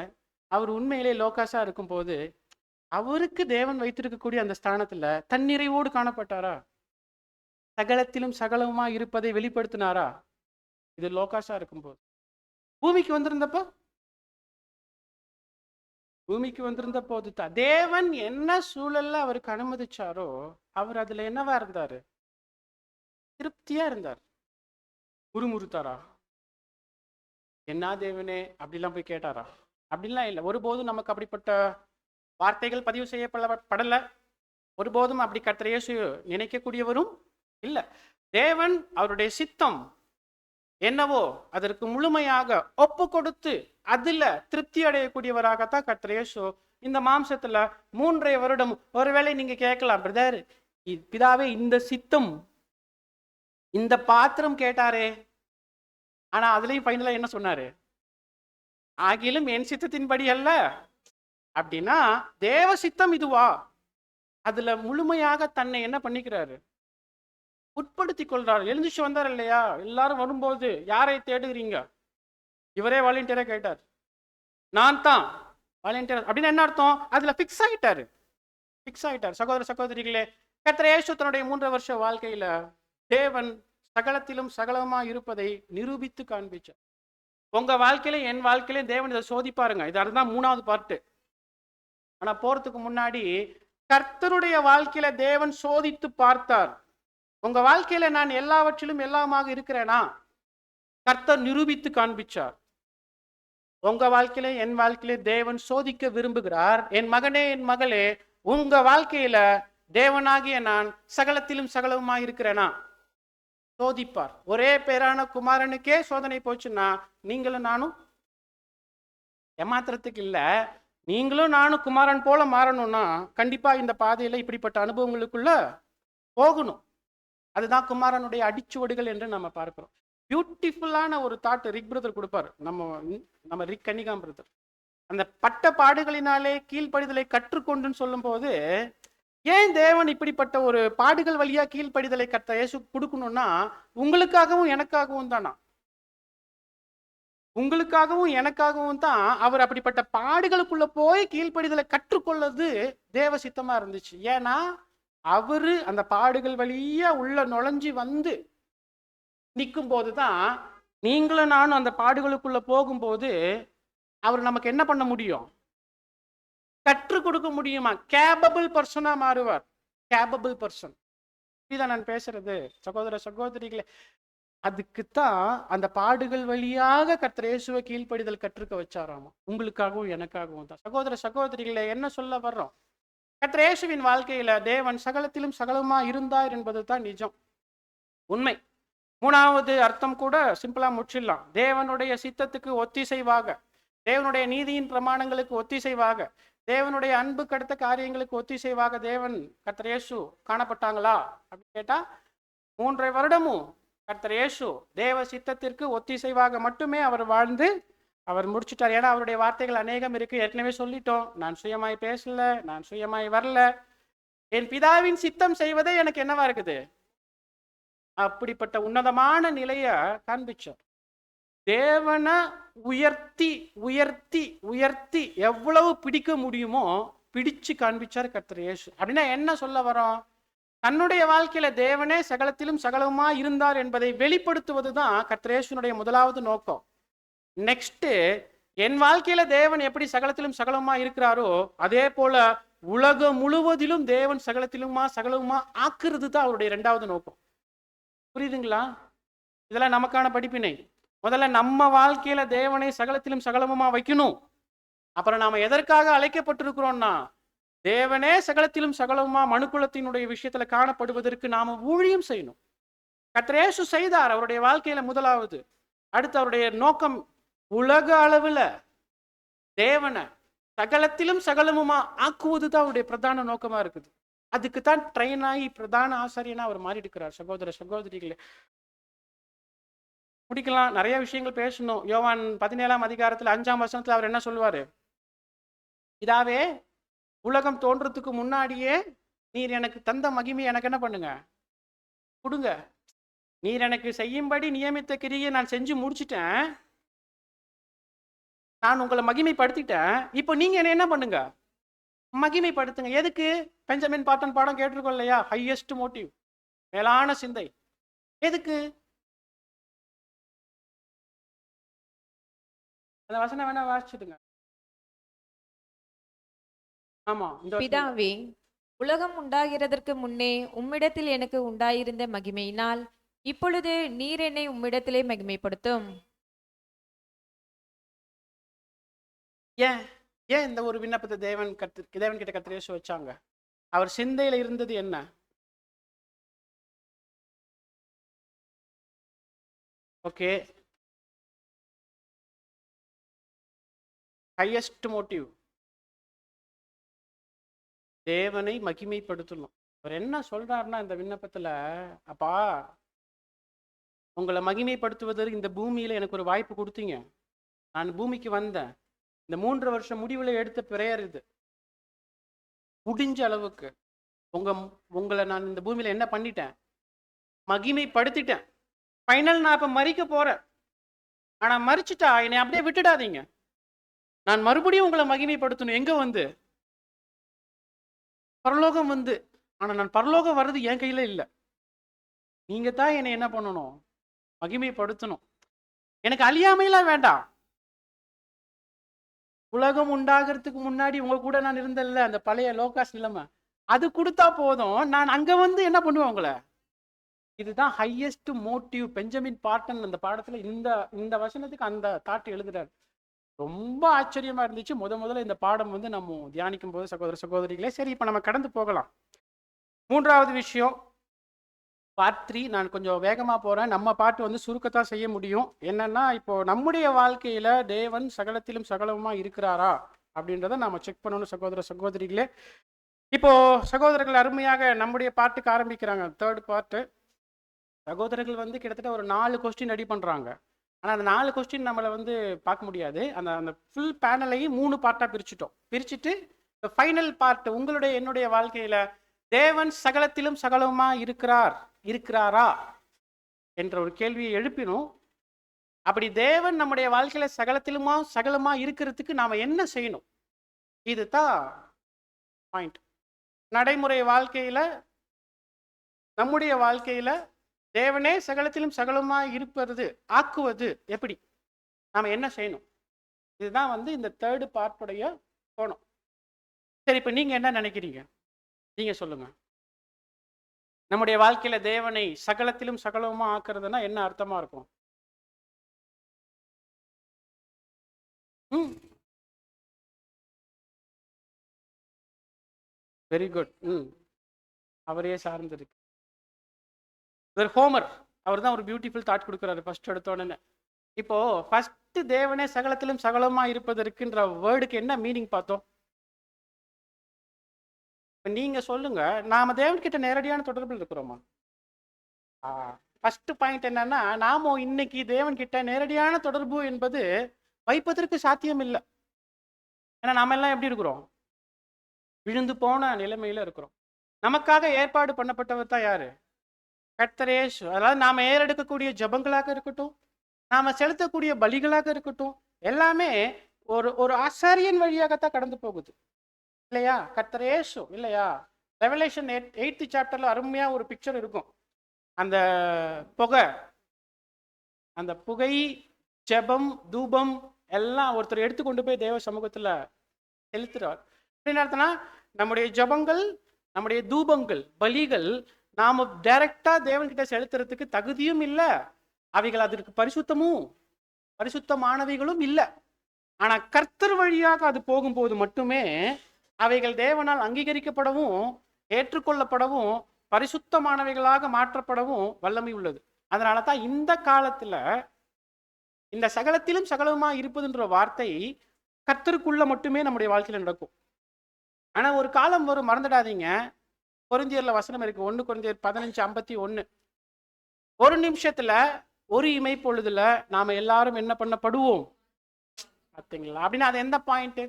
அவர் உண்மையிலே லோகாசா இருக்கும் போது அவருக்கு தேவன் வைத்திருக்கக்கூடிய அந்த ஸ்தானத்துல தன்னிறைவோடு காணப்பட்டாரா? சகலத்திலும் சகலமா இருப்பதை வெளிப்படுத்தினாரா? இது லோகாசா இருக்கும்போது. பூமிக்கு வந்திருந்த போது தான் தேவன் என்ன சூழல்ல அவருக்கு அனுமதிச்சாரோ அவர் அதுல என்னவா இருந்தாரு? திருப்தியா இருந்தார். முறுமுறுத்தாரா? என்ன தேவனே அப்படிலாம் போய் கேட்டாரா? அப்படிலாம் இல்லை. ஒருபோதும் நமக்கு அப்படிப்பட்ட வார்த்தைகள் பதிவு செய்யப்படல. ஒருபோதும் அப்படி கர்த்தர் இயேசு நினைக்கக்கூடியவரும் இல்லை. தேவன் அவருடைய சித்தம் என்னவோ அதற்கு முழுமையாக ஒப்பு கொடுத்து அதுல திருப்தி அடையக்கூடியவராகத்தான் கர்த்தர் இயேசு இந்த மாம்சத்துல 3.5 வருடம். ஒருவேளை நீங்க கேட்கலாம், பிரதர் பிதாவே இந்த சித்தம் இந்த பாத்திரம் கேட்டாரே, ஆனா அதுலயும் ஃபைனலா என்ன சொன்னாரு? ஆகிலும் என் சித்தத்தின்படி அல்ல. அப்படின்னா தேவ சித்தம் இதுவா? அதுல முழுமையாக தன்னை என்ன பண்ணிக்கிறாரு? உட்படுத்திக் கொள்றாரு. எழுந்துச்சு வந்தார் இல்லையா? எல்லாரும் வரும்போது யாரை தேடுகிறீங்க? இவரே வாலண்டியரா கேட்டார், நான் தான் வாலண்டியர். அப்படின்னு என்ன அர்த்தம்? அதுல பிக்ஸ் ஆயிட்டாரு. சகோதர சகோதரிகளே, கர்த்தர் இயேசு தன்னுடைய 3 வருஷ வாழ்க்கையில தேவன் சகலத்திலும் சகலமா இருப்பதை நிரூபித்து காண்பிச்சார். உங்க வாழ்க்கையில என் வாழ்க்கையில தேவன் இதை சோதிப்பாருங்க. இது அதுதான் 3வது பார்ட்டு. ஆனா போறதுக்கு முன்னாடி கர்த்தருடைய வாழ்க்கையில தேவன் சோதித்து பார்த்தார். உங்க வாழ்க்கையில நான் எல்லாவற்றிலும் எல்லாமாக இருக்கிறேனா? கர்த்தர் நிரூபித்து காண்பிச்சார். உங்க வாழ்க்கையில என் வாழ்க்கையில தேவன் சோதிக்க விரும்புகிறார். என் மகனே, என் மகளே, உங்க வாழ்க்கையில தேவனாகிய நான் சகலத்திலும் சகலவுமா இருக்கிறேனா? சோதிப்பார். ஒரே பேரான குமாரனுக்கே சோதனை போச்சுன்னா நீங்களும் நானும் ஏமாத்துறதுக்கு இல்ல, நீங்களும் நானும் குமாரன் போல மாறணும்னா கண்டிப்பா இந்த பாதையில இப்படிப்பட்ட அனுபவங்களுக்குள்ள போகணும். அதுதான் குமாரனுடைய அடிச்சுவடுகள் என்று நம்ம பார்க்கிறோம். பியூட்டிஃபுல்லான ஒரு தாட் ரிக் பிரதர் கொடுப்பார். நம்ம ரிக் கன்னிகாம் பிரதர் அந்த பட்ட பாடுகளினாலே கீழ்ப்படிதலை கற்றுக்கொண்டுன்னு சொல்லும் போது, ஏன் தேவன் இப்படிப்பட்ட ஒரு பாடுகள் வழியா கீழ்ப்படிதலை கர்த்தர் இயேசு கொடுக்கணும்னா உங்களுக்காகவும் எனக்காகவும் தானா? உங்களுக்காகவும் எனக்காகவும் தான் அவர் அப்படிப்பட்ட பாடுகளுக்குள்ள போய் கீழ்ப்படிதலை கற்றுக்கொள்ளது தேவ சித்தமா இருந்துச்சு. ஏன்னா அவரு அந்த பாடுகள் வழியா உள்ள நுழைஞ்சி வந்து நிற்கும் போதுதான் நீங்களும் நானும் அந்த பாடுகளுக்குள்ள போகும்போது அவர் நமக்கு என்ன பண்ண முடியும்? கற்றுக் கொடுக்க முடியுமா? கேபபிள் பர்சனா மாறுவார். Capable person. இதான் நான் பேசுறது சகோதர சகோதரிகளே. அதுக்குத்தான் அந்த பாடுகள் வழியாக கர்த்தர் இயேசுவை கீழ்ப்படிதல் கற்றுக்க வச்சாராமா. உங்களுக்காகவும் எனக்காகவும் தான். சகோதர சகோதரிகளே, என்ன சொல்ல வர்றோம்? கர்த்தர் இயேசுவின் வாழ்க்கையில தேவன் சகலத்திலும் சகலமா இருந்தார் என்பது தான் நிஜம், உண்மை. 3வது அர்த்தம் கூட சிம்பிளா முடிச்சிடலாம். தேவனுடைய சித்தத்துக்கு ஒத்திசைவாக, தேவனுடைய நீதியின் பிரமாணங்களுக்கு ஒத்திசைவாக, தேவனுடைய அன்பு கடத்த காரியங்களுக்கு ஒத்திசைவாக தேவன் கர்த்தர் இயேசு காணப்பட்டாங்களா அப்படின்னு கேட்டா 3.5 வருடமும் கர்த்தர் இயேசு தேவ சித்தத்திற்கு ஒத்திசைவாக மட்டுமே அவர் வாழ்ந்து அவர் முடிச்சுட்டார். ஏன்னா அவருடைய வார்த்தைகள் அநேகம் இருக்கு, ஏற்கனவே சொல்லிட்டோம். நான் சுயமாய் பேசல, நான் சுயமாய் வரல, என் பிதாவின் சித்தம் செய்வதே எனக்கு என்னவா இருக்குது. அப்படிப்பட்ட உன்னதமான நிலைய காண்பிச்சார். தேவனை உயர்த்தி உயர்த்தி உயர்த்தி எவ்வளவு பிடிக்க முடியுமோ பிடிச்சு காண்பிச்சார் கர்த்தர் இயேசு. அப்படின்னா என்ன சொல்ல வரோம்? தன்னுடைய வாழ்க்கையில தேவனே சகலத்திலும் சகலமா இருந்தார் என்பதை வெளிப்படுத்துவதுதான் கர்த்தர் இயேசுனுடைய 1வது நோக்கம். நெக்ஸ்ட், என் வாழ்க்கையில தேவன் எப்படி சகலத்திலும் சகலமா இருக்கிறாரோ அதே போல உலகம் முழுவதிலும் தேவன் சகலத்திலுமா சகலவுமா ஆக்குறது தான் அவருடைய 2வது நோக்கம். புரியுதுங்களா? இதெல்லாம் நமக்கான படிப்பினை. முதல்ல நம்ம வாழ்க்கையில தேவனை சகலத்திலும் சகலமுமா வைக்கணும். அப்புறம் நாம எதற்காக அழைக்கப்பட்டிருக்கிறோம்னா தேவனே சகலத்திலும் சகலமுமா மனுக்குலத்தினுடைய விஷயத்துல காணப்படுவதற்கு நாம ஊழியம் செய்யணும். கர்த்தர் இயேசு செய்தார் அவருடைய வாழ்க்கையில 1வது. அடுத்து அவருடைய நோக்கம் உலக அளவுல தேவனை சகலத்திலும் சகலமுமா ஆக்குவது தான் அவருடைய பிரதான நோக்கமா இருக்குது. அதுக்குத்தான் ட்ரெயின் ஆகி பிரதான ஆசாரியனா அவர் மாறி இருக்கிறார். சகோதர சகோதரிகளே, முடிக்கலாம், நிறைய விஷயங்கள் பேசணும். யோவான் 17ஆம் அதிகாரத்துல 5ஆம் வசனத்துல அவர் என்ன சொல்லுவாரு? இதாவே உலகம் தோன்றதுக்கு முன்னாடியே நீர் எனக்கு தந்த மகிமை எனக்கு என்ன பண்ணுங்க, கொடுங்க. நீர் எனக்கு செய்யும்படி நியமித்த கிரியை நான் செஞ்சு முடிச்சிட்டேன், நான் உங்களை மகிமைப்படுத்திட்டேன். இப்போ நீங்க என்ன பண்ணுங்க, மகிமைப்படுத்துங்க. எதுக்கு? பெஞ்சமின் பாட்டன் பாடம் கேட்டிருக்கோம் இல்லையா? ஹையஸ்ட் மோட்டிவ், மேலான சிந்தை. எதுக்கு? அந்த வசனம் வேணா வாசிச்சுடுங்க. ஆமா, இந்த பிதாவே, உலகம் உண்டாகிறதற்கு முன்னே உம்மிடத்தில் எனக்கு உண்டாயிருந்த மகிமையினால் இப்பொழுது நீர் என்னை உம்மிடத்திலே மகிமைப்படுத்தும். ஏன் ஏன் இந்த ஒரு விண்ணப்பத்தை தேவன் கிட்ட கர்த்தர் இயேசு வச்சாங்க? அவர் சிந்தையில இருந்தது என்ன? ஓகே, ஹையஸ்ட் மோட்டிவ் தேவனை மகிமைப்படுத்தணும். அவர் என்ன சொல்றாருன்னா இந்த விண்ணப்பத்துல, அப்பா உங்களை மகிமைப்படுத்துவதற்கு இந்த பூமியில எனக்கு ஒரு வாய்ப்பு கொடுத்தீங்க. நான் பூமிக்கு வந்தேன். இந்த 3 வருஷம் முடிவில் எடுத்த பிரேயர் இது. முடிஞ்ச அளவுக்கு உங்களை நான் இந்த பூமியில என்ன பண்ணிட்டேன்? மகிமைப்படுத்திட்டேன். ஃபைனல் நான் இப்ப மறிக்க போறேன். ஆனா மறிச்சுட்டா என்னை அப்படியே விட்டுடாதீங்க. நான் மறுபடியும் உங்களை மகிமைப்படுத்தணும். எங்க வந்து? பரலோகம் வந்து. ஆனா நான் பரலோகம் வர்றது என் கையில இல்ல. நீங்க தான் என்னை என்ன பண்ணணும்? மகிமைப்படுத்தணும். எனக்கு அழியாமையெல்லாம் வேண்டாம். உலகம் உண்டாகிறதுக்கு முன்னாடி உங்க கூட நான் இருந்தேன்ல, அந்த பழைய லோகாஸ் நிலைமை, அது கொடுத்தா போதும். நான் அங்க வந்து என்ன பண்ணுவேன் உங்களை? இதுதான் ஹையஸ்ட் மோட்டிவ். பெஞ்சமின் பார்டன் அந்த பாடத்துல இந்த வசனத்துக்கு அந்த தாட்டு எழுதுறாரு. ரொம்ப ஆச்சரியமா இருந்துச்சு. முதல்ல இந்த பாடம் வந்து நம்ம தியானிக்கும் போது சகோதர சகோதரிகளே. சரி, இப்ப நம்ம கடந்து போகலாம். 3வது விஷயம், பார்ட் 3. நான் கொஞ்சம் வேகமா போறேன். நம்ம பாட்டு வந்து சுருக்கத்தான் செய்ய முடியும். என்னன்னா, இப்போ நம்முடைய வாழ்க்கையில தேவன் சகலத்திலும் சகலமா இருக்கிறாரா அப்படின்றத நாம செக் பண்ணணும் சகோதர சகோதரிகளே. இப்போ சகோதரர்கள் அருமையாக நம்முடைய பாட்டுக்கு ஆரம்பிக்கிறாங்க. 3rd part. சகோதரர்கள் வந்து கிட்டத்தட்ட ஒரு 4 கொஸ்டின் ரெடி பண்றாங்க. ஆனா அந்த 4 கொஸ்டின் நம்மளை வந்து பார்க்க முடியாது. அந்த ஃபுல் பேனலையும் 3 பார்ட்டா பிரிச்சுட்டு ஃபைனல் பார்ட், உங்களுடைய என்னுடைய வாழ்க்கையில தேவன் சகலத்திலும் சகலமா இருக்கிறாரா என்ற ஒரு கேள்வியை எழுப்பினோம். அப்படி தேவன் நம்முடைய வாழ்க்கையில சகலமா இருக்கிறதுக்கு நாம என்ன செய்யணும்? இதுதான் பாயிண்ட். நடைமுறை வாழ்க்கையில, நம்முடைய வாழ்க்கையில தேவனே சகலத்திலும் சகலமா இருப்பது ஆக்குவது எப்படி? நாம என்ன செய்யணும்? இதுதான் வந்து இந்த 3rd பார்ட்டுடைய கோணம். சரி, இப்ப நீங்க என்ன நினைக்கிறீங்க? நீங்க சொல்லுங்க. நம்முடைய வாழ்க்கையில தேவனை சகலத்திலும் சகலமா ஆக்குறதுன்னா என்ன அர்த்தமா இருக்கும்? Very good. அவரையே சார்ந்திருக்கு. ஹோமர் அவர் தான் ஒரு பியூட்டிஃபுல் தாட் கொடுக்குறாரு ஃபர்ஸ்ட் எடுத்தோடனே. இப்போ ஃபர்ஸ்ட் தேவனே சகலத்திலும் சகலமா இருப்பதற்குன்ற வேர்டுக்கு என்ன மீனிங் பார்த்தோம்? நீங்க சொல்லுங்க. நாம தேவன்கிட்ட நேரடியான தொடர்பில் இருக்கிறோமா? ஃபர்ஸ்ட் பாயிண்ட் என்னன்னா, நாம இன்னைக்கு தேவன்கிட்ட நேரடியான தொடர்பு என்பது வைப்பதற்கு சாத்தியம் இல்லை. ஏன்னா நாம எல்லாம் எப்படி இருக்கிறோம்? விழுந்து போன நிலைமையில இருக்கிறோம். நமக்காக ஏற்பாடு பண்ணப்பட்டவர் தான் யாரு? கர்த்தர் இயேசு. அதாவது நாம ஏறெடுக்கக்கூடிய ஜபங்களாக இருக்கட்டும், நாம செலுத்தக்கூடிய பலிகளாக இருக்கட்டும், எல்லாமே ஒரு ஆசாரியன் வழியாகத்தான் கடந்து போகுது இல்லையா? கர்த்தர் இயேசு இல்லையா? ரெவலேஷன் 8th சாப்டர்ல அருமையா ஒரு பிக்சர் இருக்கும். அந்த புகை, ஜெபம், தூபம் எல்லாம் ஒருத்தர் எடுத்துக்கொண்டு போய் தேவ சமூகத்துல செலுத்துறார். என்ன அர்த்தம்னா, நம்முடைய ஜபங்கள், நம்முடைய தூபங்கள், பலிகள் நாம டைரக்டா தேவன்கிட்ட செலுத்துறதுக்கு தகுதியும் இல்லை. அவைகள் அதற்கு பரிசுத்தமானவைகளும் இல்லை. ஆனா கர்த்தர் வழியாக அது போகும்போது மட்டுமே அவைகள் தேவனால் அங்கீகரிக்கப்படவும், ஏற்றுக்கொள்ளப்படவும், பரிசுத்தமானவைகளாக மாற்றப்படவும் வல்லமை உள்ளது. அதனால தான் இந்த காலத்துல இந்த சகலத்திலும் சகலமா இருப்பதுன்ற வார்த்தை கர்த்தருக்குள்ள மட்டுமே நம்முடைய வாழ்க்கையில நடக்கும். ஆனா ஒரு காலம் வரும், மறந்துடாதீங்க. கொரிந்தியர்ல வசனம் இருக்கு, 1 கொரிந்தியர் 15:51. ஒரு நிமிஷத்துல, ஒரு இமை பொழுதுல நாம எல்லாரும் என்ன பண்ணப்படுவோம் பார்த்தீங்களா? அப்படின்னா அது எந்த பாயிண்ட்?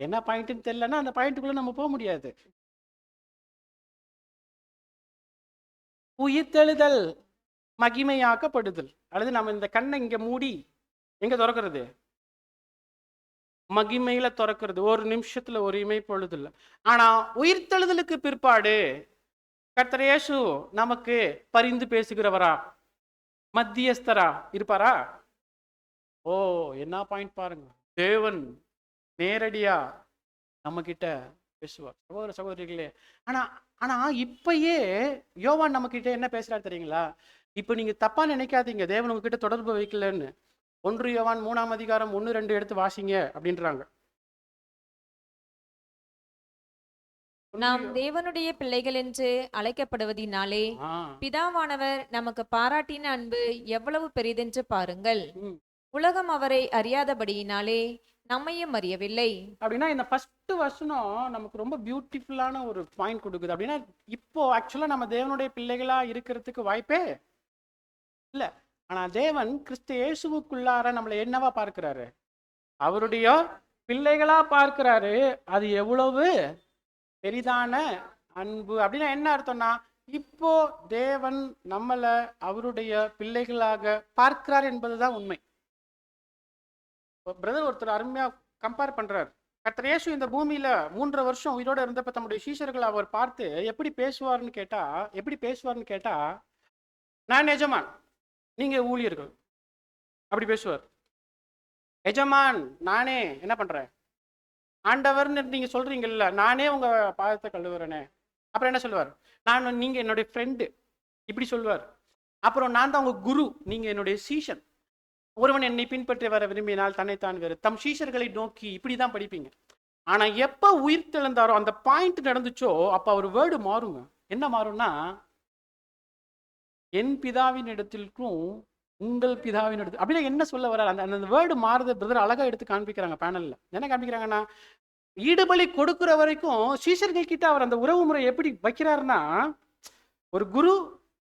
என்ன பாயிண்ட்னு தெரியலன்னா அந்த பாயிண்ட்டுக்குள்ள நம்ம போக முடியாது. உயிர்த்தெழுதல், மகிமையாக்கப்படுதல். அல்லது நம்ம இந்த கண்ணை இங்க மூடி எங்க திறக்கிறது? மகிமையில திறக்கிறது. ஒரு நிமிஷத்துல, ஒரு இமை பொழுதுல. ஆனா உயிர்த்தெழுதலுக்கு பிற்பாடு கர்த்தர் இயேசு நமக்கு பரிந்து பேசுகிறவரா, மத்தியஸ்தரா இருப்பாரா? ஓ, என்ன பாயிண்ட் பாருங்க. தேவன் நேரடியா நம்ம கிட்ட பேசுவார். சகோதர சகோதரிகளே, ஆனா இப்பயே யோவான் நம்ம கிட்ட என்ன பேசுறாரு தெரியுங்களா? இப்ப நீங்க தப்பா நினைக்காதீங்க தேவன் உங்ககிட்ட தொடர்பு வைக்கலன்னு. 1 யோவான் 3ஆம் அதிகாரம் 1-2 எடுத்து வாசிங்க அப்படின்றாங்க. நாம் தேவனுடைய பிள்ளைகள் என்று அழைக்கப்படுவதினாலே பிதாவானவர் நமக்கு பாராட்டின அன்பு எவ்வளவு பெரிதென்று பாருங்கள். உலகம் அவரை அறியாதபடியினாலே நம்மையும் அறியவில்லை. அப்படின்னா இந்த ஃபர்ஸ்ட் வசனம் நமக்கு ரொம்ப பியூட்டிஃபுல்லான ஒரு பாயிண்ட் கொடுக்குது. அப்படின்னா இப்போ ஆக்சுவலா நம்ம தேவனுடைய பிள்ளைகளா இருக்கிறதுக்கு வாய்ப்பே இல்லை. ஆனா தேவன் கிறிஸ்து இயேசுவுக்குள்ளார நம்மளை என்னவா பார்க்கிறாரு? அவருடைய பிள்ளைகளா பார்க்கிறாரு. அது எவ்வளவு பெரிதான அன்பு. அப்படின்னா என்ன அர்த்தம்னா, இப்போ தேவன் நம்மளை அவருடைய பிள்ளைகளாக பார்க்கிறார் என்பதுதான் உண்மை. பிரதர் ஒருத்தர் அருமையா கம்பேர் பண்றார். கர்த்தர் இயேசு இந்த பூமியில 3.5 வருஷம் உயிரோட இருந்தப்ப தம்முடைய சீஷர்களை அவர் பார்த்து எப்படி பேசுவார்னு கேட்டா நான் எஜமான், நீங்க ஊழியர்கள், அப்படி பேசுவார். எஜமான் நானே என்ன பண்றேன், ஆண்டவர்னு நீங்க சொல்றீங்கல்ல, நானே உங்க பாதத்தை கழுவுறேனே. அப்புறம் என்ன சொல்லுவார்? நீங்க என்னுடைய ஃப்ரெண்டு, இப்படி சொல்லுவார். அப்புறம் நான் தான் உங்க குரு, நீங்க என்னுடைய சீஷன். ஒருவன் என்னை பின்பற்றி வர விரும்பினால் தன்னைத்தான் வேறு தம் சீஷர்களை நோக்கி, இப்படிதான் படிப்பீங்க. ஆனா எப்ப உயிர் தெழுந்தாரோ அந்த பாயிண்ட் நடந்துச்சோ அப்ப அவர் வேர்டு மாறுங்க. என்ன மாறும்னா, என் பிதாவின் இடத்திற்கும் உங்கள் பிதாவின் இடத்துல, அப்படின்னா என்ன சொல்ல வர்றாரு? அந்த வேர்டு மாறுத பிரதர் அழகா எடுத்து காண்பிக்கிறாங்க பேனல்ல. என்ன காண்பிக்கிறாங்கன்னா, ஈடுபலி கொடுக்குற வரைக்கும் சீஷர்கள் கிட்ட அவர் அந்த உறவு முறை எப்படி வைக்கிறாருன்னா, ஒரு குரு,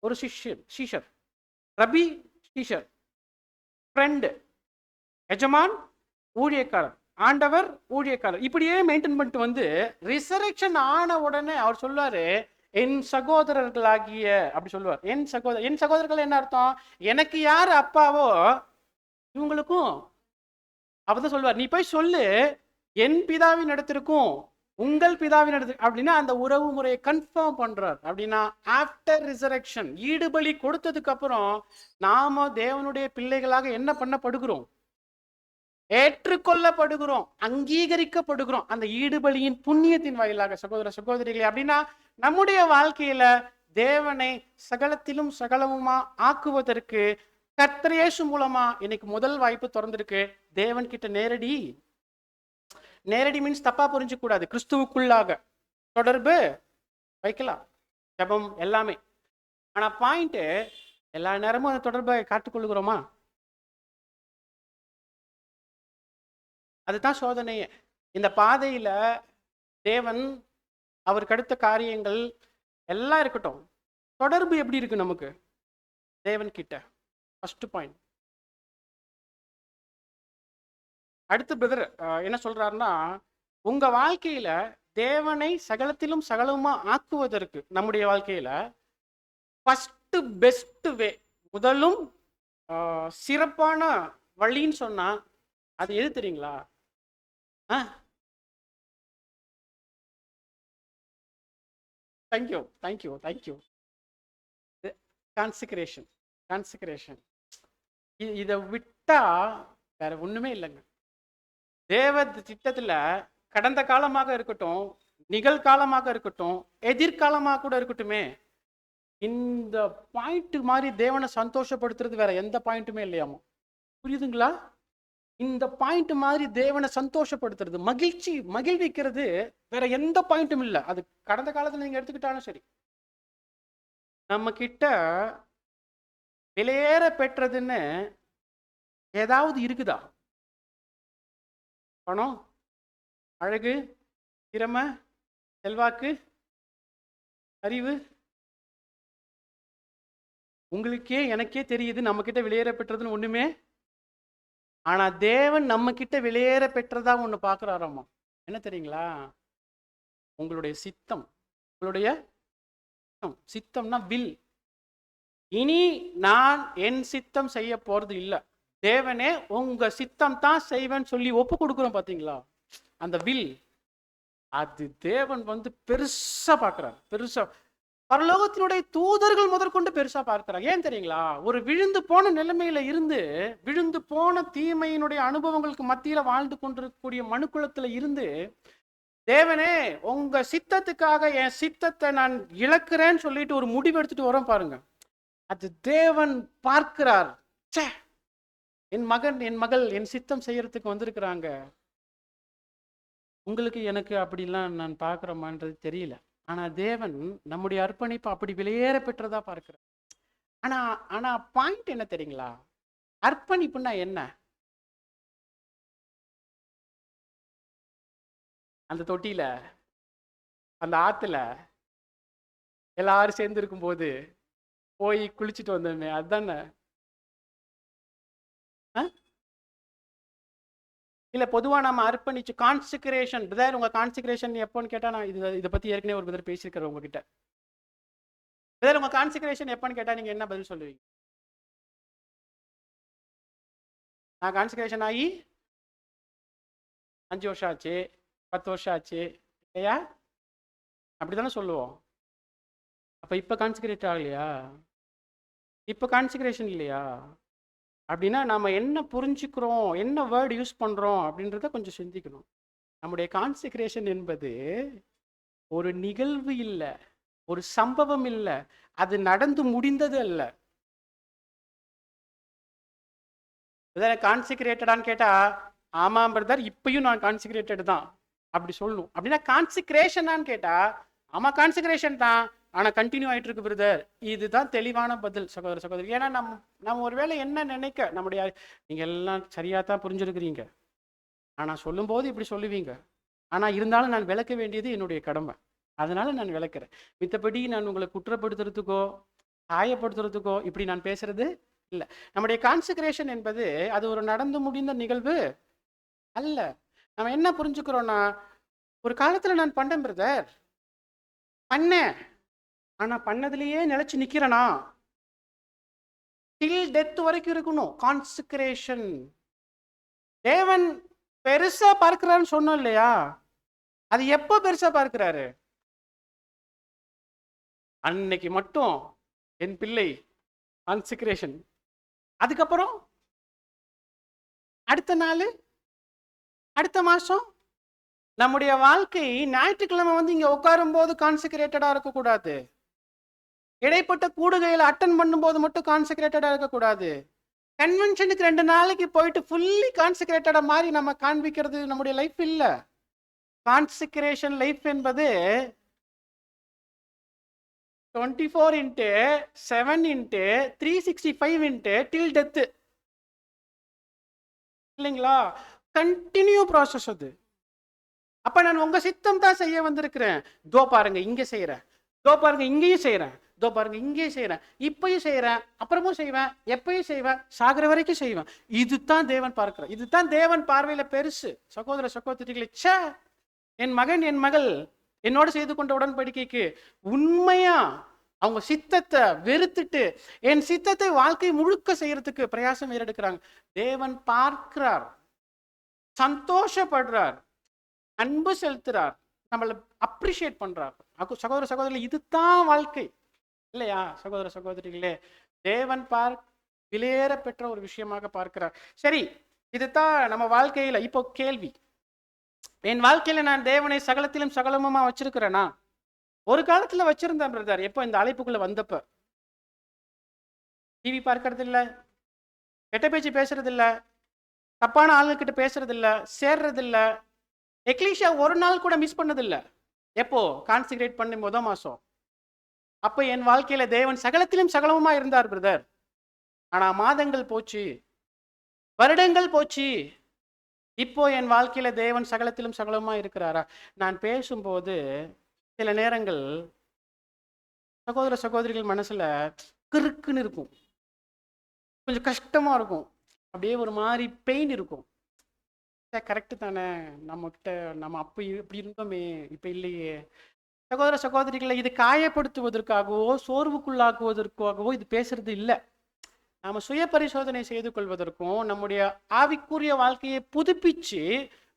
ஒரு சீஷர், ரபி சீஷர், ஃப்ரெண்டு, எஜமான் ஊழியக்காரர், ஆண்டவர் ஊழியக்காரர், இப்படியே மெயின்டைன் பண்ணிட்டு வந்து ரிசரக்ஷன் ஆன உடனே அவர் சொல்லுவாரு, என் சகோதரர்களாகிய, அப்படி சொல்லுவார். என் சகோதரர்கள் என்ன அர்த்தம்? எனக்கு யார் அப்பாவோ இவங்களுக்கும் அப்பதான் சொல்லுவார், நீ போய் சொல்லு என் பிதாவின் இடத்திற்கும் உங்கள் பிதாவின் இடத்துக்கு. அப்படின்னா அந்த உறவு முறையை கன்ஃபார்ம் பண்றார். அப்படின்னா ஆஃப்டர் ரிசரக்ஷன், ஈடுபலி கொடுத்ததுக்கு அப்புறம் நாம தேவனுடைய பிள்ளைகளாக என்ன பண்ணப்படுகிறோம்? ஏற்றுக்கொள்ளப்படுகிறோம், அங்கீகரிக்கப்படுகிறோம் அந்த ஈடுபலியின் புண்ணியத்தின் வாயிலாக. சகோதர சகோதரிகளே, அப்படின்னா நம்முடைய வாழ்க்கையில தேவனை சகலத்திலும் சகலமுமா ஆக்குவதற்கு கர்த்தர் இயேசு மூலமா இன்னைக்கு முதல் வாய்ப்பு திறந்திருக்கு. தேவன் கிட்ட நேரடி மீன்ஸ் தப்பா புரிஞ்சு கூடாது, கிறிஸ்துவுக்குள்ளாக தொடர்பு வைக்கலாம், ஜெபம் எல்லாமே. ஆனா பாயிண்ட், எல்லா நேரமும் அந்த தொடர்பை காத்துக்கொள்ளுகிறோமா? அதுதான் சோதனையே. இந்த பாதையில தேவன் அவருக்கு அடுத்த காரியங்கள் எல்லாம் இருக்கட்டும், தொடர்பு எப்படி இருக்கு நமக்கு தேவன் கிட்ட? First point. அடுத்து பிரதர் என்ன சொல்றாருன்னா, உங்க வாழ்க்கையில தேவனை சகலத்திலும் சகலமா ஆக்குவதற்கு நம்முடைய வாழ்க்கையில ஃபர்ஸ்ட் பெஸ்ட் வே, முதலும் சிறப்பான வழின்னு சொன்னா அது எது தெரியுங்களா? தேங்க்யூ. கான்சிக்ரேஷன். இதை விட்டா வேற ஒண்ணுமே இல்லைங்க. தேவ திட்டத்துல கடந்த காலமாக இருக்கட்டும், நிகழ்காலமாக இருக்கட்டும், எதிர்காலமாக கூட இருக்கட்டுமே, இந்த பாயிண்ட் மாதிரி தேவனை சந்தோஷப்படுத்துறது வேற எந்த பாயிண்ட்டுமே இல்லையாமோ. புரியுதுங்களா? இந்த பாயிண்ட் மாதிரி தேவனை சந்தோஷப்படுத்துறது, மகிழ்விக்கிறது வேற எந்த பாயிண்ட்டும் இல்லை. அது கடந்த காலத்துல நீங்க எடுத்துக்கிட்டாலும் சரி. நம்ம கிட்ட விலையேற பெற்றதுன்னு ஏதாவது இருக்குதா? பணம், அழகு, திறமை, செல்வாக்கு, அறிவு, உங்களுக்கே எனக்கே தெரியுது நம்ம கிட்ட வெளியேற பெற்றதுன்னு ஒண்ணுமே. ஆனா தேவன் நம்ம கிட்ட வெளியேற பெற்றதா ஒண்ணு பாக்குறாராமா. என்ன தெரியுங்களா? உங்களுடைய சித்தம். உங்களுடைய சித்தம்னா வில். இனி நான் என் சித்தம் செய்ய போறது இல்லை, தேவனே உங்க சித்தம் தான் செய்வேன்னு சொல்லி ஒப்பு கொடுக்குறோம். பாத்தீங்களா அந்த வில்? அது தேவன் பெருசா பார்க்கிறார். பெருசா பரலோகத்தினுடைய தூதர்கள் முதற்கொண்டு பெருசா பார்க்கிறாங்க. ஏன் தெரியுங்களா? ஒரு விழுந்து போன நிலைமையில இருந்து, விழுந்து போன தீமையினுடைய அனுபவங்களுக்கு மத்தியில வாழ்ந்து கொண்டிருக்கக்கூடிய மனுக்குலத்துல இருந்து, தேவனே உங்க சித்தத்துக்காக என் சித்தத்தை நான் இழக்கிறேன்னு சொல்லிட்டு ஒரு முடிவு எடுத்துட்டு வரோம் பாருங்க. அது தேவன் பார்க்கிறார். என் மகன், என் மகள் என் சித்தம் செய்யறதுக்கு வந்திருக்கிறாங்க. உங்களுக்கு எனக்கு அப்படிலாம் நான் பார்க்கிறோமான்றது தெரியல. ஆனா தேவன் நம்முடைய அர்ப்பணிப்பு அப்படி வெளியேற பெற்றதா பார்க்கிறார். ஆனா பாயிண்ட் என்ன தெரியுங்களா? அர்ப்பணிப்புன்னா என்ன? அந்த தொட்டியில, அந்த ஆத்துல எல்லாரும் சேர்ந்து இருக்கும்போது போய் குளிச்சுட்டு வந்தோமே, அதுதானே? இல்ல பொதுவா நம்ம அர்ப்பணிச்சு கான்சிக்ரேஷன். பிரதர் உங்க கான்சிக்ரேஷன் எப்போன்னு கேட்டா, நான் இதை பத்தி ஏற்கனவே ஒரு பிரதர் பேசியிருக்கிறேன் உங்ககிட்ட. பிரதர் உங்க கான்சிக்ரேஷன் எப்போன்னு கேட்டா நீங்க என்ன பதில் சொல்லுவீங்க? நான் கான்சிக்ரேஷன் ஆகி 5 வருஷம் ஆச்சு, 10 வருஷம் ஆச்சு இல்லையா? அப்படித்தானே சொல்லுவோம். அப்ப இப்ப கான்சிக்ரேட் ஆகலையா? இப்ப கான்சிக்ரேஷன் இல்லையா? அப்படின்னா நாம என்ன புரிஞ்சுக்கிறோம், என்ன வேர்டு யூஸ் பண்றோம் அப்படின்றத கொஞ்சம் சிந்திக்கணும். நம்முடைய கான்சிக்ரேஷன் என்பது ஒரு நிகழ்வு இல்ல, ஒரு சம்பவம் இல்ல, அது நடந்து முடிந்தது அல்ல. கான்சிக்ரேட்டடான்னு கேட்டா, ஆமாம் பிரதர் இப்பயும் நான் கான்சிக்ரேட்டட் தான் அப்படி சொல்லணும். அப்படின்னா கான்சிக்ரேஷனான்னு கேட்டா, ஆமா கான்சிக்ரேஷன் தான், ஆனா கண்டினியூ ஆயிட்டு இருக்கு பிரதர். இதுதான் தெளிவான பதில் சகோதர சகோதரி. ஏன்னா நம்ம ஒருவேளை என்ன நினைக்க, நம்முடைய நீங்க எல்லாம் சரியா தான் புரிஞ்சிருக்கிறீங்க, ஆனா சொல்லும் போது இப்படி சொல்லுவீங்க, ஆனா இருந்தாலும் நான் விளக்க வேண்டியது என்னுடைய கடமை, அதனால நான் விளக்குறேன். மித்தபடி நான் உங்களை குற்றப்படுத்துறதுக்கோ காயப்படுத்துறதுக்கோ இப்படி நான் பேசுறது இல்லை. நம்முடைய கான்சிக்ரேஷன் என்பது அது ஒரு நடந்து முடிந்த நிகழ்வு அல்ல. நம்ம என்ன புரிஞ்சுக்கிறோம்னா, ஒரு காலத்துல நான் பண்ணேன் பிரதர், பண்ணேன், ஆனா பண்ணதுலயே நிலைச்சு நிக்கிறேனா, டில் டெத் வரைக்கும் இருக்கணும் கான்சிக்ரேஷன். தேவன் பெருசா பார்க்கிறான்னு சொன்னோம் இல்லையா? அது எப்ப பெருசா பார்க்கிறாரு? அன்னைக்கு மட்டும் என் பிள்ளை கான்சிக்ரேஷன். அதுக்கப்புறம் அடுத்த நாள், அடுத்த மாசம், நம்முடைய வாழ்க்கை ஞாயிற்றுக்கிழமை வந்து இங்க உட்காரும் போது கான்சிக்ரேட்டடா இருக்கக்கூடாது. இடைப்பட்ட கூடுகையில் அட்டன் பண்ணும்போது மட்டும் கான்சிக்ரேட்டடா இருக்கக்கூடாது. கன்வென்ஷனுக்கு 2 நாளைக்கு போயிட்டு ஃபுல்லி கான்சிக்ரேட்டடா மாதிரி நம்ம காண்பிக்கிறது நம்முடைய லைஃப் இல்ல. கான்சிக்ரேஷன் லைஃப் என்பது 24/7/365 till death இல்லைங்களா? கண்டினியூ ப்ராசஸ் அது. அப்ப நான் உங்க சித்தம் தான் செய்ய வந்திருக்கிறேன். தோ பாருங்க இங்க செய்யறேன், தோ பாருங்க இங்கேயும் செய்யறேன், தோ பாருங்க இங்கேயும் செய்யறேன், இப்பயும் செய்யறேன், அப்புறமும் செய்வேன், எப்பயும் செய்வேன், சாகிற வரைக்கும் செய்வேன். இதுதான் தேவன் பார்க்கிறார். இதுதான் தேவன் பார்வையில பெருசு. சகோதர சகோதரிகளே, ச்சே, என் மகன் என் மகள் என்னோட செய்து கொண்ட உடன்படிக்கைக்கு உண்மையா அவங்க சித்தத்தை வெறுத்துட்டு என் சித்தத்தை வாழ்க்கை முழுக்க செய்யறதுக்கு பிரயாசம் ஏறெடுக்கிறாங்க. தேவன் பார்க்கிறார், சந்தோஷப்படுறார், அன்பு செலுத்துறார், நம்மளை அப்ரிஷியேட் பண்றார். சகோதர சகோதரிகளே, இதுதான் வாழ்க்கை இல்லையா? சகோதர சகோதரிகளே, தேவன் விலையேற பெற்ற ஒரு விஷயமாக பார்க்கிறார். சரி, இதுதான் நம்ம வாழ்க்கையில. இப்போ கேள்வி, என் வாழ்க்கையில நான் தேவனை சகலத்திலும் சகலமுமா வச்சிருக்கிறேனா? ஒரு காலத்துல வச்சிருந்தேன் பிரதர். எப்போ இந்த அழைப்புக்குள்ள வந்தப்ப டிவி பார்க்கறது இல்ல, கெட்ட பேச்சு பேசுறது இல்ல, தப்பான ஆளுகிட்ட பேசுறது இல்ல, சேர்றது இல்ல, எக்லீஷியா ஒரு நாள் கூட மிஸ் பண்ணது இல்ல. எப்போ கான்சிக்ரேட் பண்ணி மாசம் அப்ப என் வாழ்க்கையில தேவன் சகலத்திலும் சகலமுமா இருந்தார் பிரதர். ஆனா மாதங்கள் போச்சு, வருடங்கள் போச்சு, இப்போ என் வாழ்க்கையில தேவன் சகலத்திலும் சகலமுமா இருக்கிறாரா? நான் பேசும்போது சில நேரங்கள் சகோதர சகோதரிகள் மனசுல கிறுக்குன்னு இருக்கும், கொஞ்சம் கஷ்டமா இருக்கும், அப்படியே ஒரு மாதிரி பெயின் இருக்கும். கரெக்டு தானே, நம்ம கிட்ட நம்ம அப்ப இப்படி இருந்தோமே, இப்ப இல்லையே. சகோதர சகோதரிகளை, இது காயப்படுத்துவதற்காகவோ சோர்வுக்குள்ளாக்குவதற்காகவோ இது பேசுறது இல்லை. நாம சுய பரிசோதனை செய்து கொள்வதற்கும் நம்முடைய ஆவிக்குரிய வாழ்க்கையை புதுப்பிச்சு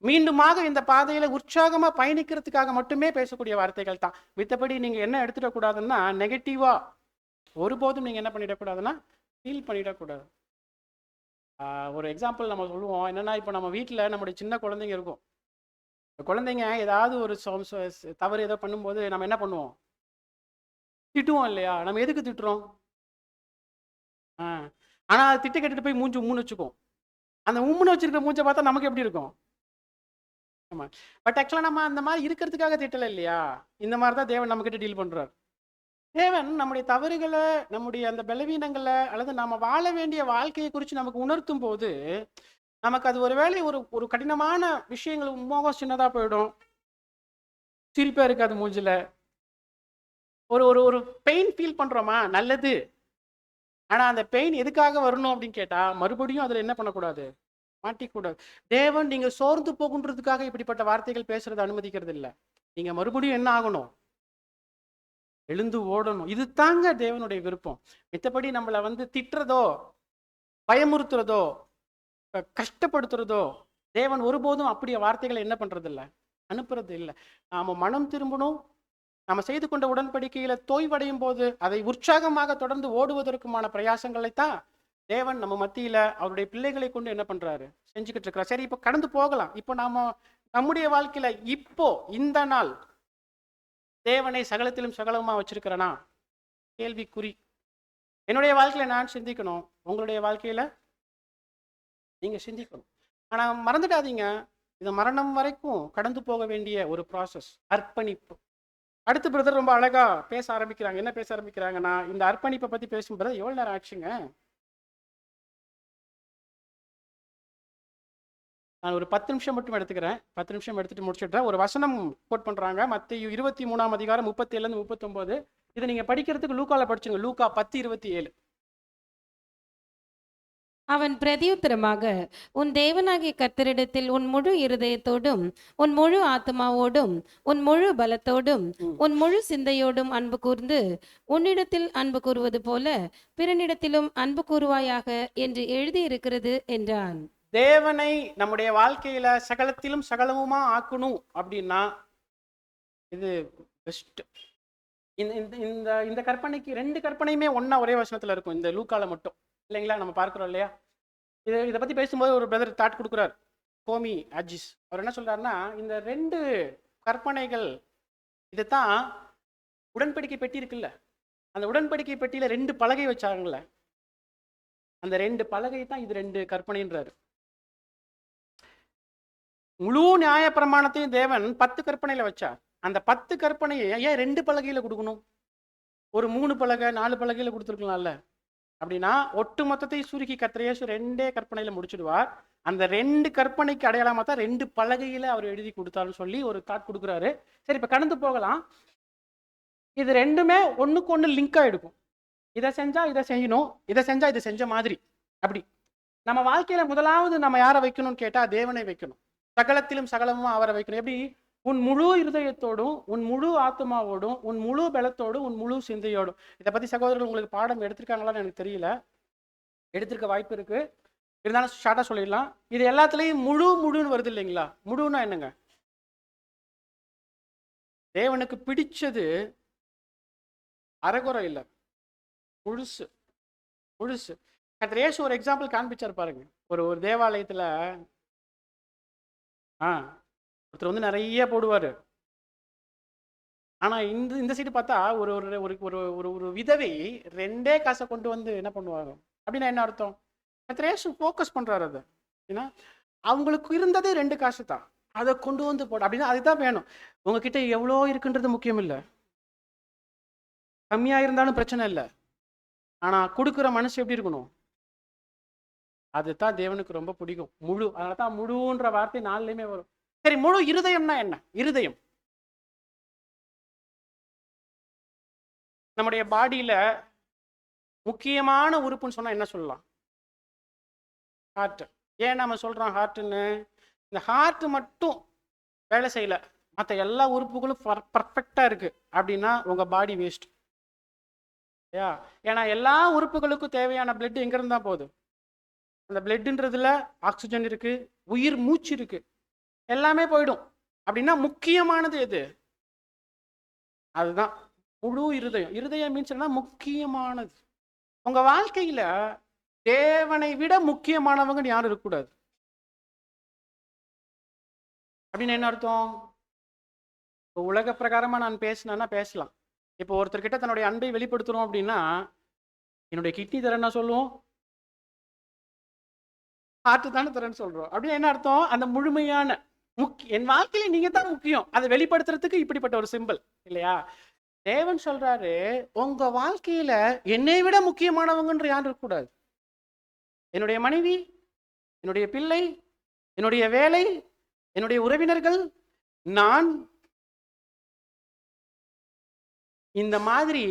மீண்டுமாக இந்த பாதையில உற்சாகமா பயணிக்கிறதுக்காக மட்டுமே பேசக்கூடிய வார்த்தைகள் தான். மித்தபடி நீங்க என்ன எடுத்துடக்கூடாதுன்னா, நெகட்டிவா ஒருபோதும் நீங்க என்ன பண்ணிடக்கூடாதுன்னா ஃபீல் பண்ணிடக்கூடாது. ஒரு எக்ஸாம்பிள் நம்ம சொல்லுவோம் என்னன்னா, இப்போ நம்ம வீட்டில் நம்முடைய சின்ன குழந்தைங்க இருக்கும். குழந்தைங்க ஏதாவது ஒரு தவறு ஏதோ பண்ணும்போது நம்ம என்ன பண்ணுவோம்? திட்டுவோம் இல்லையா? நம்ம எதுக்கு திட்டுறோம்? ஆனா அது திட்டு கேட்டுட்டு போய் மூஞ்சி உம்முன்னு வச்சுக்கோம். அந்த உம்முன்னு வச்சிருக்க மூஞ்சை பார்த்தா நமக்கு எப்படி இருக்கும்? ஆமா. பட் ஆக்சுவலா நம்ம அந்த மாதிரி இருக்கிறதுக்காக திட்டல இல்லையா? இந்த மாதிரி தான் தேவன் நம்ம கிட்ட டீல் பண்றார். தேவன் நம்முடைய தவறுகளை, நம்முடைய அந்த பலவீனங்களை, அல்லது நாம வாழ வேண்டிய வாழ்க்கையை குறித்து நமக்கு உணர்த்தும் போது நமக்கு அது ஒருவேளை ஒரு கடினமான விஷயங்கள் மோகம் சின்னதா போயிடும். சிரிப்பா இருக்காது மூஞ்சில. ஒரு ஒரு ஒரு பெயின் ஃபீல் பண்றோமா? நல்லது. ஆனா அந்த பெயின் எதுக்காக வரணும் அப்படின்னு கேட்டா, மறுபடியும் அதுல என்ன பண்ணக்கூடாது? மாட்டிக்கூடாது. தேவன் நீங்க சோர்ந்து போகுன்றதுக்காக இப்படிப்பட்ட வார்த்தைகள் பேசுறத அனுமதிக்கிறது இல்ல. நீங்க மறுபடியும் என்ன ஆகணும்? எழுந்து ஓடணும். இது தாங்க தேவனுடைய விருப்பம். மித்தபடி நம்மள வந்து திட்டுறதோ, பயமுறுத்துறதோ, கஷ்டப்படுத்துறதோ, தேவன் ஒருபோதும் அப்படிய வார்த்தைகளை என்ன பண்றது இல்ல? அனுப்புறது இல்ல. நாம மனம் திரும்பணும். நாம செய்து கொண்ட உடன்படிக்கையில தோய்வடையும் போது அதை உற்சாகமாக தொடர்ந்து ஓடுவதற்குமான பிரயாசங்களைத்தான் தேவன் நம்ம மத்தியில அவருடைய பிள்ளைகளை கொண்டு என்ன பண்றாரு? செஞ்சுக்கிட்டு இருக்கிறார். சரி, இப்ப கடந்து போகலாம். இப்போ நாம நம்முடைய வாழ்க்கையில இப்போ இந்த நாள் தேவனை சகலத்திலும் சகலமா வச்சிருக்கிறனா? கேள்விக்குறி. என்னுடைய வாழ்க்கையில நான் சிந்திக்கணும். உங்களுடைய வாழ்க்கையில நீங்க சிந்திக்கணும். ஆனா மறந்துடாதீங்க, இது மரணம் வரைக்கும் கடந்து போக வேண்டிய ஒரு ப்ராசஸ். அர்ப்பணிப்பு. அடுத்து பிரதர் ரொம்ப அழகா பேச ஆரம்பிக்கிறாங்க. என்ன பேச ஆரம்பிக்கிறாங்கன்னா, இந்த அர்ப்பணிப்பை பத்தி பேசும் பிரதர் எவ்வளவு நேரம் ஆச்சுங்க? நான் ஒரு 10 நிமிஷம் மட்டும் எடுத்துக்கிறேன். 10 நிமிஷம் எடுத்துட்டு முடிச்சுடுறேன். ஒரு வசனம் கோட் பண்றாங்க. மத்தேயு 23ஆம் அதிகாரம் 37 39. இதை நீங்க படிக்கிறதுக்கு லூக்கால படிச்சுங்க. லூக்கா 10:27. அவன் பிரதியுத்தரமாக, உன் தேவனாகிய கர்த்தரிடத்தில் உன் முழு இருதயத்தோடும் உன் முழு ஆத்மாவோடும் உன் முழு பலத்தோடும் உன் முழு சிந்தையோடும் அன்பு கூர்ந்து உன்னிடத்தில் அன்பு கூறுவது போல பிறனிடத்திலும் அன்பு கூறுவாயாக என்று எழுதியிருக்கிறது என்றான். தேவனை நம்முடைய வாழ்க்கையில சகலத்திலும் சகலமுமா ஆக்கணும் அப்படின்னா இது பெஸ்ட். இந்த கற்பனைக்கு 2 கற்பனையுமே ஒண்ணா ஒரே வசனத்துல இருக்கும். இந்த லூக்கால மட்டும் இல்லைங்களா? நம்ம பார்க்கிறோம் இல்லையா? இதை பத்தி பேசும்போது ஒரு பிரதர் தாட் கொடுக்குறார், கோமி அஜிஸ். அவர் என்ன சொல்றாருன்னா, இந்த 2 கற்பனைகள் இதுதான் உடன்படிக்கை பெட்டி இருக்குல்ல, அந்த உடன்படிக்கை பெட்டியில 2 பலகை வச்சாங்கல்ல, அந்த 2 பலகை தான் இது 2 கற்பனைன்றாரு. முழு நியாய பிரமாணத்தையும் தேவன் 10 கற்பனையில வச்சார். அந்த 10 கற்பனையை ஏன் 2 பலகையில கொடுக்கணும்? ஒரு 3 பலகை 4 பலகையில கொடுத்துருக்கலாம்ல. அப்படின்னா ஒட்டு மொத்தத்தை சுருக்கி கர்த்தர் இயேசு 2 கற்பனையில முடிச்சிடுவார். அந்த 2 கற்பனைக்கு அடையாளமா தான் 2 பலகையில அவர் எழுதி கொடுத்தாருன்னு சொல்லி ஒரு தாட் கொடுக்குறாரு. சரி, இப்ப கடந்து போகலாம். இது 2மே ஒண்ணுக்கு ஒண்ணு லிங்க் ஆயிடுக்கும். இதை செஞ்சா இதை செய்யணும், இதை செஞ்சா இதை செஞ்ச மாதிரி. அப்படி நம்ம வாழ்க்கையில முதலாவது நம்ம யாரை வைக்கணும்னு கேட்டா தேவனை வைக்கணும். சகலத்திலும் சகலமும் அவரை வைக்கணும். எப்படி? உன் முழு இருதயத்தோடும் உன் முழு ஆத்மாவோடும் உன் முழு பலத்தோடும் உன் முழு சிந்தையோடும். இதை பத்தி சகோதரர்கள் உங்களுக்கு பாடம் எடுத்திருக்காங்களான்னு எனக்கு தெரியல. எடுத்திருக்க வாய்ப்பு இருக்கு. இருந்தாலும் ஷார்ட்டா சொல்லிடலாம். இது எல்லாத்துலயும் முழுன்னு வருது இல்லைங்களா? முழுன்னா என்னங்க? தேவனுக்கு பிடிச்சது அரைகுறை இல்லை, முழுசு முழுசு. கர்த்தர் இயேசு ஒரு எக்ஸாம்பிள் காண்பிச்சார் பாருங்க. ஒரு தேவாலயத்துல ஒருத்தர் வந்து நிறைய போடுவாரு. ஆனா இந்த சைடு பார்த்தா ஒரு ஒரு ஒரு ஒரு ஒரு விதவை 2 காசை கொண்டு வந்து என்ன பண்ணுவாங்க அப்படின்னா என்ன அர்த்தம்? கர்த்தர் இயேசு ஃபோக்கஸ் பண்றாரு. அது ஏன்னா அவங்களுக்கு இருந்ததே 2 காசு தான், அதை கொண்டு வந்து போட அப்படின்னா அதுதான் வேணும். உங்ககிட்ட எவ்வளோ இருக்குன்றது முக்கியம் இல்லை, கம்மியா இருந்தாலும் பிரச்சனை இல்லை. ஆனா கொடுக்குற மனசு எப்படி இருக்கணும்? அதுதான் தேவனுக்கு ரொம்ப பிடிக்கும். முழு. அதனால தான் முழுன்ற வார்த்தை 4லையுமே வரும். சரி, முழு இருதயம்னா என்ன? இருதயம் நம்முடைய பாடியில முக்கியமான உறுப்புன்னு சொன்னா என்ன சொல்லலாம்? ஹார்ட். ஏன் நம்ம சொல்றோம் ஹார்ட்னு? இந்த ஹார்ட் மட்டும் வேலை செய்யல, மற்ற எல்லா உறுப்புகளும் பர்ஃபெக்டா இருக்கு அப்படின்னா உங்க பாடி வேஸ்ட். ஏன்னா எல்லா உறுப்புகளுக்கும் தேவையான பிளட் எங்க இருந்தா போகுது? அந்த பிளட்ன்றதுல ஆக்சிஜன் இருக்கு, உயிர் மூச்சு இருக்கு, எல்லாமே போயிடும். அப்படின்னா முக்கியமானது எது? அதுதான் முழு இருதயம். இருதயம் மீன்ஸ் என்ன? முக்கியமானது. உங்க வாழ்க்கையில தேவனை விட முக்கியமானவங்க யாரும் இருக்கக்கூடாது. அப்படின்னு என்ன அர்த்தம்? உலக பிரகாரமா நான் பேசினேன்னா பேசலாம். இப்போ ஒருத்தர்கிட்ட தன்னுடைய அன்பை வெளிப்படுத்துறோம் அப்படின்னா, என்னுடைய கிட்னி தரேன்னா சொல்லுவோம், ஹார்ட் தானே தரேன்னு சொல்றோம். அப்படின்னு என்ன அர்த்தம்? அந்த முழுமையான என் வாழ்க்கையில நீங்க தான் முக்கியம். அதை வெளிப்படுத்துறதுக்கு இப்படிப்பட்ட ஒரு சிம்பிள் இல்லையா? தேவன் சொல்றாரு, உங்க வாழ்க்கையில என்னை விட முக்கியமானவங்கன்ற யாரும் இருக்கக்கூடாது. என்னுடைய மனைவி, என்னுடைய பிள்ளை, என்னுடைய வேலை, என்னுடைய உறவினர்கள், நான், இந்த மாதிரி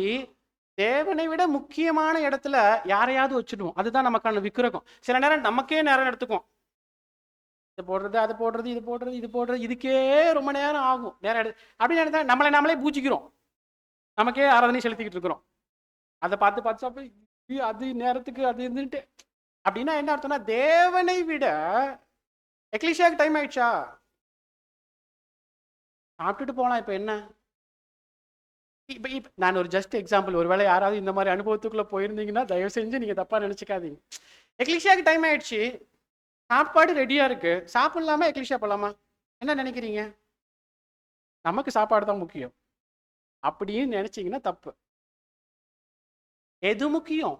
தேவனை விட முக்கியமான இடத்துல யாரையாவது வச்சுடுவோம். அதுதான் நமக்கான விக்கிரகம். சில நேரம் நமக்கே நேரம் எடுத்துக்கும். இது போடுறது, அது போடுறது, இது போடுறது, இது போடுறது, இதுக்கே ரொம்ப நேரம் ஆகும். நேரம் அப்படின்னு நினைத்தா நம்மளை நாமளே பூஜிக்கிறோம். நமக்கே ஆராதனை செலுத்திக்கிட்டு இருக்கிறோம். அதை பார்த்து பார்த்து சாப்பிட்டு அது நேரத்துக்கு அது இருந்துட்டு அப்படின்னா என்ன அர்த்தம்னா, தேவனை விட எக்லிஷியாவுக்கு டைம் ஆயிடுச்சா, சாப்பிட்டுட்டு போகலாம். இப்போ என்ன, இப்போ நான் ஒரு ஜஸ்ட் எக்ஸாம்பிள், ஒருவேளை யாராவது இந்த மாதிரி அனுபவத்துக்குள்ள போயிருந்தீங்கன்னா தயவு செஞ்சு நீங்க தப்பா நினைச்சுக்காதீங்க. எக்லிஷியாவுக்கு டைம் ஆயிடுச்சு, சாப்பாடு ரெடியா இருக்கு, சாப்பிடலாமா எக்லிஷியா போலாமா? என்ன நினைக்கிறீங்க? நமக்கு சாப்பாடு தான் முக்கியம் அப்படின்னு நினைச்சீங்கன்னா தப்பு. எது முக்கியம்?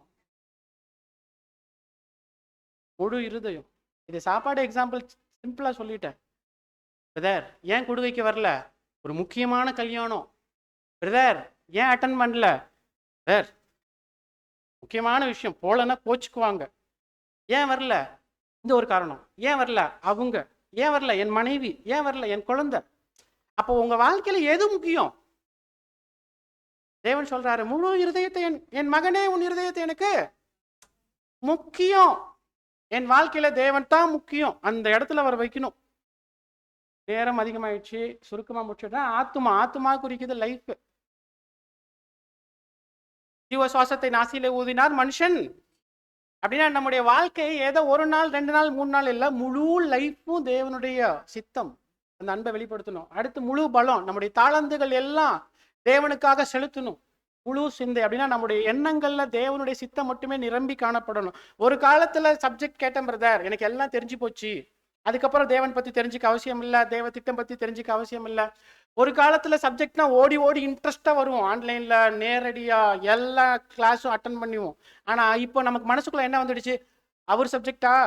முழு இருதயம். இது சாப்பாடு எக்ஸாம்பிள் சிம்பிளா சொல்லிட்டேன். பிரதர் ஏன் கொடுவைக்கு வரல? ஒரு முக்கியமான கல்யாணம். பிரதர் ஏன் அட்டன் பண்ணல? பிரதர் முக்கியமான விஷயம், போலன்னா கோச்சுக்குவாங்க. ஏன் வரல? இந்த ஒரு காரணம். ஏன் வரல? அவங்க. ஏன் வரல? என் மனைவி. ஏன் வரல? என் குழந்தை. அப்போ உங்க வாழ்க்கையில எது முக்கியம்? தேவன் சொல்றாரு, முழு இருதயத்தை என் மகனே உன் இருதயத்தை எனக்கு முக்கியம். என் வாழ்க்கையில தேவன் தான் முக்கியம். அந்த இடத்துல அவர் வைக்கணும். நேரம் அதிகமாயிடுச்சு, சுருக்கமா முடிச்சுட்டா, ஆத்துமா குறிக்குது லைஃப். ஜீவ சுவாசத்தை நாசியில ஊதினார் மனுஷன் அப்படின்னா நம்முடைய வாழ்க்கை ஏதோ ஒரு நாள் 2 நாள் 3 நாள் இல்லை, முழு லைஃப்பும் தேவனுடைய சித்தம். அந்த அன்பை வெளிப்படுத்தணும். அடுத்து முழு பலம், நம்முடைய தாளந்துகள் எல்லாம் தேவனுக்காக செலுத்தணும். முழு சிந்தை அப்படின்னா நம்முடைய எண்ணங்கள்ல தேவனுடைய சித்தம் மட்டுமே நிரம்பி காணப்படணும். ஒரு காலத்துல சப்ஜெக்ட் கேட்டேன் பிரதர், எனக்கு எல்லாம் தெரிஞ்சு போச்சு, அதுக்கப்புறம் தேவன் பத்தி தெரிஞ்சுக்க அவசியம் இல்லை, தேவ திட்டம் பத்தி தெரிஞ்சுக்க அவசியம் இல்லை. ஒரு காலத்துல சப்ஜெக்ட்னா ஓடி ஓடி இன்ட்ரெஸ்டா வருவோம், ஆன்லைன்ல நேரடியா எல்லா கிளாஸும் அட்டன் பண்ணுவோம். ஆனா இப்போ நமக்கு மனசுக்குள்ள என்ன வந்துடுச்சு, அவர் சப்ஜெக்டா,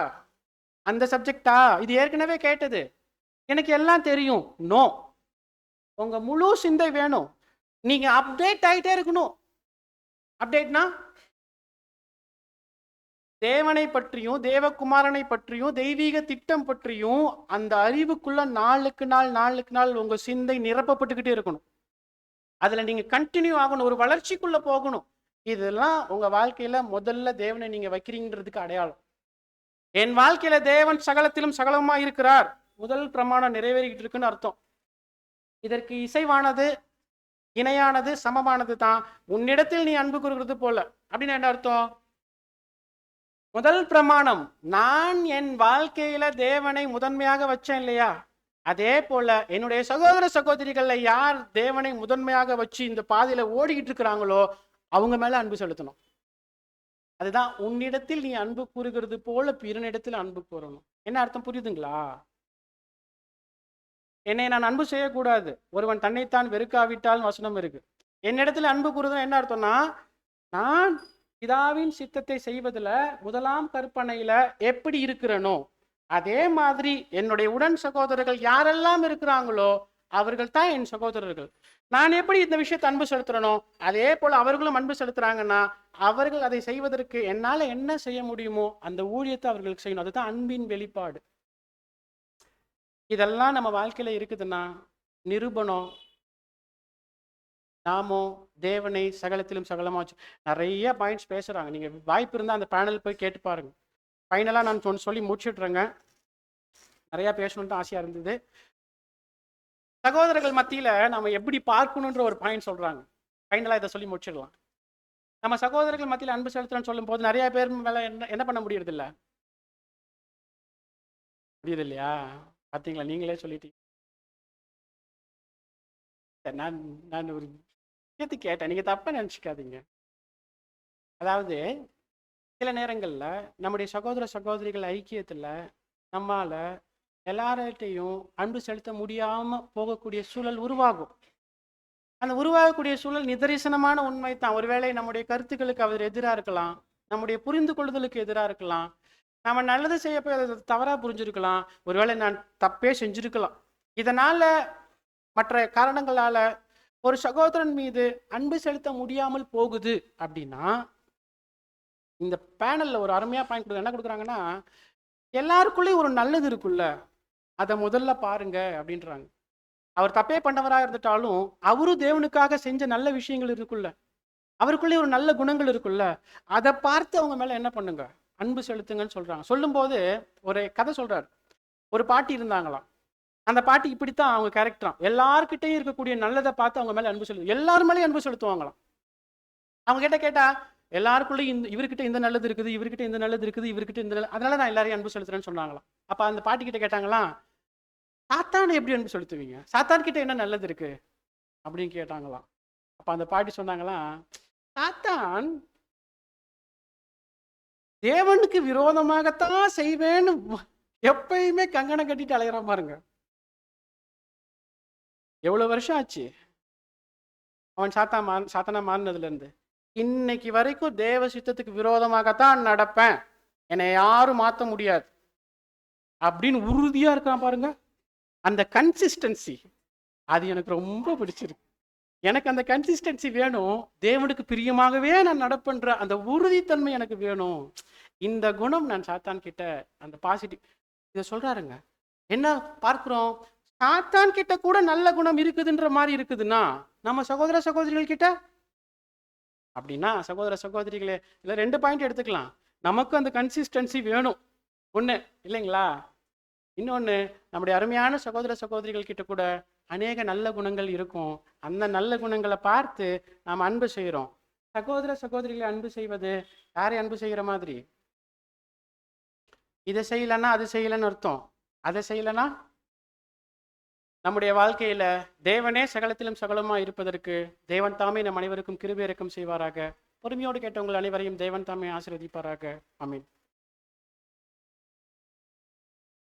அந்த சப்ஜெக்டா, இது ஏற்கனவே கேட்டது, எனக்கு எல்லாம் தெரியும். நோ, உங்க முழு சிந்தை வேணும். நீங்க அப்டேட் ஆயிட்டே இருக்கணும். அப்டேட்னா தேவனை பற்றியும் தேவகுமாரனை பற்றியும் தெய்வீக திட்டம் பற்றியும் அந்த அறிவுக்குள்ள நாளுக்கு நாள் உங்க சிந்தை நிரப்பப்பட்டுக்கிட்டே இருக்கணும். அதுல நீங்க கண்டினியூ ஆகணும், ஒரு வளர்ச்சிக்குள்ள போகணும். இதெல்லாம் உங்க வாழ்க்கையில முதல்ல தேவனை நீங்க வைக்கிறீங்கிறதுக்கு அடையாளம். என் வாழ்க்கையில தேவன் சகலத்திலும் சகலமா இருக்கிறார், முதல் பிரமாணம் நிறைவேறிக்கிட்டு இருக்குன்னு அர்த்தம். இதற்கு இசைவானது, இணையானது, சமமானது தான் உன்னிடத்தில் நீ அன்பு கூறுகிறது போல. அப்படின்னு என்ன அர்த்தம்? முதல் பிரமாணம், நான் என் வாழ்க்கையில தேவனை முதன்மையாக வச்சேன் இல்லையா, அதே போல என்னுடைய சகோதர சகோதரிகள்ல யார் தேவனை முதன்மையாக வச்சு இந்த பாதையில ஓடிக்கிட்டு இருக்கிறாங்களோ அவங்க மேல அன்பு செலுத்தணும். அதுதான் உன்னிடத்தில் நீ அன்பு கூறுகிறது போல பிறனிடத்தில் அன்பு கூறணும். என்ன அர்த்தம் புரியுதுங்களா? என்னை நான் அன்பு செய்யக்கூடாது, ஒருவன் தன்னைத்தான் வெறுக்காவிட்டால் வசனம் இருக்கு. என்னிடத்துல அன்பு கூறுறது என்ன அர்த்தம்னா, நான் பிதாவின் சித்தத்தை செய்வதில் முதலாம் கற்பனையில எப்படி இருக்கிறனோ அதே மாதிரி என்னுடைய உடன் சகோதரர்கள் யாரெல்லாம் இருக்கிறாங்களோ அவர்கள் தான் என் சகோதரர்கள். நான் எப்படி இந்த விஷயத்தை அன்பு செலுத்துறனோ அதே போல அவர்களும் அன்பு செலுத்துறாங்கன்னா அவர்கள் அதை செய்வதற்கு என்னால என்ன செய்ய முடியுமோ அந்த ஊழியத்தை அவர்களுக்கு செய்யணும். அதுதான் அன்பின் வெளிப்பாடு. இதெல்லாம் நம்ம வாழ்க்கையில இருக்குதுன்னா நிரூபணம், நாமோ தேவனை சகலத்திலும் சகலமா வச்சு நிறைய பாயிண்ட்ஸ் பேசுறாங்க. நீங்க வாய்ப்பு இருந்தால் அந்த பேனல் போய் கேட்டு பாருங்க. ஃபைனலாக நான் சொல்லி முடிச்சுட்றேங்க, நிறைய பேசணுன்ட்டு ஆசையா இருந்தது. சகோதரர்கள் மத்தியில நம்ம எப்படி பார்க்கணுன்ற ஒரு பாயிண்ட் சொல்றாங்க. ஃபைனலாக இதை சொல்லி முடிச்சிடலாம். நம்ம சகோதரர்கள் மத்தியில் அன்பு செலுத்துறோம்னு சொல்லும் போது நிறைய பேர் மேல என்ன பண்ண முடியறது இல்லை, முடியுது இல்லையா? பார்த்தீங்களா, நீங்களே சொல்லிட்டீங்க. நான் ஒரு விஷயத்தை கேட்டேன், நீங்க தப்பா நினைச்சுக்காதீங்க. அதாவது சில நேரங்கள்ல நம்முடைய சகோதர சகோதரிகள் ஐக்கியத்துல நம்மால எல்லார்ட்டையும் அன்பு செலுத்த முடியாம போகக்கூடிய சூழல் உருவாகும். அந்த உருவாகக்கூடிய சூழல் நிதர்சனமான உண்மை தான். ஒருவேளை நம்முடைய கருத்துக்களுக்கு அவர் எதிராக இருக்கலாம், நம்முடைய புரிந்து கொள்ளுதலுக்கு எதிராக இருக்கலாம், நம்ம நல்லது செய்ய போய் அதை தவறா புரிஞ்சிருக்கலாம், ஒருவேளை நான் தப்பே செஞ்சிருக்கலாம். இதனால மற்ற காரணங்களால ஒரு சகோதரன் மீது அன்பு செலுத்த முடியாமல் போகுது அப்படின்னா இந்த பேனல்ல ஒரு அருமையா பாயிண்ட் என்ன கொடுக்குறாங்கன்னா, எல்லாருக்குள்ளேயும் ஒரு நல்லது இருக்குல்ல, அதை முதல்ல பாருங்க அப்படின்றாங்க. அவர் தப்பே பண்ணவராக இருந்துட்டாலும் அவரும் தேவனுக்காக செஞ்ச நல்ல விஷயங்கள் இருக்குல்ல, அவருக்குள்ளே ஒரு நல்ல குணங்கள் இருக்குல்ல, அதை பார்த்து அவங்க மேல என்ன பண்ணுங்க, அன்பு செலுத்துங்கன்னு சொல்றாங்க. சொல்லும்போது ஒரு கதை சொல்றாரு. ஒரு பாட்டி இருந்தாங்களாம். அந்த பாட்டி இப்படித்தான் அவங்க கேரக்டராம். எல்லார்கிட்டையும் இருக்கக்கூடிய நல்லதை பார்த்து அவங்க மேல அன்பு செலுத்து, எல்லாரும் மேலேயும் அன்பு செலுத்துவாங்களாம். அவங்க கிட்ட கேட்டா எல்லாருக்குள்ளேயும் இவர்கிட்ட இந்த நல்லது இருக்குது, இவர்கிட்ட இந்த நல்லது இருக்குது, இவர்கிட்ட இந்த அதனால நான் எல்லாரையும் அன்பு செலுத்துறேன்னு சொன்னாங்களாம். அப்ப அந்த பாட்டி கிட்ட கேட்டாங்களாம், சாத்தானை எப்படி அன்பு செலுத்துவீங்க, சாத்தான் கிட்ட என்ன நல்லது இருக்கு அப்படின்னு கேட்டாங்களாம். அப்ப அந்த பாட்டி சொன்னாங்களாம், சாத்தான் தேவனுக்கு விரோதமாகத்தான் செய்வேன்னு எப்பயுமே கங்கணம் கட்டிட்டு அலையிறான் பாருங்க. எவ்வளவு வருஷம் ஆச்சு அவன் சாத்தானா மாறினதுல இருந்து. இன்னைக்கு வரைக்கும் தேவ சித்தத்துக்கு விரோதமாகத்தான் நடப்பேன், என்னை யாரும் மாற்ற முடியாது அப்படின்னு உறுதியா இருக்கான் பாருங்க. அந்த கன்சிஸ்டன்சி அது எனக்கு ரொம்ப பிடிச்சிருக்கு. எனக்கு அந்த கன்சிஸ்டன்சி வேணும், தேவனுக்கு பிரியமாகவே நான் நடப்பேன்ற அந்த உறுதித்தன்மை எனக்கு வேணும். இந்த குணம் நான் சாத்தான் கிட்ட, அந்த பாசிட்டிவ் இதை சொல்றாருங்க. என்ன பார்க்கிறோம், சாத்தான் கிட்ட கூட நல்ல குணம் இருக்குதுன்ற மாதிரி இருக்குதுன்னா நம்ம சகோதர சகோதரிகள் கிட்ட அப்படின்னா, சகோதர சகோதரிகளே இல்லை 2 பாயிண்ட் எடுத்துக்கலாம். நமக்கு அந்த கன்சிஸ்டன்சி வேணும் ஒன்று இல்லைங்களா. இன்னொன்று, நம்முடைய அருமையான சகோதர சகோதரிகள் கிட்ட கூட அநேக நல்ல குணங்கள் இருக்கும். அந்த நல்ல குணங்களை பார்த்து நாம் அன்பு செய்கிறோம். சகோதர சகோதரிகளை அன்பு செய்வது யாரை அன்பு செய்கிற மாதிரி, இதை செய்யலைன்னா அது செய்யலைன்னு அர்த்தம், அதை செய்யலைன்னா நம்முடைய வாழ்க்கையில தேவனே சகலத்திலும் சகலமா இருப்பதற்கு தேவன் தாமே நம் அனைவருக்கும் கிருபை இரக்கம் செய்வாராக. பொறுமையோடு கேட்டவங்கள் அனைவரையும் தேவன் தாமே ஆசீர்வதிப்பாராக. ஆமென்.